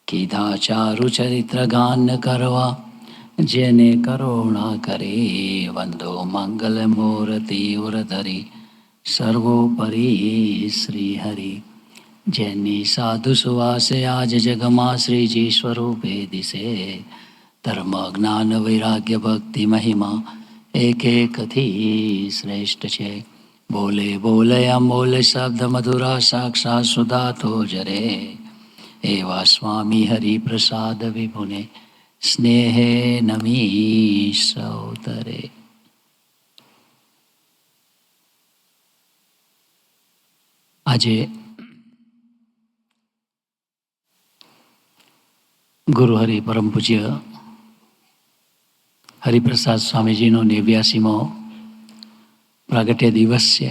R: કીધા ચારુ ચરિત્ર ગાન કરવા, જેને કરુણા કરી વંદો મંગલ મૂર્તિ ઉરધરી સર્વોપરી શ્રી હરિ. જેની સાધુ સુવાસે આજ જગમાં શ્રીજી સ્વરૂપે દિશે, ધર્મ જ્ઞાન વૈરાગ્ય ભક્તિ મહિમા એક એકથી શ્રેષ્ઠ છે. બોલે બોલે અમોલ શબ્દ મધુરા સાક્ષાત સુધાતો જરે, એવા સ્વામી હરિપ્રસાદ વિભુને સ્નેહે નમી સૌતરે. આજે ગુરુ હરિ પરમ પૂજ્ય હરિપ્રસાદ સ્વામીજીનો 89મો પ્રાગટ્ય દિવસ છે.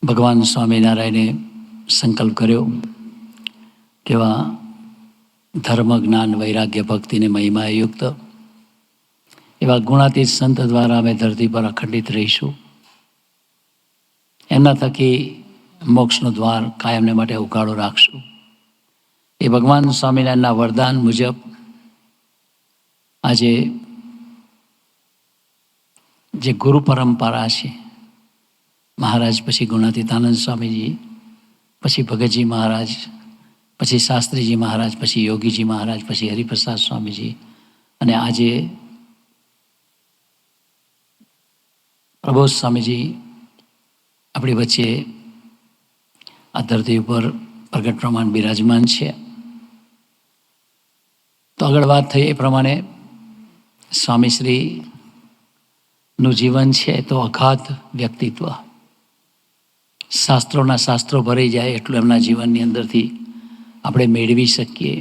R: ભગવાન સ્વામિનારાયણે સંકલ્પ કર્યો કેવા ધર્મ જ્ઞાન વૈરાગ્ય ભક્તિને મહિમા યુક્ત એવા ગુણાતીત સંત દ્વારા અમે ધરતી પર અખંડિત રહીશું. એમના થકી મોક્ષનો દ્વાર કાયમને માટે ઉઘાડો રાખશું. એ ભગવાન સ્વામિનારાયણના વરદાન મુજબ આજે જે ગુરુ પરંપરા છે મહારાજ, પછી ગુણાતીતાનંદ સ્વામીજી, પછી ભગતજી મહારાજ, પછી શાસ્ત્રીજી મહારાજ, પછી યોગીજી મહારાજ, પછી હરિપ્રસાદ સ્વામીજી, અને આજે પ્રબોધ સ્વામીજી આપણી વચ્ચે આ ધરતી ઉપર પ્રગટ પ્રમાણ બિરાજમાન છે. તો આગળ વાત થઈ એ પ્રમાણે સ્વામીશ્રીનું જીવન છે તો અગાધ વ્યક્તિત્વ, શાસ્ત્રોના શાસ્ત્રો ભરાઈ જાય એટલું એમના જીવનની અંદરથી આપણે મેળવી શકીએ.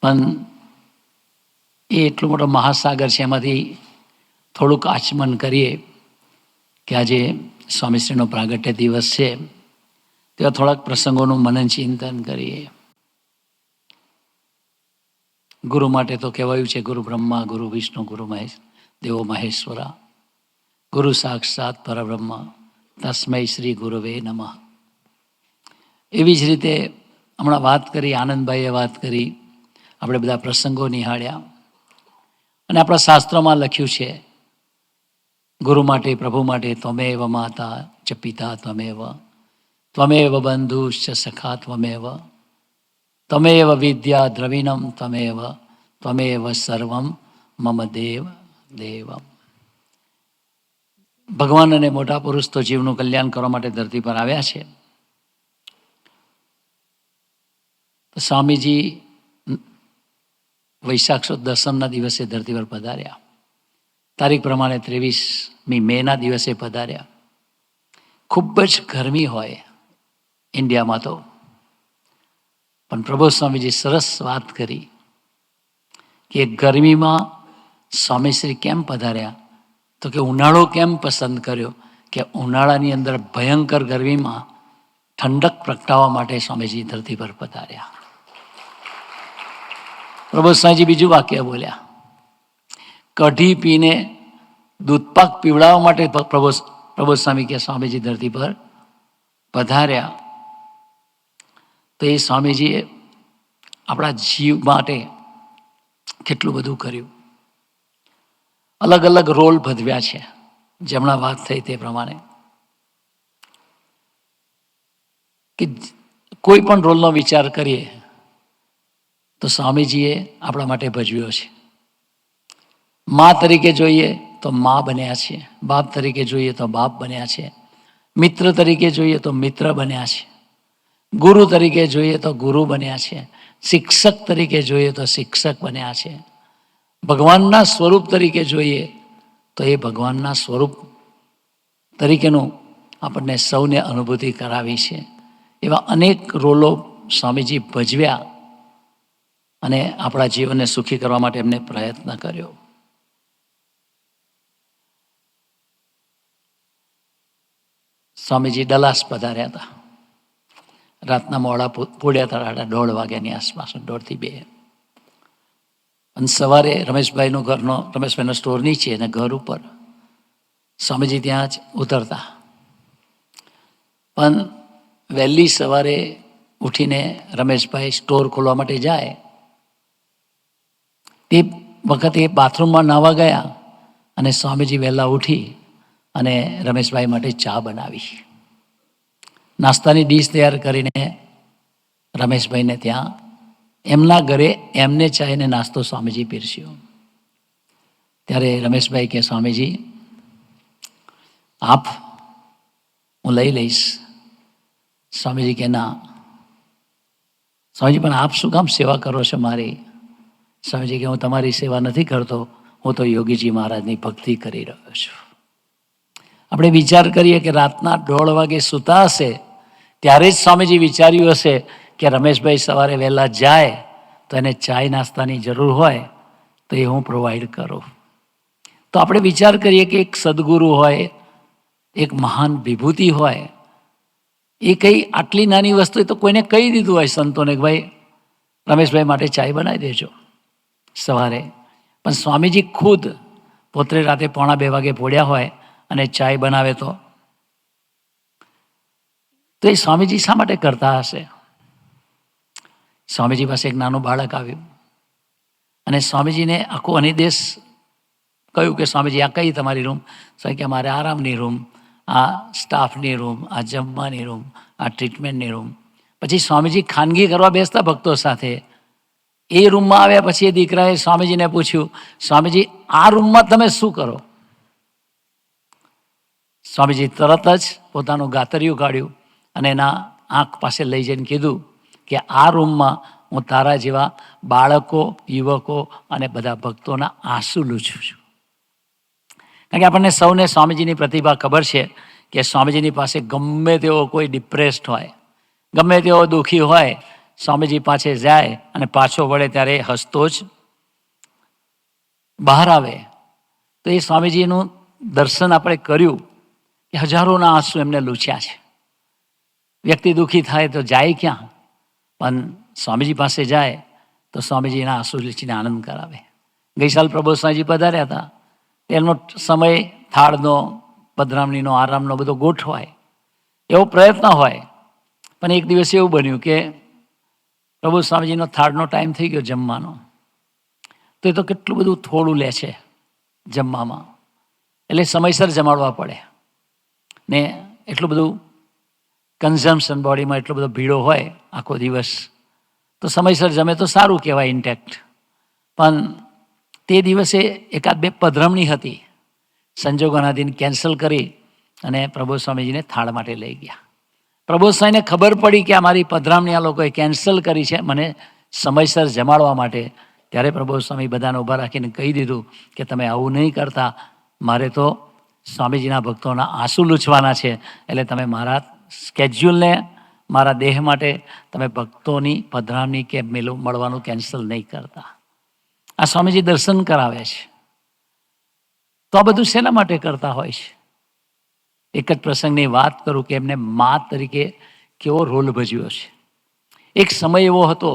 R: પણ એ એટલો મોટો મહાસાગર છે, એમાંથી થોડુંક આચમન કરીએ કે આજે સ્વામીશ્રીનો પ્રાગટ્ય દિવસ છે, તેવા થોડાક પ્રસંગોનું મનન ચિંતન કરીએ. ગુરુ માટે તો કહેવાયું છે ગુરુ બ્રહ્મા, ગુરુ વિષ્ણુ, ગુરુ મહેશ, દેવો મહેશ્વરા, ગુરુ સાક્ષાત પરબ્રહ્મ, તસ્મૈ શ્રી ગુરુવે નમઃ. એવી જ રીતે હમણાં વાત કરી, આનંદભાઈએ વાત કરી, આપણે બધા પ્રસંગો નિહાળ્યા, અને આપણા શાસ્ત્રોમાં લખ્યું છે ગુરુ માટે, પ્રભુ માટે ત્વમેવ માતા ચ પિતા ત્વમેવ, ત્વમેવ બંધુશ્ચ સખા ત્વમેવ, ત્વમેવ વિદ્યા દ્રવિણમ ત્વમેવ, ત્વમેવ સર્વમ મમ દેવ દેવમ. ભગવાન અને મોટા પુરુષ તો જીવનું કલ્યાણ કરવા માટે ધરતી પર આવ્યા છે. સ્વામીજી વૈશાખ સુદ દસમના દિવસે ધરતી પર પધાર્યા. તારીખ પ્રમાણે 23મી મેના દિવસે પધાર્યા. ખૂબ જ ગરમી હોય ઇન્ડિયામાં તો, પણ પ્રબોધ સ્વામીજી સરસ વાત કરી કે ગરમીમાં સ્વામીશ્રી કેમ પધાર્યા, તો કે ઉનાળો કેમ પસંદ કર્યો, કે ઉનાળાની અંદર ભયંકર ગરમીમાં ઠંડક પ્રગટાવવા માટે સ્વામીજી ધરતી પર પધાર્યા. પ્રબોધ સ્વામીજી બીજું વાક્ય બોલ્યા, કઢી પીને દૂધપાક પીવડાવવા માટે પ્રબોધ સ્વામી કે સ્વામીજી ધરતી પર પધાર્યા. તો એ સ્વામીજીએ આપણા જીવ માટે કેટલું બધું કર્યું, અલગ અલગ રોલ ભજવ્યા છે. જેમણા વાત થઈ તે પ્રમાણે કે કોઈ પણ રોલનો વિચાર કરીએ તો સ્વામીજીએ આપણા માટે ભજવ્યો છે. મા તરીકે જોઈએ તો મા બન્યા છે, બાપ તરીકે જોઈએ તો બાપ બન્યા છે, મિત્ર તરીકે જોઈએ તો મિત્ર બન્યા છે, ગુરુ તરીકે જોઈએ તો ગુરુ બન્યા છે, શિક્ષક તરીકે જોઈએ તો શિક્ષક બન્યા છે, ભગવાનના સ્વરૂપ તરીકે જોઈએ તો એ ભગવાનના સ્વરૂપ તરીકેનું આપણને સૌને અનુભૂતિ કરાવી છે. એવા અનેક રોલો સ્વામીજી ભજવ્યા અને આપણા જીવનને સુખી કરવા માટે એમને પ્રયત્ન કર્યો. સ્વામીજી ડલાસ પધાર્યા હતા. રાતના મોડા પૂડ્યા હતા, 1:30 વાગ્યાની આસપાસ, 1:30 થી 2. અને સવારે રમેશભાઈનું ઘરનો, રમેશભાઈનો સ્ટોર નીચે અને ઘર ઉપર, સ્વામીજી ત્યાં જ ઉતરતા. પણ વહેલી સવારે ઉઠીને રમેશભાઈ સ્ટોર ખોલવા માટે જાય, તે વખતે બાથરૂમમાં નાહવા ગયા અને સ્વામીજી વહેલા ઉઠી અને રમેશભાઈ માટે ચા બનાવી, નાસ્તાની ડીશ તૈયાર કરીને રમેશભાઈને ત્યાં એમના ઘરે એમને ચાઈને નાસ્તો સ્વામીજી પીરસ્યો. ત્યારે રમેશભાઈ કે સ્વામીજી આપ, હું લઈ લઈશ. સ્વામીજી કે ના. સ્વામીજી પણ આપ શું કામ સેવા કરો છો મારી? સ્વામીજી કે હું તમારી સેવા નથી કરતો, હું તો યોગીજી મહારાજની ભક્તિ કરી રહ્યો છું. આપણે વિચાર કરીએ કે રાતના 1:30 વાગે સૂતા હશે ત્યારે જ સ્વામીજી વિચાર્યું હશે કે રમેશભાઈ સવારે વહેલા જાય તો એને ચાય નાસ્તાની જરૂર હોય તો એ હું પ્રોવાઈડ કરું. તો આપણે વિચાર કરીએ કે એક સદગુરુ હોય, એક મહાન વિભૂતિ હોય, એ કઈ આટલી નાની વસ્તુ તો કોઈને કહી દીધું હોય સંતોને કે ભાઈ રમેશભાઈ માટે ચાય બનાવી દેજો સવારે. પણ સ્વામીજી ખુદ પોતે રાતે 1:45 વાગે પોડ્યા હોય અને ચાય બનાવે તો એ સ્વામીજી શા માટે કરતા હશે? સ્વામીજી પાસે એક નાનું બાળક આવ્યું અને સ્વામીજીને આખો અનિદેશ કહ્યું કે સ્વામીજી આ કઈ તમારી રૂમ? સ્વામી કે અમારે આરામની રૂમ, આ સ્ટાફની રૂમ, આ જમવાની રૂમ, આ ટ્રીટમેન્ટની રૂમ. પછી સ્વામીજી ખાનગી કરવા બેસતા ભક્તો સાથે. એ રૂમમાં આવ્યા પછી એ દીકરાએ સ્વામીજીને પૂછ્યું, સ્વામીજી આ રૂમમાં તમે શું કરો? સ્વામીજી તરત જ પોતાનું ગાતરિયું કાઢ્યું અને એના આંખ પાસે લઈ જઈને કીધું કે આ રૂમમાં હું તારા જેવા બાળકો, યુવકો અને બધા ભક્તોના આંસુ લૂછું છું. કારણ કે આપણને સૌને સ્વામીજીની પ્રતિભા ખબર છે કે સ્વામીજીની પાસે ગમે તેવો કોઈ ડિપ્રેસ્ડ હોય, ગમે તેવો દુઃખી હોય, સ્વામીજી પાસે જાય અને પાછો વળે ત્યારે હસતો જ બહાર આવે. તો એ સ્વામીજીનું દર્શન આપણે કર્યું કે હજારોના આંસુ એમને લૂછ્યા છે. વ્યક્તિ દુઃખી થાય તો જાય ક્યાં? પણ સ્વામીજી પાસે જાય તો સ્વામીજીના આંસુ લૂછીને આનંદ કરાવે. ગઈ સાલ પ્રભુ સ્વામીજી પધાર્યા હતા. એમનો સમય થાળનો, પધરામણીનો, આરામનો બધો ગોઠવાય એવો પ્રયત્ન હોય. પણ એક દિવસ એવું બન્યું કે પ્રભુ સ્વામીજીનો થાળનો ટાઈમ થઈ ગયો જમવાનો. તો એ તો કેટલું બધું થોડું લે છે જમવામાં, એટલે સમયસર જમાડવા પડે ને એટલું બધું કન્ઝમ્પશન બોડીમાં એટલો બધો ભીડો હોય આખો દિવસ, તો સમયસર જમે તો સારું કહેવાય ઇન્ટેક્ટ. પણ તે દિવસે એકાદ બે પધરામણી હતી, સંજોગોના દિન કેન્સલ કરી અને પ્રભુ સ્વામીજીને થાળ માટે લઈ ગયા. પ્રભુ સ્વામીને ખબર પડી કે આ મારી પધરામણી આ લોકોએ કેન્સલ કરી છે મને સમયસર જમાડવા માટે. ત્યારે પ્રભુ સ્વામી બધાને ઊભા રાખીને કહી દીધું કે તમે આવું નહીં કરતા, મારે તો સ્વામીજીના ભક્તોના આંસુ લૂછવાના છે, એટલે તમે મારા સ્કેડ્યુલને, મારા દેહ માટે તમે ભક્તોની પધરામણી કે મળવાનું કેન્સલ નહીં કરતા. આ સ્વામીજી દર્શન કરાવે છે. તો આ બધું શેના માટે કરતા હોય છે? એક જ પ્રસંગની વાત કરું કે એમને મા તરીકે કેવો રોલ ભજવ્યો છે. એક સમય એવો હતો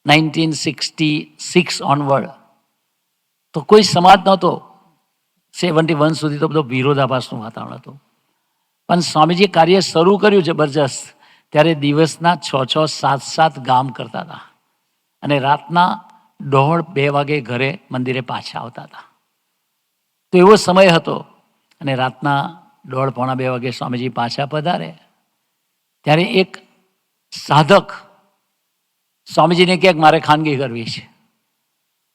R: 1966 ઓનવર્ડ, તો કોઈ સમાજ નહોતો. 71 સુધી તો બધો વિરોધાભાસનું વાતાવરણ હતું. પણ સ્વામીજી કાર્ય શરૂ કર્યું જબરજસ્ત, ત્યારે દિવસના 6-6, 7-7 ગામ કરતા હતા અને રાતના 1:30-2 વાગે ઘરે મંદિરે પાછા આવતા હતા. તો એવો સમય હતો અને રાતના 1:30-2 વાગે સ્વામીજી પાછા પધારે ત્યારે એક સાધક સ્વામીજીને કહે મારે ખાનગી કરવી છે.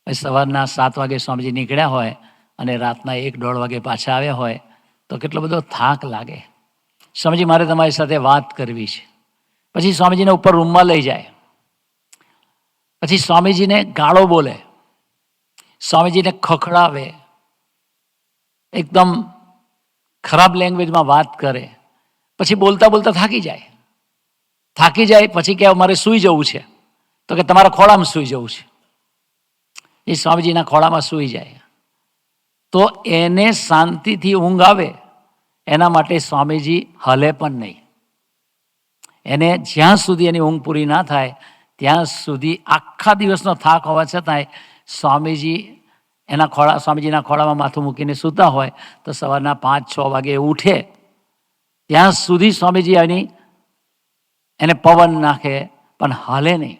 R: સવારના 7 વાગે સ્વામીજી નીકળ્યા હોય અને રાતના 1-1:30 વાગે પાછા આવ્યા હોય તો કેટલો બધો થાક લાગે. સ્વામીજી મારે તમારી સાથે વાત કરવી છે. પછી સ્વામીજીને ઉપર રૂમમાં લઈ જાય, પછી સ્વામીજીને ગાળો બોલે, સ્વામીજીને ખખડાવે, એકદમ ખરાબ લેંગ્વેજમાં વાત કરે. પછી બોલતા બોલતા થાકી જાય પછી કે મારે સૂઈ જવું છે, તો કે તમારા ખોળામાં સૂઈ જવું છે. એ સ્વામીજીના ખોળામાં સૂઈ જાય. તો એને શાંતિથી ઊંઘ આવે એના માટે સ્વામીજી હલે પણ નહીં. એને જ્યાં સુધી એની ઊંઘ પૂરી ના થાય ત્યાં સુધી આખા દિવસનો થાક હોવા છતાંય સ્વામીજીના ખોળામાં માથું મૂકીને સૂતા હોય તો સવારના 5-6 વાગે ઉઠે ત્યાં સુધી સ્વામીજી એને પવન નાખે પણ હાલે નહીં.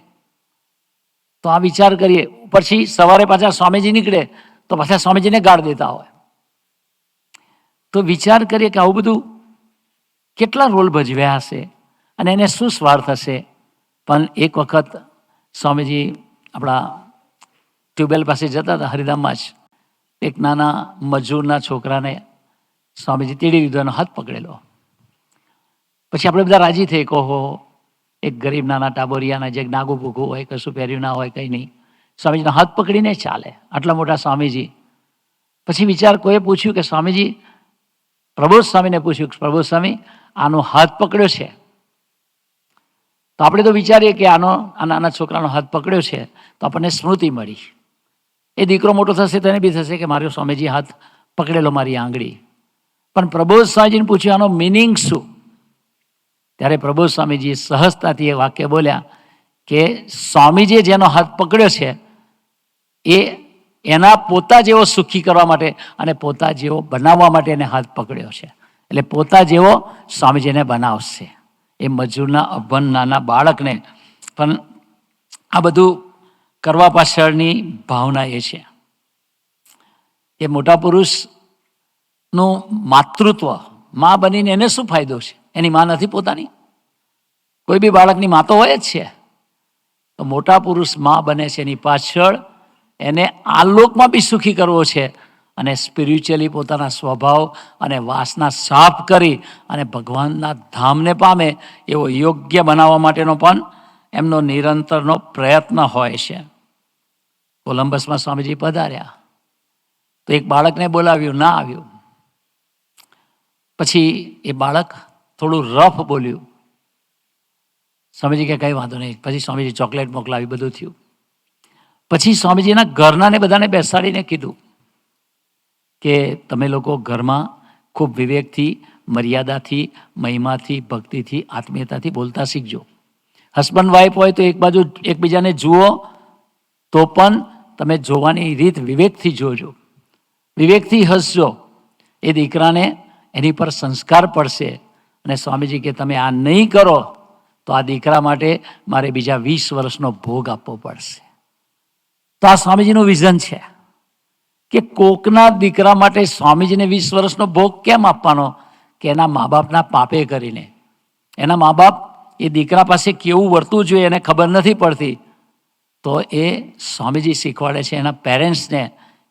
R: તો આ વિચાર કરીએ. પછી સવારે પાછા સ્વામીજી નીકળે તો પાછા સ્વામીજીને ગાળ દેતા હોય. તો વિચાર કરીએ કે આવું બધું કેટલા રોલ ભજવ્યા હશે અને એને શું સ્વાર્થ હશે. પણ એક વખત સ્વામીજી આપણા ટ્યુબવેલ પાસે જતા હતા હરિધામમાં જ, એક નાના મજૂરના છોકરાને સ્વામીજી તેડી લીધો, એનો હાથ પકડેલો. પછી આપણે બધા રાજી થઈ કહો એક ગરીબ નાના ટાબોરિયાના જે નાગું ભૂખું હોય, કશું પહેર્યું ના હોય, કંઈ નહીં, સ્વામીજીનો હાથ પકડીને ચાલે, આટલા મોટા સ્વામીજી. પછી વિચાર કોઈએ પૂછ્યું કે સ્વામીજી, પ્રબોધ સ્વામીને પૂછ્યું પ્રબોધ સ્વામી આનો હાથ પકડ્યો છે, તો આપણે તો વિચારીએ કે આ નાના છોકરાનો હાથ પકડ્યો છે તો આપણને સ્મૃતિ મળી. એ દીકરો મોટો થશે તો એને બી થશે કે મારો સ્વામીજી હાથ પકડેલો મારી આંગળી. પણ પ્રબોધ સ્વામીજીને પૂછ્યું આનો મિનિંગ શું? ત્યારે પ્રબોધ સ્વામીજી સહજતાથી એ વાક્ય બોલ્યા કે સ્વામીજીએ જેનો હાથ પકડ્યો છે એ એના પોતા જેવો સુખી કરવા માટે અને પોતા જેવો બનાવવા માટે એને હાથ પકડ્યો છે. એટલે પોતા જેવો સ્વામીજીને બનાવશે. એ મજૂરના અભન નાના બાળકને પણ આ બધું કરવા પાછળની ભાવના એ છે કે મોટા પુરુષનું માતૃત્વ મા બનીને એને શું ફાયદો છે? એની મા નથી પોતાની? કોઈ બી બાળકની મા તો હોય જ છે. તો મોટા પુરુષ મા બને છે એની પાછળ એને આ લોકમાં બી સુખી કરવો છે અને સ્પિરિચ્યુઅલી પોતાના સ્વભાવ અને વાસના સાફ કરી અને ભગવાનના ધામને પામે એવો યોગ્ય બનાવવા માટેનો પણ એમનો નિરંતરનો પ્રયત્ન હોય છે. કોલંબસમાં સ્વામીજી પધાર્યા તો એક બાળકને બોલાવ્યું, ના આવ્યું. પછી એ બાળક થોડું રફ બોલ્યું. સ્વામીજી કે કંઈ વાંધો નહીં. પછી સ્વામીજી ચોકલેટ મોકલાવી, બધું થયું. પછી સ્વામીજીના ઘરનાને બધાને બેસાડીને કીધું કે તમે લોકો ઘરમાં ખૂબ વિવેકથી, મર્યાદાથી, મહિમાથી, ભક્તિથી, આત્મીયતાથી બોલતા શીખજો. હસબન્ડ વાઈફ હોય તો એક બાજુ એકબીજાને જુઓ તો પણ તમે જોવાની રીત વિવેકથી જોજો, વિવેકથી હસજો. એ દીકરાને એની પર સંસ્કાર પડશે. અને સ્વામીજી કે તમે આ નહીં કરો તો આ દીકરા માટે મારે બીજા 20 વર્ષનો ભોગ આપવો પડશે. તો આ સ્વામીજીનું વિઝન છે કે કોકના દીકરા માટે સ્વામીજીને 20 વર્ષનો ભોગ કેમ આપવાનો? કે એના મા બાપના પાપે કરીને, એના મા બાપ એ દીકરા પાસે કેવું વર્તવું જોઈએ એને ખબર નથી પડતી. તો એ સ્વામીજી શીખવાડે છે એના પેરેન્ટ્સને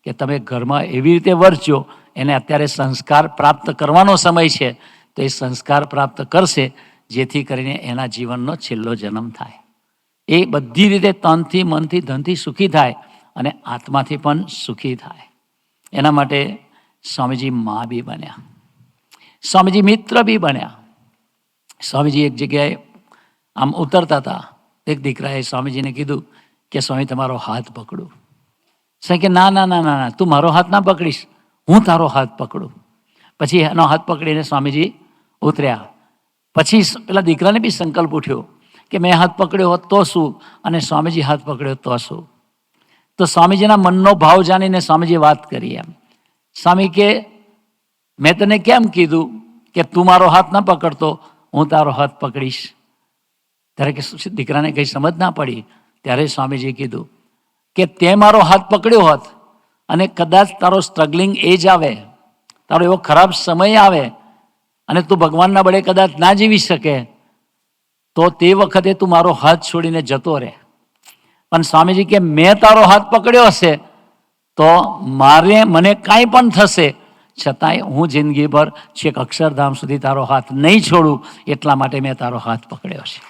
R: કે તમે ઘરમાં એવી રીતે વર્તજો. એને અત્યારે સંસ્કાર પ્રાપ્ત કરવાનો સમય છે તો એ સંસ્કાર પ્રાપ્ત કરશે જેથી કરીને એના જીવનનો છેલ્લો જન્મ થાય. એ બધી રીતે તનથી, મનથી, ધનથી સુખી થાય અને આત્માથી પણ સુખી થાય. એના માટે સ્વામીજી મા બી બન્યા, સ્વામીજી મિત્ર બી બન્યા. સ્વામીજી એક જગ્યાએ આમ ઉતરતા હતા, એક દીકરાએ સ્વામીજીને કીધું કે સ્વામી તમારો હાથ પકડું. સ્વામી કે ના ના ના ના, તું મારો હાથ ના પકડીશ, હું તારો હાથ પકડું. પછી એનો હાથ પકડીને સ્વામીજી ઉતર્યા. પછી પેલા દીકરાને બી સંકલ્પ ઉઠ્યો કે મેં હાથ પકડ્યો હોત તો શું, અને સ્વામીજી હાથ પકડ્યો તો શું. તો સ્વામીજીના મનનો ભાવ જાણીને સ્વામીજી વાત કરી. એમ સ્વામી કે મેં તને કેમ કીધું કે તું મારો હાથ ના પકડતો, હું તારો હાથ પકડીશ? ત્યારે કે દીકરાને કંઈ સમજ ના પડી. ત્યારે સ્વામીજી કીધું કે તે મારો હાથ પકડ્યો હોત અને કદાચ તારો સ્ટ્રગલિંગ એજ આવે, તારો એવો ખરાબ સમય આવે અને તું ભગવાનના બળે કદાચ ના જીવી શકે તો તે વખતે તું મારો હાથ છોડીને જતો રહે. પણ સ્વામીજી કે મેં તારો હાથ પકડ્યો હશે તો મને કાંઈ પણ થશે છતાંય હું જિંદગીભર છેક અક્ષરધામ સુધી તારો હાથ નહીં છોડું, એટલા માટે મેં તારો હાથ પકડ્યો છે.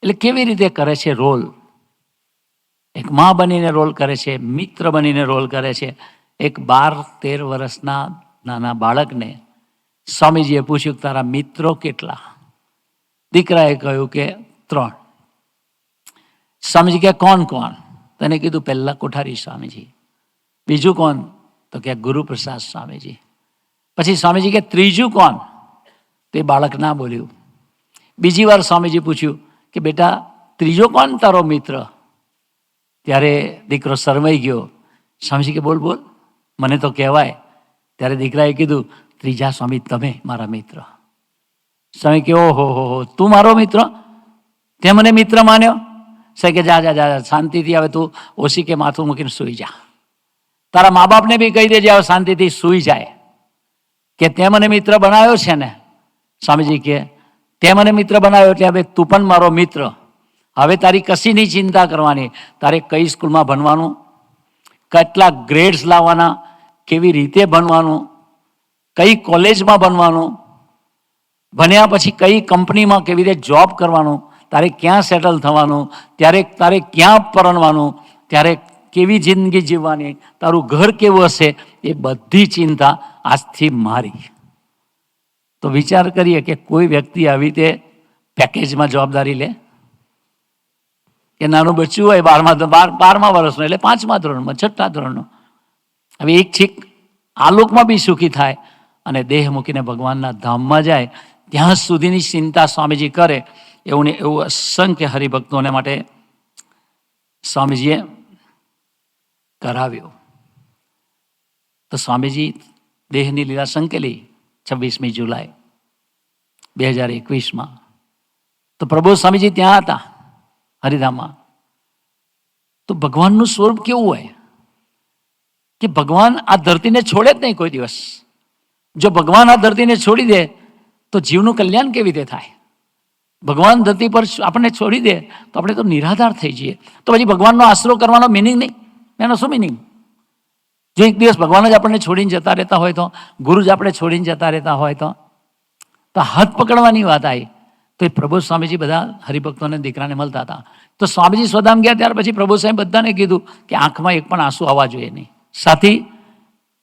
R: એટલે કેવી રીતે કરે છે રોલ? એક મા બનીને રોલ કરે છે, મિત્ર બનીને રોલ કરે છે. એક 12-13 વર્ષના નાના બાળકને સ્વામીજીએ પૂછ્યું તારા મિત્રો કેટલા? દીકરાએ કહ્યું કે 3. સ્વામીજી કે કોણ કોણ? તને કીધું પહેલા કોઠારી સ્વામીજી. બીજું કોણ? તો કે ગુરુપ્રસાદ સ્વામીજી. પછી સ્વામીજી કે ત્રીજું કોણ? તે બાળક ના બોલ્યું. બીજી વાર સ્વામીજી પૂછ્યું કે બેટા ત્રીજો કોણ તારો મિત્ર? ત્યારે દીકરો શરમાઈ ગયો. સ્વામીજી કે બોલ બોલ, મને તો કહેવાય. ત્યારે દીકરાએ કીધું ત્રીજા સ્વામી તમે મારા મિત્ર. સ્વામી કે ઓહો હો, તું મારો મિત્ર? તે મને મિત્ર માન્યો? સ્વામી કે જા જા જા, શાંતિથી હવે તું ઓછી કે માથું મૂકીને સૂઈ જા. તારા મા બાપને બી કહી દેજે હવે શાંતિથી સૂઈ જાય કે તે મને મિત્ર બનાવ્યો છે ને. સ્વામીજી કે તે મને મિત્ર બનાવ્યો એટલે હવે તું પણ મારો મિત્ર. હવે તારી કશીની ચિંતા કરવાની. તારે કઈ સ્કૂલમાં ભણવાનું, કેટલા ગ્રેડ્સ લાવવાના, કેવી રીતે ભણવાનું, કઈ કોલેજમાં ભણવાનું, ભણ્યા પછી કઈ કંપનીમાં કેવી રીતે જોબ કરવાનું, તારે ક્યાં સેટલ થવાનું, તારે ક્યાં પરણવાનું, ત્યારે કેવી જિંદગી જીવવાની, તારું ઘર કેવું હશે, એ બધી ચિંતા આજથી મારી. તો વિચાર કરીએ કે કોઈ વ્યક્તિ આવી રીતે પેકેજમાં જવાબદારી લે કે નાનું બચ્ચું હોય 12મા વર્ષનું એટલે 5મા ધોરણમાં, 6ઠ્ઠા ધોરણનું. હવે એક છીક આલોકમાં બી સુખી થાય અને દેહ મૂકીને ભગવાનના ધામમાં જાય ત્યાં સુધીની ચિંતા સ્વામીજી કરે. એવું ને એવું અસંખ્ય હરિભક્તોને માટે સ્વામીજીએ કરાવ્યો. તો સ્વામીજી દેહની લીલા સંકેલી 26મી જુલાઈ 2021માં. તો પ્રભુ સ્વામીજી ત્યાં હતા હરિધામમાં. તો ભગવાનનું સ્વરૂપ કેવું હોય કે ભગવાન આ ધરતીને છોડે જ નહીં કોઈ દિવસ. જો ભગવાન આ ધરતીને છોડી દે તો જીવનું કલ્યાણ કેવી રીતે થાય? ભગવાન ધરતી પર આપણને છોડી દે તો આપણે તો નિરાધાર થઈ જઈએ. તો પછી ભગવાનનો આશરો કરવાનો મિનિંગ નહીં. એનો શું મિનિંગ? જો એક દિવસ ભગવાન જ આપણને છોડીને જતા રહેતા હોય તો, ગુરુ જ આપણે છોડીને જતા રહેતા હોય તો હાથ પકડવાની વાત આવી. તો એ પ્રભુ સ્વામીજી બધા હરિભક્તોને દીકરાને મળતા હતા. તો સ્વામીજી સ્વધામ ગયા ત્યાર પછી પ્રભુ સાહેબ બધાને કીધું કે આંખમાં એક પણ આંસુ આવવા જોઈએ નહીં. સાથી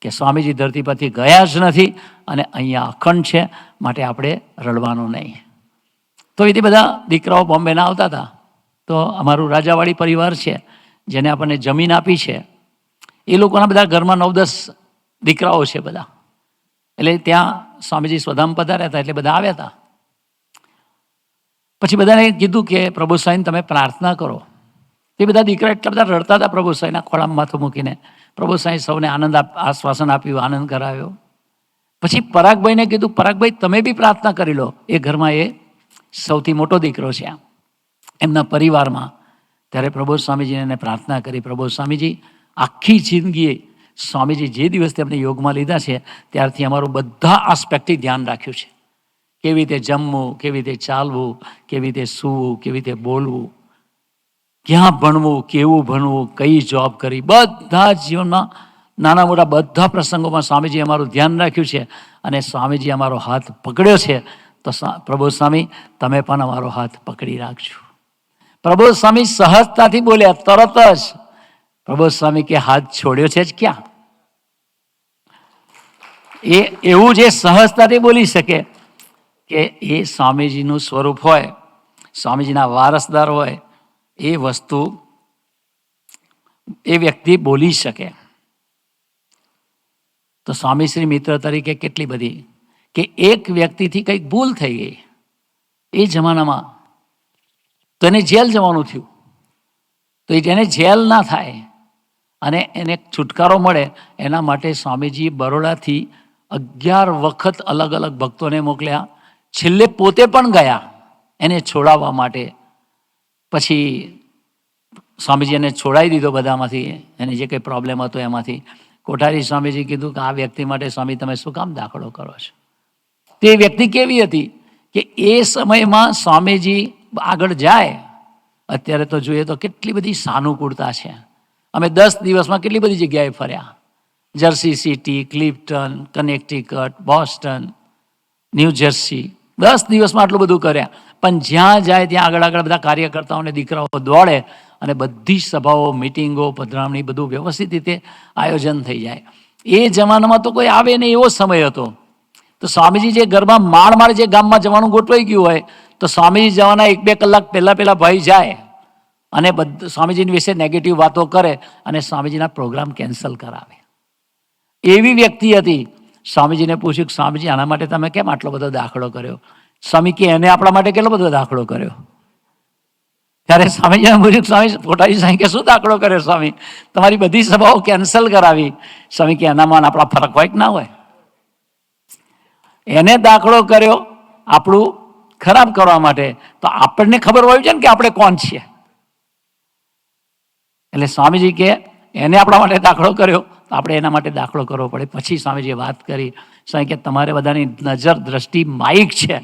R: કે સ્વામીજી ધરતી પરથી ગયા જ નથી અને અહીંયા અખંડ છે, માટે આપણે રડવાનું નહીં. તો એથી બધા દીકરાઓ બોમ્બેના આવતા હતા. તો અમારું રાજાવાડી પરિવાર છે, જેને આપણને જમીન આપી છે, એ લોકોના બધા ઘરમાં 9-10 દીકરાઓ છે બધા. એટલે ત્યાં સ્વામીજી સ્વધામ પધાર્યા હતા એટલે બધા આવ્યા હતા. પછી બધાને કીધું કે પ્રભુ સ્વામી તમે પ્રાર્થના કરો. તે બધા દીકરા એટલા બધા રડતા હતા પ્રભુ સ્વામીના ખોળામાં માથું મૂકીને. પ્રભુ સ્વામી સૌને આશ્વાસન આપ્યું, આનંદ કરાવ્યો. પછી પરાગભાઈને કીધું પરાગભાઈ તમે બી પ્રાર્થના કરી લો. એ ઘરમાં એ સૌથી મોટો દીકરો છે એમના પરિવારમાં. ત્યારે પ્રભુ સ્વામીજીને એને પ્રાર્થના કરી. પ્રભુ સ્વામીજી આખી જિંદગી સ્વામીજી જે દિવસથી અમને યોગમાં લીધા છે ત્યારથી અમારું બધા આસ્પેક્ટથી ધ્યાન રાખ્યું છે. કેવી રીતે જમવું, કેવી રીતે ચાલવું, કેવી રીતે સૂવું, કેવી રીતે બોલવું, ક્યાં ભણવું, કેવું ભણવું, કઈ જોબ કરી, બધા જીવનમાં નાના મોટા બધા પ્રસંગોમાં સ્વામીજી અમારું ધ્યાન રાખ્યું છે. અને સ્વામીજી અમારો હાથ પકડ્યો છે. તો પ્રભુ સ્વામી તમે પણ અમારો હાથ પકડી રાખજો. પ્રભુ સ્વામી સહજતાથી બોલ્યા તરત જ. પ્રભુ સ્વામી કે હાથ છોડ્યો છે જ ક્યાં? એ એવું જે સહજતાથી બોલી શકે કે એ સ્વામીજીનું સ્વરૂપ હોય, સ્વામીજીના વારસદાર હોય, એ વસ્તુ એ વ્યક્તિ બોલી શકે. તો સ્વામીશ્રી મિત્ર તરીકે કેટલી બધી કે એક વ્યક્તિથી કંઈક ભૂલ થઈ ગઈ એ જમાનામાં તો એને જેલ જવાનું થયું. તો એને જેલ ના થાય અને એને છુટકારો મળે એના માટે સ્વામીજી બરોડાથી 11 વખત અલગ અલગ ભક્તોને મોકલ્યા. છેલ્લે પોતે પણ ગયા એને છોડાવવા માટે. પછી સ્વામીજી એને છોડાવી દીધો બધામાંથી, એને જે કંઈ પ્રોબ્લેમ હતો એમાંથી. કોઠારી સ્વામીજી કીધું કે આ વ્યક્તિ માટે સ્વામી તમે શું કામ દાખલો કરો છો? તે વ્યક્તિ કેવી હતી કે એ સમયમાં સ્વામીજી આગળ જાય. અત્યારે તો જોઈએ તો કેટલી બધી સાનુકૂળતા છે. અમે 10 દિવસમાં કેટલી બધી જગ્યાએ ફર્યા. Jersey City, Clifton, Connecticut, Boston, New Jersey. 10 દિવસમાં આટલું બધું કર્યા. પણ જ્યાં જાય ત્યાં આગળ આગળ બધા કાર્યકર્તાઓને દીકરાઓ દોડે અને બધી સભાઓ, મિટિંગો, પધરામણી બધું વ્યવસ્થિત રીતે આયોજન થઈ જાય. એ જમાનામાં તો કોઈ આવે નહીં એવો સમય હતો. તો સ્વામીજી જે ઘરમાં માળ જે ગામમાં જવાનું ગોઠવાઈ ગયું હોય તો સ્વામીજી જવાના 1-2 કલાક પહેલા ભાઈ જાય અને સ્વામીજીની વિશે નેગેટિવ વાતો કરે અને સ્વામીજીના પ્રોગ્રામ કેન્સલ કરાવે. એવી વ્યક્તિ હતી. સ્વામીજીને પૂછ્યું કે સ્વામીજી આના માટે તમે કેમ આટલો બધો દાખલો કર્યો? સ્વામી કે એને આપણા માટે કેટલો બધો દાખલો કર્યો? ત્યારે સ્વામીજીને પૂછ્યું સ્વામી કોઠારી સાહેબ કે શું દાખલો કર્યો સ્વામી? તમારી બધી સભાઓ કેન્સલ કરાવી. સ્વામી કે એનામાં આપણા ફરક હોય કે ના હોય? એને દાખલો કર્યો આપણું ખરાબ કરવા માટે. તો આપણને ખબર હોવી જોઈએ ને કે આપણે કોણ છીએ. એટલે સ્વામીજી કે એને આપણા માટે દાખલો કર્યો તો આપણે એના માટે દાખલો કરવો પડે. પછી સ્વામીજીએ વાત કરી. સ્વામી કે તમારે બધાની નજર દ્રષ્ટિ માયિક છે,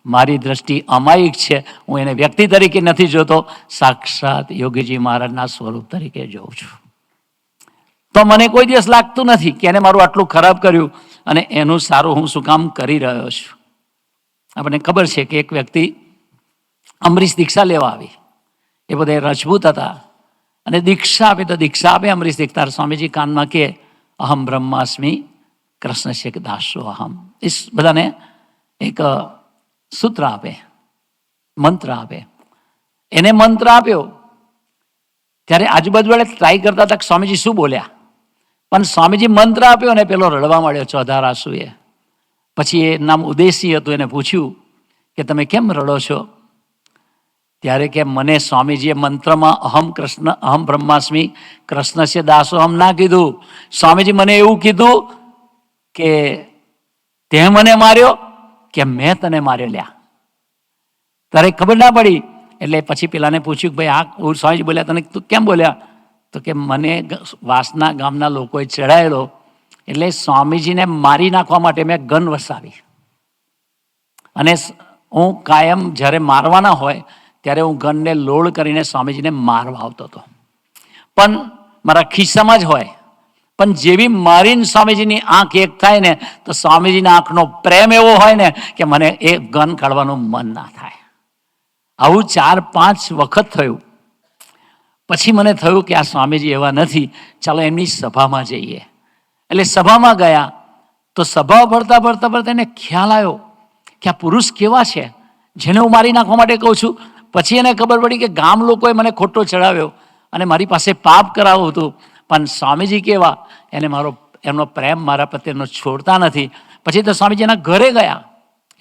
R: મારી દ્રષ્ટિ અમાયિક છે. હું એને વ્યક્તિ તરીકે નથી જોતો, સાક્ષાત યોગીજી મહારાજના સ્વરૂપ તરીકે જોઉં છું. તો મને કોઈ દિવસ લાગતું નથી કે એને મારું આટલું ખરાબ કર્યું અને એનું સારું હું શું કામ કરી રહ્યો છું. આપણને ખબર છે કે એક વ્યક્તિ અમરીશ દીક્ષા લેવા આવી. એ બધા રજપૂત હતા અને દીક્ષા આપે તો દીક્ષા આપે અમરીશ દીક્ષા. સ્વામીજી કાનમાં કે અહમ બ્રહ્માસ્મિ કૃષ્ણ શેખ દાસો અહમ. એ બધાને એક સૂત્ર આપે, મંત્ર આપે. એને મંત્ર આપ્યો ત્યારે આજુબાજુ વાળા ટ્રાય કરતા હતા કે સ્વામીજી શું બોલ્યા, પણ સ્વામીજી મંત્ર આપ્યો ને પેલો રડવા માંડ્યો ચોધાર આંસુએ. પછી એ નામ ઉદેશી હતું, એને પૂછ્યું કે તમે કેમ રડો છો? ત્યારે કે મને સ્વામીજીએ મંત્રમાં અહમ બ્રહ્માસ્મિ કૃષ્ણ છે દાસો અહમ ના કીધું. સ્વામીજી મને એવું કીધું કે તે મને માર્યો કે મેં તને માર્યો લ્યા. તારે ખબર ના પડી. એટલે પછી પેલાને પૂછ્યું કે ભાઈ આ સ્વામીજી બોલ્યા તને તું કેમ બોલ્યા? તો કે મને વાસના ગામના લોકોએ ચડાયેલો, એટલે સ્વામીજીને મારી નાખવા માટે મેં ગન વસાવી. અને હું કાયમ જ્યારે મારવાના હોય ત્યારે હું ગનને લોડ કરીને સ્વામીજીને મારવા આવતો હતો. પણ મારા ખિસ્સામાં જ હોય. પણ જેવી મારીને સ્વામીજીની આંખ એક થાય ને તો સ્વામીજીના આંખનો પ્રેમ એવો હોય ને કે મને એ ગન કાઢવાનું મન ના થાય. આવું 4-5 વખત થયું. પછી મને થયું કે આ સ્વામીજી એવા નથી, ચાલો એમની સભામાં જઈએ. એટલે સભામાં ગયા તો સભા ભરતા ભરતા ભરતા એને ખ્યાલ આવ્યો કે આ પુરુષ કેવા છે જેને હું મારી નાખવા માટે કહું છું. પછી એને ખબર પડી કે ગામ લોકોએ મને ખોટો ચડાવ્યો અને મારી પાસે પાપ કરાવ્યું હતું, પણ સ્વામીજી કેવા, એમનો પ્રેમ મારા પ્રત્યેનો છોડતા નથી. પછી તો સ્વામીજી એના ઘરે ગયા,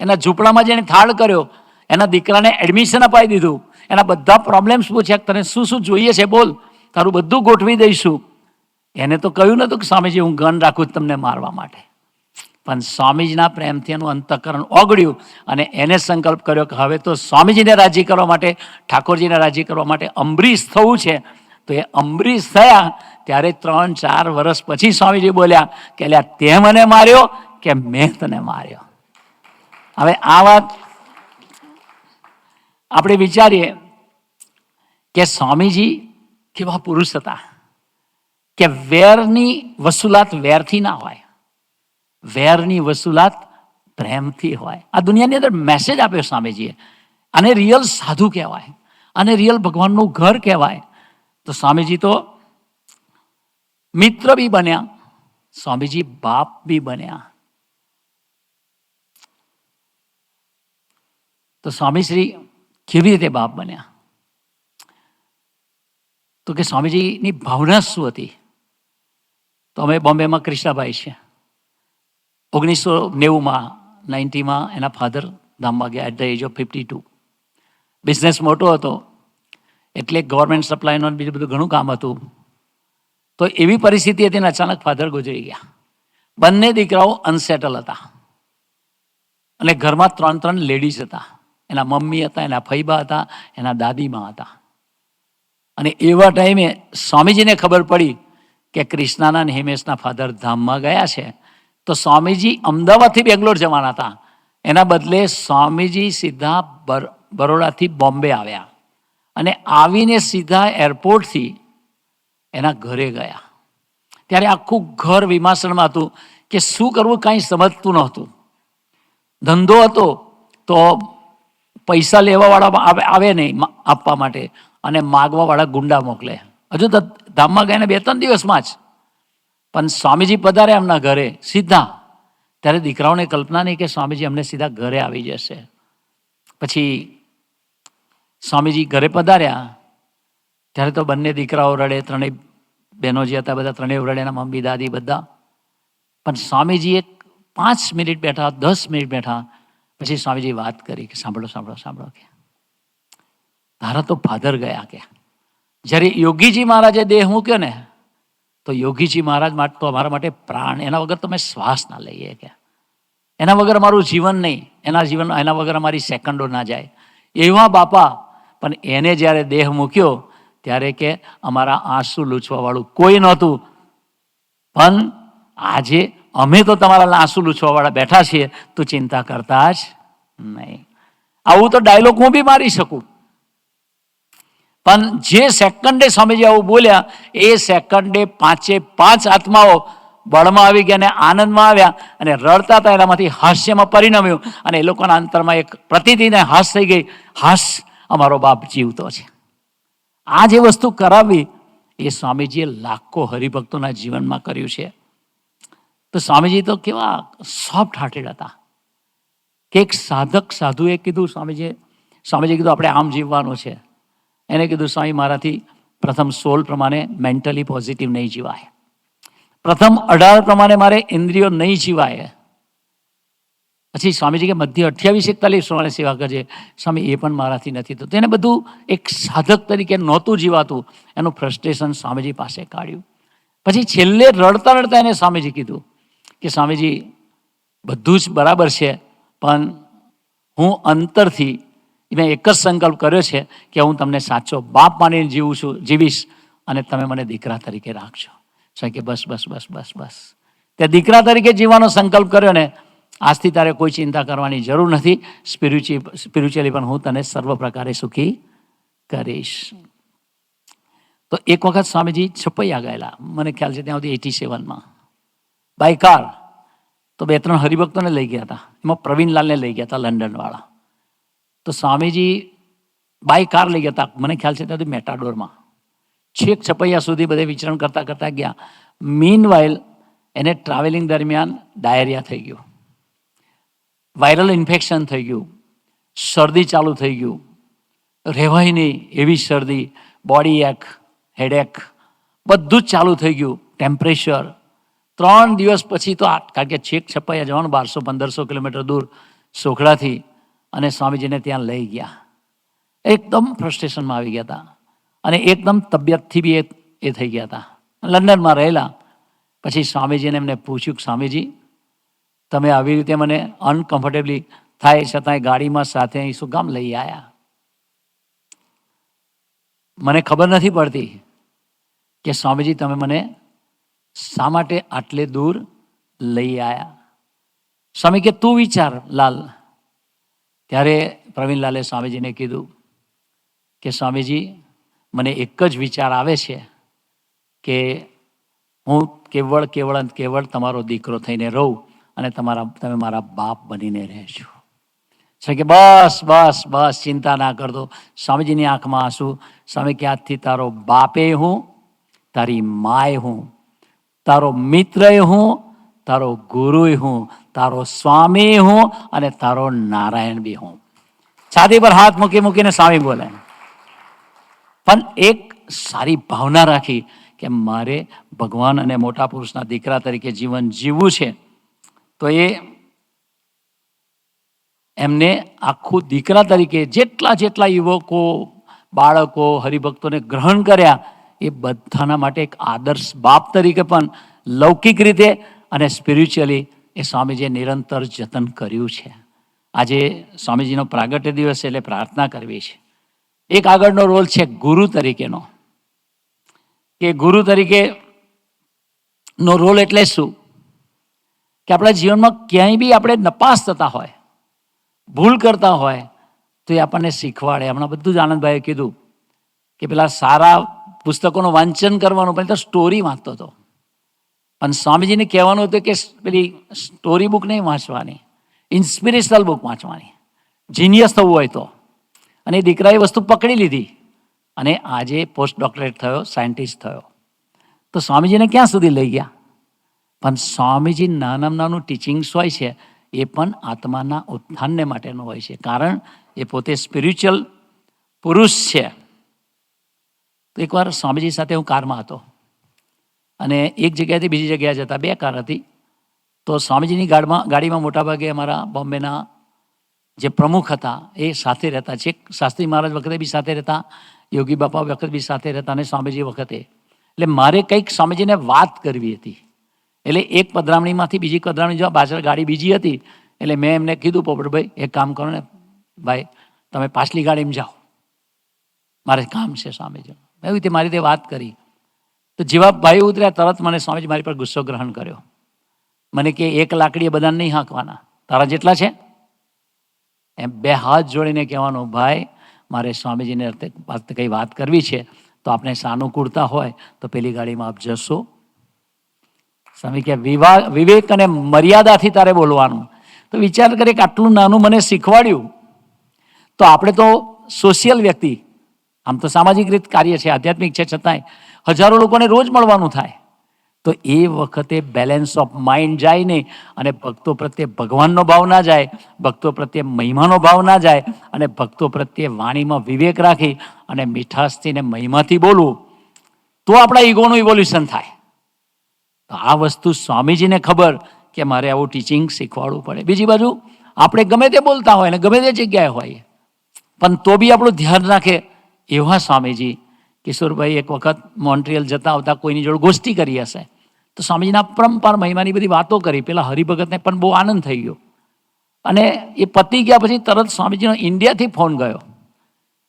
R: એના ઝૂંપડામાં જઈને થાળ કર્યો, એના દીકરાને એડમિશન અપાઈ દીધું, એના બધા પ્રોબ્લેમ્સ પૂછ્યા, તને શું શું જોઈએ છે બોલ, તારું બધું ગોઠવી દઈશું. એને તો કહ્યું નહોતું કે સ્વામીજી હું ગન રાખું તમને મારવા માટે, પણ સ્વામીજીના પ્રેમથી એનું અંતઃકરણ ઓગળ્યું અને એને સંકલ્પ કર્યો કે હવે તો સ્વામીજીને રાજી કરવા માટે, ઠાકોરજીને રાજી કરવા માટે અમરીશ થવું છે. તો એ અમરીશ થયા ત્યારે 3-4 વર્ષ પછી સ્વામીજી બોલ્યા કે અલ્યા તે મને માર્યો કે મેં તને માર્યો. હવે આ વાત આપણે વિચારીએ કે સ્વામીજી કેવા પુરુષ હતા કે વેરની વસૂલાત વેરથી ના હોય, વેરની વસૂલાત પ્રેમથી હોય. આ દુનિયાની અંદર મેસેજ આપ્યો સ્વામીજીએ. આને રિયલ સાધુ કહેવાય, આને રિયલ ભગવાનનું ઘર કહેવાય. તો સ્વામીજી તો મિત્ર બી બન્યા, સ્વામીજી બાપ બી બન્યા. તો સ્વામીશ્રી કેવી રીતે બાપ બન્યા? તો કે સ્વામીજીની ભાવના શું હતી? તો અમે બોમ્બેમાં કૃષ્ણાભાઈ છે, 1990માં એના ફાધર ધામમાં ગયા at the age of 52. Business મોટો હતો એટલે ગવર્મેન્ટ સપ્લાયનું બીજું બધું ઘણું કામ હતું. તો એવી પરિસ્થિતિ હતી ને અચાનક ફાધર ગુજરી ગયા. બંને દીકરાઓ અનસેટલ હતા અને ઘરમાં 3 લેડીઝ હતા. એના મમ્મી હતા, એના ફઈબા હતા, એના દાદીમાં હતા. અને એવા ટાઈમે સ્વામીજીને ખબર પડી કે કૃષ્ણાના અને હિમેશના ફાધર ધામમાં ગયા છે. તો સ્વામીજી અમદાવાદથી બેંગ્લોર જવાના હતા, એના બદલે સ્વામીજી સીધા બરોડાથી બોમ્બે આવ્યા અને આવીને સીધા એરપોર્ટથી એના ઘરે ગયા. ત્યારે આખું ઘર વિમાસણમાં હતું કે શું કરવું કાંઈ સમજતું નહોતું. ધંધો હતો તો પૈસા લેવાવાળા આવે નહીં આપવા માટે અને માગવાવાળા ગુંડા મોકલે. હજુ તો ધામમાં ગયા 2-3 દિવસમાં જ, પણ સ્વામીજી પધાર્યા એમના ઘરે સીધા. ત્યારે દીકરાઓને કલ્પના નહીં કે સ્વામીજી અમને સીધા ઘરે આવી જશે. પછી સ્વામીજી ઘરે પધાર્યા ત્યારે તો બંને દીકરાઓ રડે, 3 બહેનો જે હતા બધા 3 રડે, એના મમ્મી દાદી બધા. પણ સ્વામીજી 5 મિનિટ બેઠા, 10 મિનિટ બેઠા, પછી સ્વામીજી વાત કરી કે સાંભળો સાંભળો સાંભળો, કે તારા તો ફાધર ગયા. કે જ્યારે યોગીજી મહારાજે દેહ મૂક્યો ને તો યોગીજી મહારાજ માટે તો અમારા માટે પ્રાણ, એના વગર તો અમે શ્વાસ ના લઈએ, કે એના વગર અમારું જીવન નહીં, એના વગર અમારી સેકન્ડો ના જાય. એવા બાપા, પણ એને જ્યારે દેહ મૂક્યો ત્યારે કે અમારા આંસુ લૂછવાવાળું કોઈ નહોતું, પણ આજે અમે તો તમારા આંસુ લૂછવાવાળા બેઠા છીએ, તું ચિંતા કરતા જ નહીં. આવું તો ડાયલોગ હું બી મારી શકું, પણ જે સેકન્ડે સ્વામીજી આવું બોલ્યા એ સેકન્ડે 5 આત્માઓ બળમાં આવી ગયા અને આનંદમાં આવ્યા અને રડતા હતા, એનામાંથી હાસ્યમાં પરિણમ્યું અને એ લોકોના અંતરમાં એક પ્રતિદિને હાસ થઈ ગઈ, હાસ અમારો બાપ જીવતો છે. આ જે વસ્તુ કરાવી એ સ્વામીજીએ લાખો હરિભક્તોના જીવનમાં કર્યું છે. તો સ્વામીજી તો કેવા સોફ્ટ હાર્ટેડ હતા કે એક સાધુએ કીધું, સ્વામીજી કીધું આપણે આમ જીવવાનું છે. એને કીધું સ્વામી મારાથી પ્રથમ 16 પ્રમાણે મેન્ટલી પોઝિટિવ નહીં જીવાય, પ્રથમ 18 પ્રમાણે મારે ઇન્દ્રિયો નહીં જીવાય. પછી સ્વામીજી કે મધ્ય 28-41 પ્રમાણે સેવા કરજે. સ્વામી એ પણ મારાથી નથી થતું. એને બધું એક સાધક તરીકે નહોતું જીવાતું, એનું ફ્રસ્ટ્રેશન સ્વામીજી પાસે કાઢ્યું. પછી છેલ્લે રડતા રડતા એને સ્વામીજી કીધું કે સ્વામીજી બધું જ બરાબર છે, પણ હું અંતરથી મેં એક જ સંકલ્પ કર્યો છે કે હું તમને સાચો બાપ માનીને જીવીશ, અને તમે મને દીકરા તરીકે રાખજો. સ્વામી કે બસ બસ બસ બસ બસ, તે દીકરા તરીકે જીવવાનો સંકલ્પ કર્યો ને, આજથી તારે કોઈ ચિંતા કરવાની જરૂર નથી. સ્પિરિચ્યુઅલી પણ હું તને સર્વ પ્રકારે સુખી કરીશ. તો એક વખત સ્વામીજી છપૈયા ગયેલા, મને ખ્યાલ છે ત્યાં સુધી 87માં, બાય કાર. તો 2-3 હરિભક્તોને લઈ ગયા હતા, એમાં પ્રવીણલાલને લઈ ગયા હતા લંડનવાળા. તો સ્વામીજી બાય કાર લઈ ગયા હતા, મને ખ્યાલ છે ત્યાં સુધી મેટાડોરમાં. છેક છપૈયા સુધી બધે વિચરણ કરતા કરતા ગયા. મીનવાઇલ એને ટ્રાવેલિંગ દરમિયાન ડાયરિયા થઈ ગયું, વાયરલ ઇન્ફેક્શન થઈ ગયું, શરદી ચાલુ થઈ ગયું, રહેવાય નહીં એવી શરદી, બોડી એક, હેડેક, બધું જ ચાલુ થઈ ગયું, ટેમ્પરેચર. 3 દિવસ પછી તો કારણ કે છેક છપાયા જવાનું 1200-1500 કિલોમીટર દૂર સોખડાથી, અને સ્વામીજીને ત્યાં લઈ ગયા. એકદમ ફ્રસ્ટ્રેશનમાં આવી ગયા હતા અને એકદમ તબિયતથી બી એ થઈ ગયા હતા. લંડનમાં રહેલા. પછી સ્વામીજીને એમને પૂછ્યું કે સ્વામીજી, તમે આવી રીતે મને અનકમ્ફર્ટેબલી થાય છતાંય ગાડીમાં સાથે અહીં શું કામ લઈ આવ્યા? મને ખબર નથી પડતી કે સ્વામીજી તમે મને શા માટે આટલે દૂર લઈ આવ્યા. સ્વામી કે તું વિચાર લાલ. ત્યારે પ્રવીણલાલે સ્વામીજીને કીધું કે સ્વામીજી, મને એક જ વિચાર આવે છે કે હું કેવળ તમારો દીકરો થઈને રહું અને તમે મારા બાપ બનીને રહેજો. કે બસ બસ બસ, ચિંતા ના કરતો. સ્વામીજીની આંખમાં આંસુ. સ્વામી કે આજથી તારો બાપે હું, તારી માય હું, તારો મિત્રય હું, તારો ગુરુય હું, તારો સ્વામી હું અને તારો નારાયણ બી હું. છાતી પર હાથ મૂકીને સ્વામી બોલે. પણ એક સારી ભાવના રાખી કે મારે ભગવાન અને મોટા પુરુષના દીકરા તરીકે જીવન જીવવું છે. તો એમને આખું દીકરા તરીકે જેટલા યુવકો, બાળકો, હરિભક્તોને ગ્રહણ કર્યા, એ બધાના માટે એક આદર્શ બાપ તરીકે પણ લૌકિક રીતે અને સ્પિરિચ્યુઅલી એ સ્વામીજીએ નિરંતર જતન કર્યું છે. આજે સ્વામીજીનો પ્રાગટ્ય દિવસ છે એટલે પ્રાર્થના કરવી છે. એક આગળનો રોલ છે ગુરુ તરીકેનો, કે ગુરુ તરીકેનો રોલ એટલે શું? કે આપણા જીવનમાં ક્યાંય બી આપણે નપાસ થતા હોય, ભૂલ કરતા હોય, તો એ આપણને શીખવાડે. હમણાં બધું જ આનંદભાઈએ કીધું કે પેલા સારા પુસ્તકોનું વાંચન કરવાનું, પણ તો સ્ટોરી વાંચતો હતો. અને સ્વામીજીને કહેવાનું હતું કે પેલી સ્ટોરી બુક નહીં વાંચવાની, ઇન્સ્પિરેશનલ બુક વાંચવાની, જીનિયસ થવું હોય તો. અને એ દીકરાએ વસ્તુ પકડી લીધી અને આજે પોસ્ટ ડોક્ટરેટ થયો, સાયન્ટિસ્ટ થયો. તો સ્વામીજીને ક્યાં સુધી લઈ ગયા? પણ સ્વામીજી નાનામાં નાનું ટીચિંગ્સ હોય છે એ પણ આત્માના ઉત્થાનને માટેનું હોય છે, કારણ એ પોતે સ્પિરિચ્યુઅલ પુરુષ છે. તો એકવાર સ્વામીજી સાથે હું કારમાં હતો અને એક જગ્યાએથી બીજી જગ્યાએ જતા 2 કાર હતી. તો સ્વામીજીની ગાડીમાં મોટાભાગે અમારા બોમ્બેના જે પ્રમુખ હતા એ સાથે રહેતા છે. શાસ્ત્રી મહારાજ વખતે બી સાથે રહેતા, યોગી બાપા વખત બી સાથે રહેતા અને સ્વામીજી વખતે. એટલે મારે કંઈક સ્વામીજીને વાત કરવી હતી. એટલે એક પધરામણીમાંથી બીજી પધરામણી જવા પાછળ ગાડી બીજી હતી. એટલે મેં એમને કીધું, પોપટભાઈ એક કામ કરો ને ભાઈ, તમે પાછલી ગાડીમાં જાઓ, મારે કામ છે સ્વામીજી. એવી રીતે મારી રીતે વાત કરી. તો જેવા ભાઈ ઉતર્યા તરત મને સ્વામીજી મારી પર ગુસ્સો ગ્રહણ કર્યો. મને કે 1 લાકડીએ બધાને નહીં હાંકવાના, તારા જેટલા છે એમ 2 હાથ જોડીને કહેવાનું, ભાઈ મારે સ્વામીજીને કંઈ વાત કરવી છે, તો આપણે સાનુકૂળતા હોય તો પેલી ગાડીમાં આપ જશો. સ્વામી કે વિવેક અને મર્યાદાથી તારે બોલવાનું. તો વિચાર કરે કે આટલું નાનું મને શીખવાડ્યું. તો આપણે તો સોશિયલ વ્યક્તિ, આમ તો સામાજિક રીત કાર્ય છે, આધ્યાત્મિક છે, છતાંય હજારો લોકોને રોજ મળવાનું થાય. તો એ વખતે બેલેન્સ ઓફ માઇન્ડ જાય નહીં અને ભક્તો પ્રત્યે ભગવાનનો ભાવ ના જાય, ભક્તો પ્રત્યે મહિમાનો ભાવ ના જાય અને ભક્તો પ્રત્યે વાણીમાં વિવેક રાખી અને મીઠાશથી ને મહિમાથી બોલવું, તો આપણા ઈગોનું ઇવોલ્યુશન થાય. તો આ વસ્તુ સ્વામીજીને ખબર કે મારે આવું ટીચિંગ શીખવાડવું પડે. બીજી બાજુ આપણે ગમે તે બોલતા હોય ને ગમે તે જગ્યાએ હોય, પણ તો બી આપણું ધ્યાન રાખે એવા સ્વામીજી. કિશોરભાઈ એક વખત મોન્ટ્રિયલ જતા આવતા કોઈની જોડે ગોષ્ઠી કરી હશે, તો સ્વામીજીના પરંપાર મહિમાની બધી વાતો કરી. પેલા હરિભગતને પણ બહુ આનંદ થઈ ગયો અને એ પતી ગયા પછી તરત સ્વામીજીનો ઇન્ડિયાથી ફોન ગયો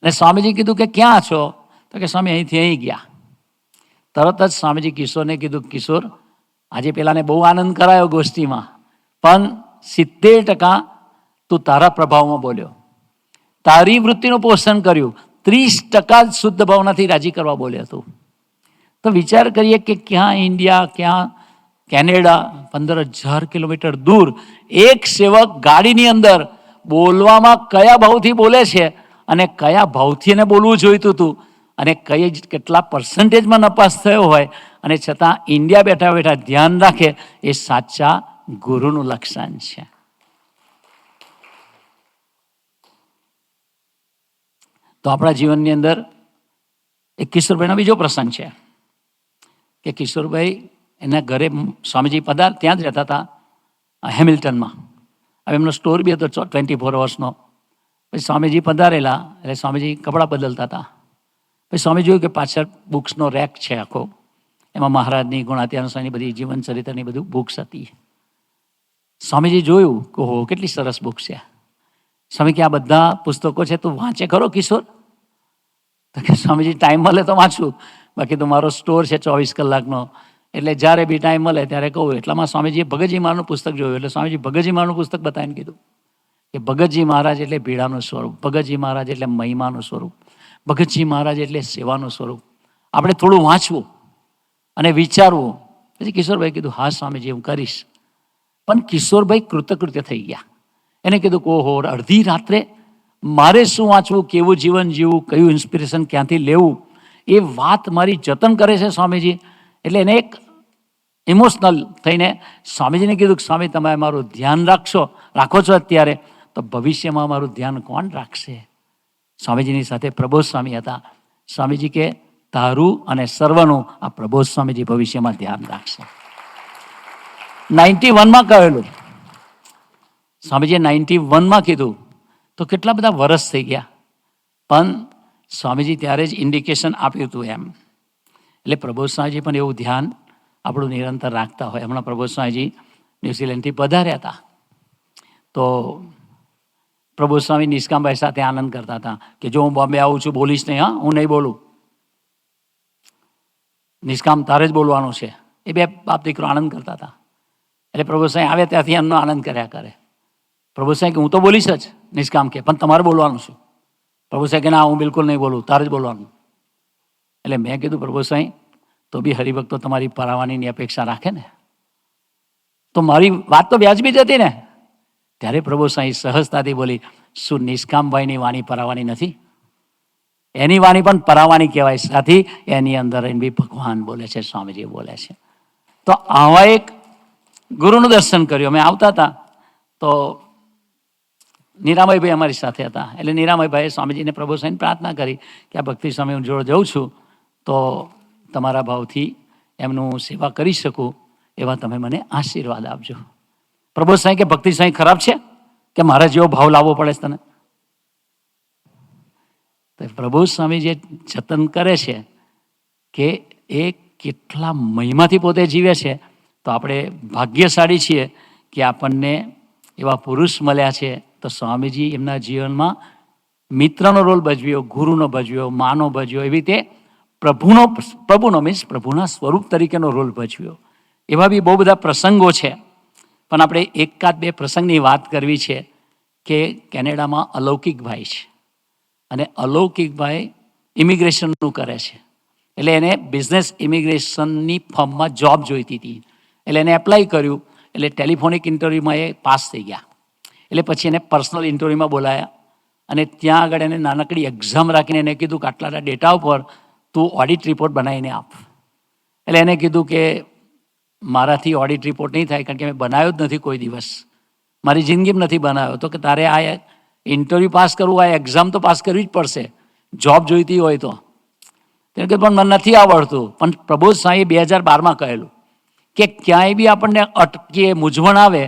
R: અને સ્વામીજી કીધું કે ક્યાં છો? તો કે સ્વામી અહીંથી અહીં ગયા. તરત જ સ્વામીજી કિશોરને કીધું, કિશોર આજે પેલાને બહુ આનંદ કરાયો ગોષ્ઠીમાં, પણ 70% તું તારા પ્રભાવમાં બોલ્યો, તારી વૃત્તિનું પોષણ કર્યું, 30% જ શુદ્ધ ભાવનાથી રાજી કરવા બોલ્યો તું. તો વિચાર કરીએ કે ક્યાં ઇન્ડિયા, ક્યાં કેનેડા, 15,000 કિલોમીટર દૂર એક સેવક ગાડીની અંદર બોલવામાં કયા ભાવથી બોલે છે અને કયા ભાવથી એને બોલવું જોઈતું હતું અને કેટલા પર્સન્ટેજમાં નપાસ થયો હોય અને છતાં ઇન્ડિયા બેઠા બેઠા ધ્યાન રાખે, એ સાચા ગુરુનું લક્ષણ છે. તો આપણા જીવનની અંદર એક કિશોરભાઈનો બીજો પ્રસંગ છે કે કિશોરભાઈ એના ઘરે સ્વામીજી પધાર ત્યાં જ રહેતા હતા હેમિલ્ટનમાં. હવે એમનો સ્ટોર બી હતો 24 અવર્સનો. પછી સ્વામીજી પધારેલા એટલે સ્વામીજી કપડાં બદલતા હતા. પછી સ્વામી જોયું કે પાછળ બુક્સનો રેક છે આખો, એમાં મહારાજની ગુણાત્યાનુસારની બધી જીવન ચરિત્રની બધું બુક્સ હતી. સ્વામીજી જોયું કે હો કેટલી સરસ બુક્સ છે. સ્વામી કે આ બધા પુસ્તકો છે, તું વાંચે ખરો કિશોર? તો કે સ્વામીજી ટાઈમ મળે તો વાંચું, બાકી તો મારો સ્ટોર છે 24 કલાકનો, એટલે જ્યારે બી ટાઈમ મળે ત્યારે કહું. એટલામાં સ્વામીજીએ ભગતજી મહારાજનું પુસ્તક જોયું, એટલે સ્વામીજી ભગતજી મહારાજનું પુસ્તક બતાવીને કીધું કે ભગતજી મહારાજ એટલે ભીડાનું સ્વરૂપ, ભગતજી મહારાજ એટલે મહિમાનું સ્વરૂપ, ભગતજી મહારાજ એટલે સેવાનું સ્વરૂપ. આપણે થોડું વાંચવું અને વિચારવું. પછી કિશોરભાઈ કીધું હા સ્વામીજી હું કરીશ. પણ કિશોરભાઈ કૃતકૃત્ય થઈ ગયા. એને કીધું કે ઓહો, અડધી રાત્રે મારે શું વાંચવું, કેવું જીવન જીવવું, કયું ઇન્સ્પિરેશન ક્યાંથી લેવું, એ વાત મારી જતન કરે છે સ્વામીજી. એટલે એને એક ઇમોશનલ થઈને સ્વામીજીને કીધું કે સ્વામી તમે મારું ધ્યાન રાખો છો અત્યારે, તો ભવિષ્યમાં મારું ધ્યાન કોણ રાખશે? સ્વામીજીની સાથે પ્રબોધ સ્વામી હતા. સ્વામીજી કે તારું અને સર્વનું આ પ્રબોધ સ્વામીજી ભવિષ્યમાં ધ્યાન રાખશે. 91માં કહેલું, સ્વામીજીએ 91માં કીધું તો કેટલા બધા વર્ષ થઈ ગયા, પણ સ્વામીજી ત્યારે જ ઇન્ડિકેશન આપ્યું હતું એમ. એટલે પ્રબોધ સ્વામીજી પણ એવું ધ્યાન આપણું નિરંતર રાખતા હોય. હમણાં પ્રબોધ સ્વામીજી ન્યૂઝીલેન્ડથી પધાર્યા હતા, તો પ્રબોધ સ્વામી નિષ્કામભાઈ સાથે આનંદ કરતા હતા કે જો હું બોમ્બે આવું છું બોલીશ નહીં, હા હું નહીં બોલું, નિષ્કામ તારે જ બોલવાનું છે. એ બે બાપ દીકરો આનંદ કરતા હતા. એટલે પ્રભુ સાંઈ આવે ત્યાંથી એમનો આનંદ કર્યા કરે. પ્રભુ સાંઈ કે હું તો બોલીશ જ નિષ્કામ કે, પણ તમારે બોલવાનું છે. પ્રભુ સાંઈ કે ના હું બિલકુલ નહીં બોલું, તારે જ બોલવાનું. એટલે મેં કીધું પ્રભુ સાંઈ તો બી હરિભક્તો તમારી પરાવાનીની અપેક્ષા રાખે ને, તો મારી વાત તો વ્યાજબી જ હતી ને. ત્યારે પ્રભુ સાંઈ સહજતાથી બોલી, શું નિષ્કામભાઈની વાણી પરાવાની નથી? એની વાણી પણ પરાવાની કહેવાય, સાથી એની અંદર બી ભગવાન બોલે છે, સ્વામીજી બોલે છે. તો આવા એક ગુરુનું દર્શન કર્યું. અમે આવતા હતા તો નિરામયભાઈ અમારી સાથે હતા. એટલે નિરામયભાઈએ સ્વામીજીને પ્રભુ સાંઈને પ્રાર્થના કરી કે આ ભક્તિ સ્વામી હું જોડે જઉં છું, તો તમારા ભાવથી એમનું સેવા કરી શકું એવા તમે મને આશીર્વાદ આપજો. પ્રભુ સાંઈ કે ભક્તિ સાંઈ ખરાબ છે કે મારા જેવો ભાવ લાવવો પડે છે તને? તો પ્રભુ સ્વામી જે જતન કરે છે કે એ કેટલા મહિમાથી પોતે જીવે છે. તો આપણે ભાગ્યશાળી છીએ કે આપણને એવા પુરુષ મળ્યા છે. તો સ્વામીજી એમના જીવનમાં મિત્રનો રોલ ભજવ્યો, ગુરુનો ભજવ્યો, માનો ભજવ્યો, એવી રીતે પ્રભુનો મીન્સ પ્રભુના સ્વરૂપ તરીકેનો રોલ ભજવ્યો. એવા બી બહુ બધા પ્રસંગો છે, પણ આપણે એકાદ બે પ્રસંગની વાત કરવી છે કે કેનેડામાં અલૌકિકભાઈ છે, અને અલૌકિકભાઈ ઇમિગ્રેશનનું કરે છે. એટલે એને બિઝનેસ ઇમિગ્રેશનની ફર્મમાં જોબ જોઈતી હતી. એટલે એને એપ્લાય કર્યું. એટલે ટેલિફોનિક ઇન્ટરવ્યૂમાં એ પાસ થઈ ગયા. એટલે પછી એને પર્સનલ ઇન્ટરવ્યૂમાં બોલાયા, અને ત્યાં આગળ એને નાનકડી એક્ઝામ રાખીને એને કીધું કે આટલા ડેટા ઉપર તું ઓડિટ રિપોર્ટ બનાવીને આપ. એટલે એને કીધું કે મારાથી ઓડિટ રિપોર્ટ નહીં થાય, કારણ કે મેં બનાવ્યો જ નથી કોઈ દિવસ, મારી જિંદગીમાં નથી બનાવ્યો. તો કે તારે આ ઇન્ટરવ્યૂ પાસ કરવું, આ એક્ઝામ તો પાસ કરવી જ પડશે, જોબ જોઈતી હોય તો. તેને કે પણ મને નથી આવડતું. પણ પ્રબોધ સાંઈએ 2012માં કહેલું કે ક્યાંય બી આપણને અટકીએ, મૂંઝવણ આવે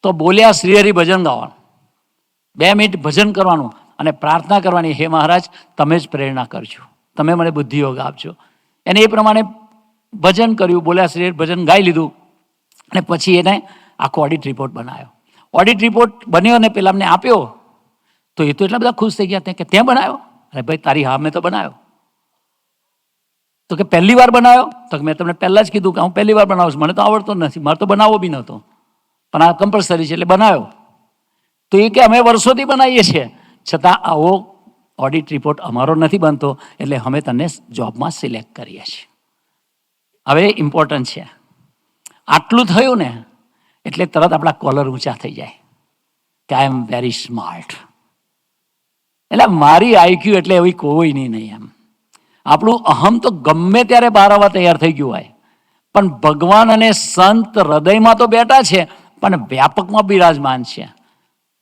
R: તો બોલ્યા શ્રીહરિ ભજન ગાવાનું, 2 મિનિટ ભજન કરવાનું અને પ્રાર્થના કરવાની, હે મહારાજ તમે જ પ્રેરણા કરજો, તમે મને બુદ્ધિયોગ આપજો. એને એ પ્રમાણે ભજન કર્યું, બોલ્યા શ્રીહરિ ભજન ગાઈ લીધું, અને પછી એને આખો ઓડિટ રિપોર્ટ બનાવ્યો. ઓડિટ રિપોર્ટ બન્યો અને પેલા અમને આપ્યો, તો એ તો એટલા બધા ખુશ થઈ ગયા કે ત્યાં બનાવ્યો. અરે ભાઈ તારી હા મેં તો બનાવ્યો. તો કે પહેલી વાર બનાવ્યો? તો મેં તમને પહેલાં જ કીધું કે હું પહેલી વાર બનાવું છું, મને તો આવડતો નથી, મારે તો બનાવવો બી નહોતો, પણ આ કમ્પલસરી છે એટલે બનાવ્યો. તો એ કે અમે વર્ષોથી બનાવીએ છીએ, છતાં આવો ઓડિટ રિપોર્ટ અમારો નથી બનતો, એટલે અમે તને જોબમાં સિલેક્ટ કરીએ છીએ. હવે ઇમ્પોર્ટન્ટ છે, આટલું થયું ને એટલે તરત આપણા કોલર ઊંચા થઈ જાય કે આઈ એમ વેરી સ્માર્ટ. એટલે મારી આઈક્યુ એટલે એવી કોઈ નહીં. એમ આપણું અહમ તો ગમે ત્યારે બહાર આવવા તૈયાર થઈ ગયું હોય, પણ ભગવાન અને સંત હૃદયમાં તો બેઠા છે, પણ વ્યાપકમાં બિરાજમાન છે.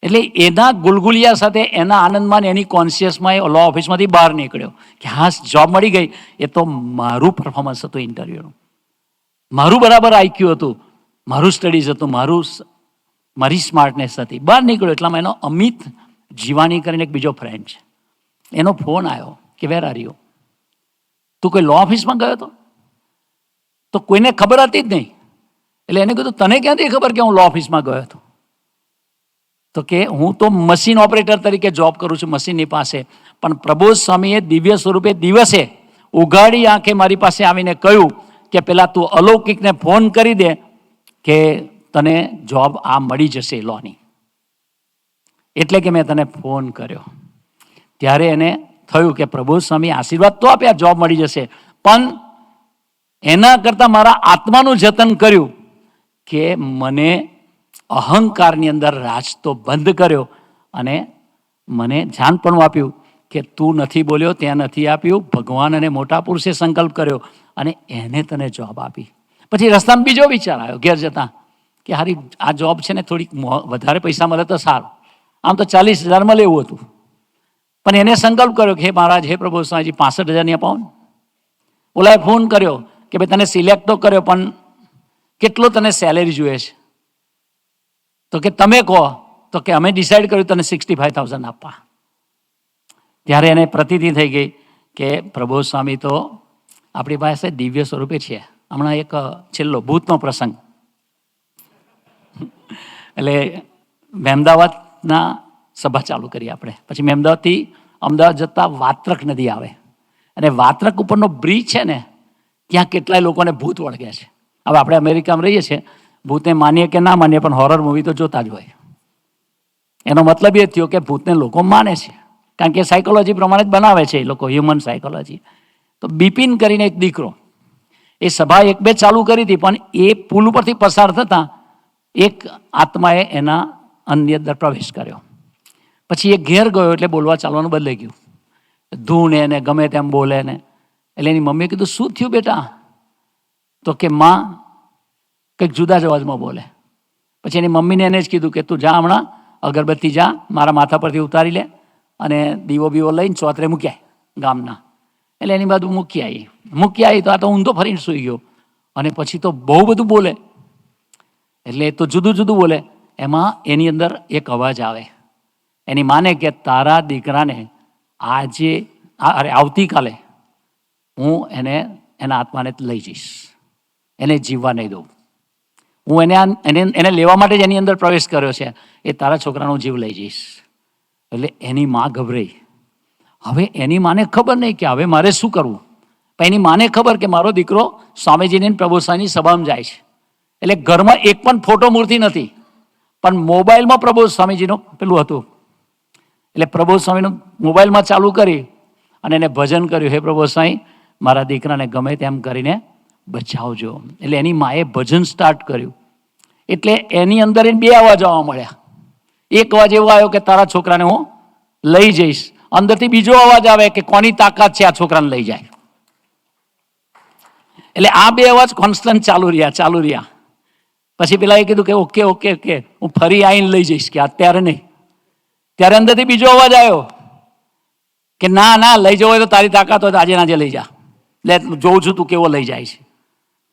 R: એટલે એના ગુલગુલિયા સાથે એના આનંદમાં એની કોન્શિયસમાં એ લો ઓફિસમાંથી બહાર નીકળ્યો કે હા જોબ મળી ગઈ. એ તો મારું પરફોર્મન્સ હતું ઇન્ટરવ્યૂનું, મારું બરાબર આઈક્યુ હતું, મારું સ્ટડીઝ હતું, મારી સ્માર્ટનેસ હતી. બહાર નીકળ્યો એટલામાં એનો અમિત જીવાણી કરીને એક બીજો ફ્રેન્ડ છે, એનો ફોન આવ્યો કે વેર આર યુ? તું કોઈ લો ઓફિસમાં ગયો હતો? તો કોઈને ખબર હતી જ નહીં. એટલે એને કીધું તને ક્યાંથી ખબર કે હું લો ઓફિસમાં ગયો હતો? તો કે હું તો મશીન ઓપરેટર તરીકે જોબ કરું છું મશીનની પાસે, પણ પ્રબોધ સ્વામીએ દિવ્ય સ્વરૂપે દિવસે ઉઘાડી આંખે મારી પાસે આવીને કહ્યું કે પેલા તું અલૌકિકને ફોન કરી દે કે તને જોબ આ મળી જશે લોની. એટલે કે મેં તને ફોન કર્યો. ત્યારે એને થયું કે પ્રબોધ સ્વામી આશીર્વાદ તો આપ્યા જોબ મળી જશે, પણ એના કરતાં મારા આત્માનું જતન કર્યું કે મને અહંકારની અંદર રાજ તો બંધ કર્યો અને મને જાણપણું આપ્યું કે તું નથી બોલ્યો ત્યાં નથી આપ્યું, ભગવાન અને મોટા પુરુષે સંકલ્પ કર્યો અને એને તને જોબ આપી. પછી રસ્તામાં બીજો વિચાર આવ્યો ઘેર જતા કે હારી આ જોબ છે ને થોડીક વધારે પૈસા મળે તો સારું, આમ તો 40,000 મળે એવું હતું, પણ એને સંકલ્પ કર્યો કે હે મહારાજ, હે પ્રભુ સ્વામીજી 65,000 અપાવો ને. ઓલાએ ફોન કર્યો કે ભાઈ તને સિલેક્ટ તો કર્યો, પણ કેટલો તને સેલેરી જોઈએ છે? તો કે તમે કહો. તો કે અમે ડિસાઈડ કર્યું તને 65,000 આપવા. ત્યારે એને પ્રતીતિ થઈ ગઈ કે પ્રભુ સ્વામી તો આપણી પાસે દિવ્ય સ્વરૂપે છે. હમણાં એક છેલ્લો ભૂતનો પ્રસંગ, એટલે મહેમદાવાદના સભા ચાલુ કરી આપણે, પછી મહેમદાવાદથી અમદાવાદ જતા વાત્રક નદી આવે અને વાત્રક ઉપરનો બ્રિજ છે ને ત્યાં કેટલાય લોકોને ભૂત વળગે છે. હવે આપણે અમેરિકામાં રહીએ છીએ, ભૂતને માનીએ કે ના માનીએ, પણ હોરર મૂવી તો જોતા જ હોય. એનો મતલબ એ થયો કે ભૂતને લોકો માને છે, કારણ કે સાયકોલોજી પ્રમાણે જ બનાવે છે એ લોકો, હ્યુમન સાયકોલોજી. તો બિપિન કરીને એક દીકરો, એ સભા 1-2 ચાલુ કરી હતી, પણ એ પુલ ઉપરથી પસાર થતાં એક આત્માએ એના અન્ય અંદર પ્રવેશ કર્યો. પછી એ ઘેર ગયો એટલે બોલવા ચાલવાનું બદલાઈ ગયું, ધૂણે ને ગમે તેમ બોલે ને. એટલે એની મમ્મીએ કીધું શું થયું બેટા? તો કે માં કંઈક જુદા જ અવાજમાં બોલે. પછી એની મમ્મીને એને જ કીધું કે તું જા, હમણાં અગરબત્તી જા મારા માથા પરથી ઉતારી લે અને દીવો બીવો લઈને ચોતરે મૂક્યા ગામના. એટલે એની બાજુ મૂકી આવી તો આ તો ઊંધો ફરીને સૂઈ ગયો. અને પછી તો બહુ બધું બોલે, એટલે તો જુદું જુદું બોલે. એમાં એની અંદર એક અવાજ આવે, એની માને કે તારા દીકરાને આવતીકાલે હું એના આત્માને લઈ જઈશ, એને જીવવા નહીં દઉં, હું એને લેવા માટે જ એની અંદર પ્રવેશ કર્યો છે, એ તારા છોકરાનો જીવ લઈ જઈશ. એટલે એની માં ગભરાઈ. હવે એની માને ખબર નહીં કે હવે મારે શું કરવું, પણ એની માને ખબર કે મારો દીકરો સ્વામીજીની પ્રભુ સ્વામીની સભામાં જાય છે. એટલે ઘરમાં એક પણ ફોટો મૂર્તિ નથી, પણ મોબાઈલમાં પ્રભુ સ્વામીજીનું પેલું હતું. એટલે પ્રભુ સ્વામીનું મોબાઈલમાં ચાલુ કરી અને એને ભજન કર્યું, હે પ્રભુ સ્વામી મારા દીકરાને ગમે તેમ કરીને બચાવજો. એટલે એની માએ ભજન સ્ટાર્ટ કર્યું. એટલે એની અંદર 2 અવાજ આવવા મળ્યા. એક અવાજ એવો આવ્યો કે તારા છોકરાને હું લઈ જઈશ. અંદરથી બીજો અવાજ આવે કે કોની તાકાત છે આ છોકરાને લઈ જાય. એટલે આ 2 અવાજ કોન્સ્ટન્ટ ચાલુ રહ્યા. પછી પેલા એ કીધું કે ઓકે ઓકે ઓકે હું ફરી આવીને લઈ જઈશ, કે અત્યારે નહીં. ત્યારે અંદરથી બીજો અવાજ આવ્યો કે ના ના લઈ જવો હોય તો તારી તાકાત હોય તો આજે નાજે લઈ જા, લે જોઉં છું તું કેવો લઈ જાય છે.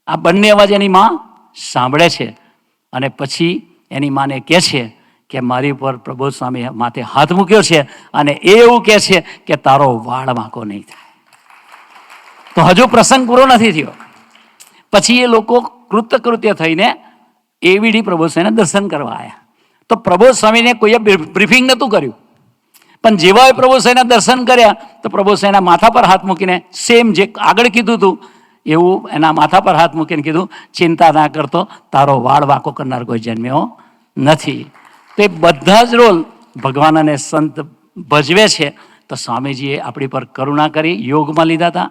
R: આ બંને અવાજ એની માં સાંભળે છે અને પછી એની માને કહે છે કે મારી ઉપર પ્રબોધ સ્વામી માથે હાથ મૂક્યો છે અને એ એવું કહે છે કે તારો વાળ વાંકો નહીં થાય. તો હજુ પ્રસંગ પૂરો નથી થયો. પછી એ લોકો કૃત્ય થઈને એવીડી પ્રબોધ સ્વામીને દર્શન કરવા આવ્યા. તો પ્રબોધ સ્વામીને કોઈએ બ્રીફિંગ નહોતું કર્યું, પણ જેવા પ્રભુ સાંઈના દર્શન કર્યા તો પ્રભુ સાંઈના માથા પર હાથ મૂકીને સેમ જે આગળ કીધું હતું એવું એના માથા પર હાથ મૂકીને કીધું, ચિંતા ના કરતો, તારો વાળ વાંકો કરનાર કોઈ જન્મ્યો નથી. તે બધા જ રોલ ભગવાન અને સંત ભજવે છે. તો સ્વામીજીએ આપણી પર કરુણા કરી, યોગમાં લીધા હતા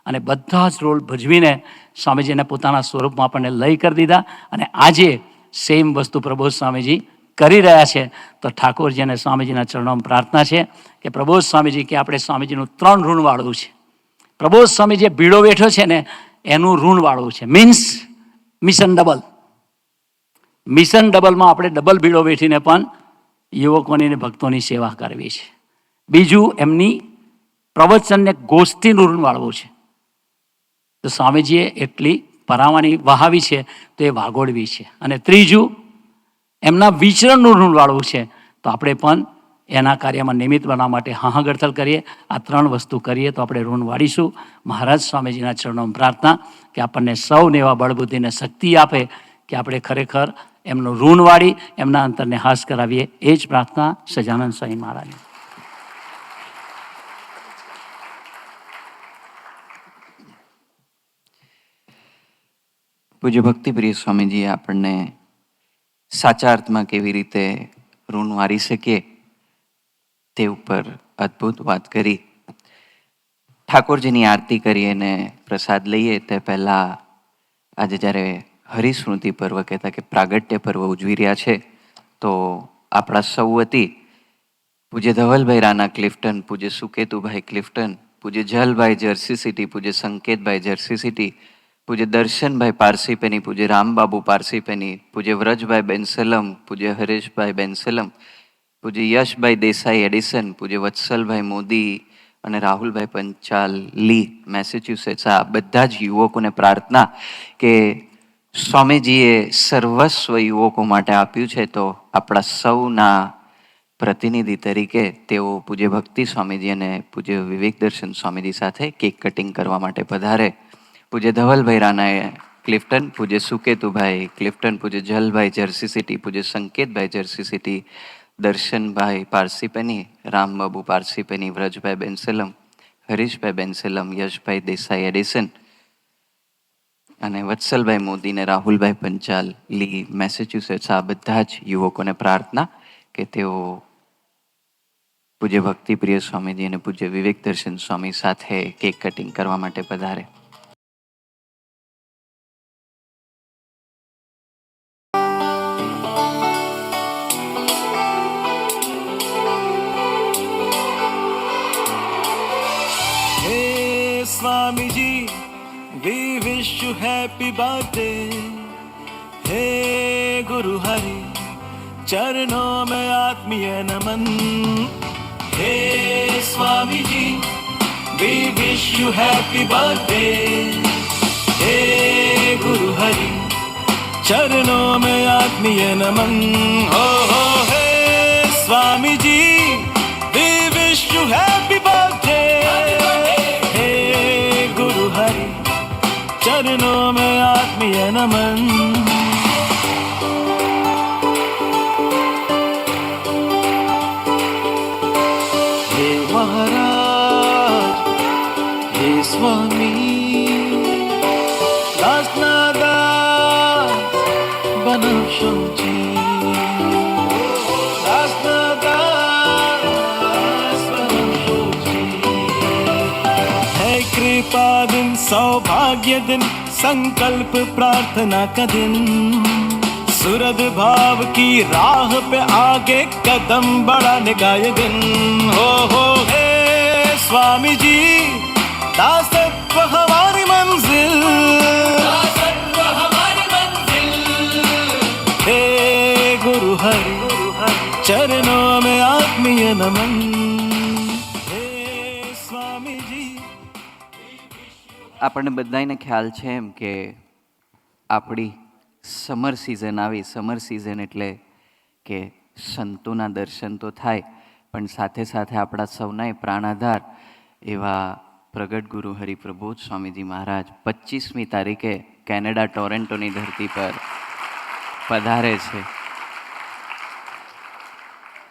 R: અને બધા જ રોલ ભજવીને સ્વામીજીને પોતાના સ્વરૂપમાં આપણને લઈ કરી દીધા. અને આજે સેમ વસ્તુ પ્રબોધ સ્વામીજી કરી રહ્યા છે. તો ઠાકોરજી અને સ્વામીજીના ચરણોમાં પ્રાર્થના છે કે પ્રબોધ સ્વામીજી કે આપણે સ્વામીજીનું 3 ઋણ વાળવું છે. પ્રબોધ સ્વામી જે ભીડો બેઠો છે ને એનું ઋણ વાળવું છે. Means mission double. મિશન ડબલમાં આપણે ડબલ ભીડો બેઠીને પણ યુવકોની અને ભક્તોની સેવા કરવી છે. બીજું એમની પ્રવચનને ગોષ્ઠીનું ઋણ વાળવું છે. તો સ્વામીજીએ એટલી પરાવાની વહાવી છે તો એ વાગોળવી છે. અને ત્રીજું એમના વિચરણનું ઋણ વાળવું છે. તો આપણે પણ એના કાર્યમાં નિમિત્ત બનવા માટે હાહાગડથલ કરીએ. આ 3 વસ્તુ કરીએ તો આપણે ઋણ વાળીશું. મહારાજ સ્વામીજીના ચરણોમાં પ્રાર્થના કે આપણને સૌને એવા બળબુદ્ધિને શક્તિ આપે કે આપણે ખરેખર એમનું ઋણ વાળી એમના અંતરને હાસ કરાવીએ. એ જ પ્રાર્થના સજાનંદ સ્વામી મહારાજ.
C: પૂજ્ય ભક્તિપ્રિય સ્વામીજીએ આપણને સાચા અર્થમાં કેવી રીતે ઋણ વારી શકીએ તે ઉપર અદ્ભુત વાત કરી. ઠાકોરજીની આરતી કરીએ અને પ્રસાદ લઈએ તે પહેલાં આજે જ્યારે હરિસ્મૃતિ પર્વ કહેતા કે પ્રાગટ્ય પર્વ ઉજવી રહ્યા છે તો આપણા સૌ વતી પૂજ્ય ધવલભાઈ રાણા ક્લિફ્ટન, પૂજ્ય સુકેતુભાઈ ક્લિફ્ટન, પૂજ્ય જલભાઈ જર્સી સિટી, પૂજ્ય સંકેતભાઈ જર્સી સિટી, પૂજ્ય દર્શનભાઈ પારસીપેની, પૂજ્ય રામબાબુ પારસીપેની, પૂજ્ય વ્રજભાઈ બેનસલમ, પૂજ્ય હરેશભાઈ બેનસલમ, પૂજ્ય યશભાઈ દેસાઈ એડિસન, પૂજ્ય વત્સલભાઈ મોદી અને રાહુલભાઈ પંચાલ લી મેસેચ્યુસેટ્સ, આ બધા જ યુવકોને પ્રાર્થના કે સ્વામીજીએ સર્વસ્વ યુવકો માટે આપ્યું છે તો આપણા સૌના પ્રતિનિધિ તરીકે તેઓ પૂજ્ય ભક્તિ સ્વામીજી અને પૂજ્ય વિવેક દર્શન સ્વામીજી સાથે કેક કટિંગ કરવા માટે પધારે. પૂજ્ય ધવલભાઈ રાણાએ ક્લિફ્ટન, પૂજ્ય સુકેતુભાઈ ક્લિફ્ટન, પૂજ્ય જલભાઈ જર્સી સિટી, પૂજ્ય સંકેતભાઈ જર્સી સિટી, દર્શનભાઈ પારસીપેની, રામબાબુ પારસીપેની, વ્રજભાઈ બેનસલમ, હરીશભાઈ બેનસલમ, યશભાઈ દેસાઈ એડિસન અને વત્સલભાઈ મોદી ને રાહુલભાઈ પંચાલ લી મેસેચ્યુસેટ્સ, આ બધા જ યુવકોને પ્રાર્થના કે તેઓ પૂજ્ય ભક્તિપ્રિય સ્વામીજી અને પૂજ્ય વિવેક દર્શન સ્વામી સાથે કેક કટિંગ કરવા માટે પધારે.
I: Swamiji, we wish you happy birthday. Hey Guru Hari, चरणों में आत्मीय नमन. Hey Swamiji, we wish you happy birthday. Hey Guru Hari, चरणों में आत्मीय नमन. Oh hey Swamiji, we wish you happy birthday. चरणों में आत्मीय नमन. हे महाराज, हे स्वामी, दासनादास बनशंची, दासनादास बनशंची. है कृपा दिन, सौभाग्य दिन, संकल्प प्रार्थना का दिन. सुरद भाव की राह पे आगे कदम बढ़ाने का ये दिन. हो हे स्वामी जी, दासत्व हमारी मंजिल, दासत्व हमारी मंजिल. हे गुरु हरि, चरणों में आत्मीय नमन.
C: આપણને બધાને ખ્યાલ છે એમ કે આપણી સમર સિઝન આવી. સમર સિઝન એટલે કે સંતોના દર્શન તો થાય પણ સાથે સાથે આપણા સૌના પ્રાણાધાર એવા પ્રગટ ગુરુ હરિપ્રબોધ સ્વામીજી મહારાજ 25મી તારીખે કેનેડા ટોરેન્ટોની ધરતી પર પધારે છે.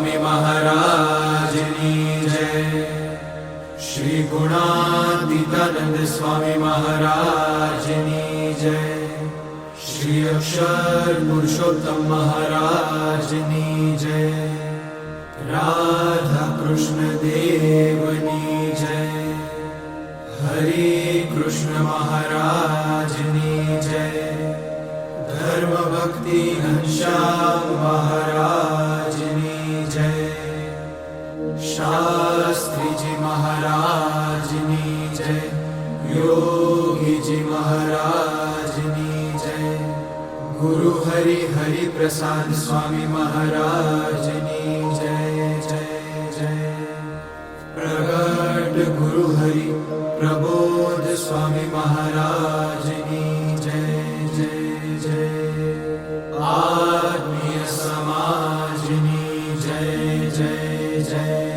S: स्वामी महाराजनी जय। श्री गुणातीतानंद स्वामी महाराजनी जय। श्री अक्षर पुरुषोत्तम महाराजनी जय। राधा कृष्ण देवनी जय। हरे कृष्ण महाराजनी जय। धर्म भक्ति घनश्याम महाराजनी जय। शास्त्री जी महाराजनी जय। योगी जी महाराजनी जय। गुरु हरि हरि प्रसाद स्वामी महाराजनी जय जय जय। प्रगट गुरु हरि प्रबोध स्वामी महाराजनी जय जय जय। आत्मीय समाजनी जय जय जय।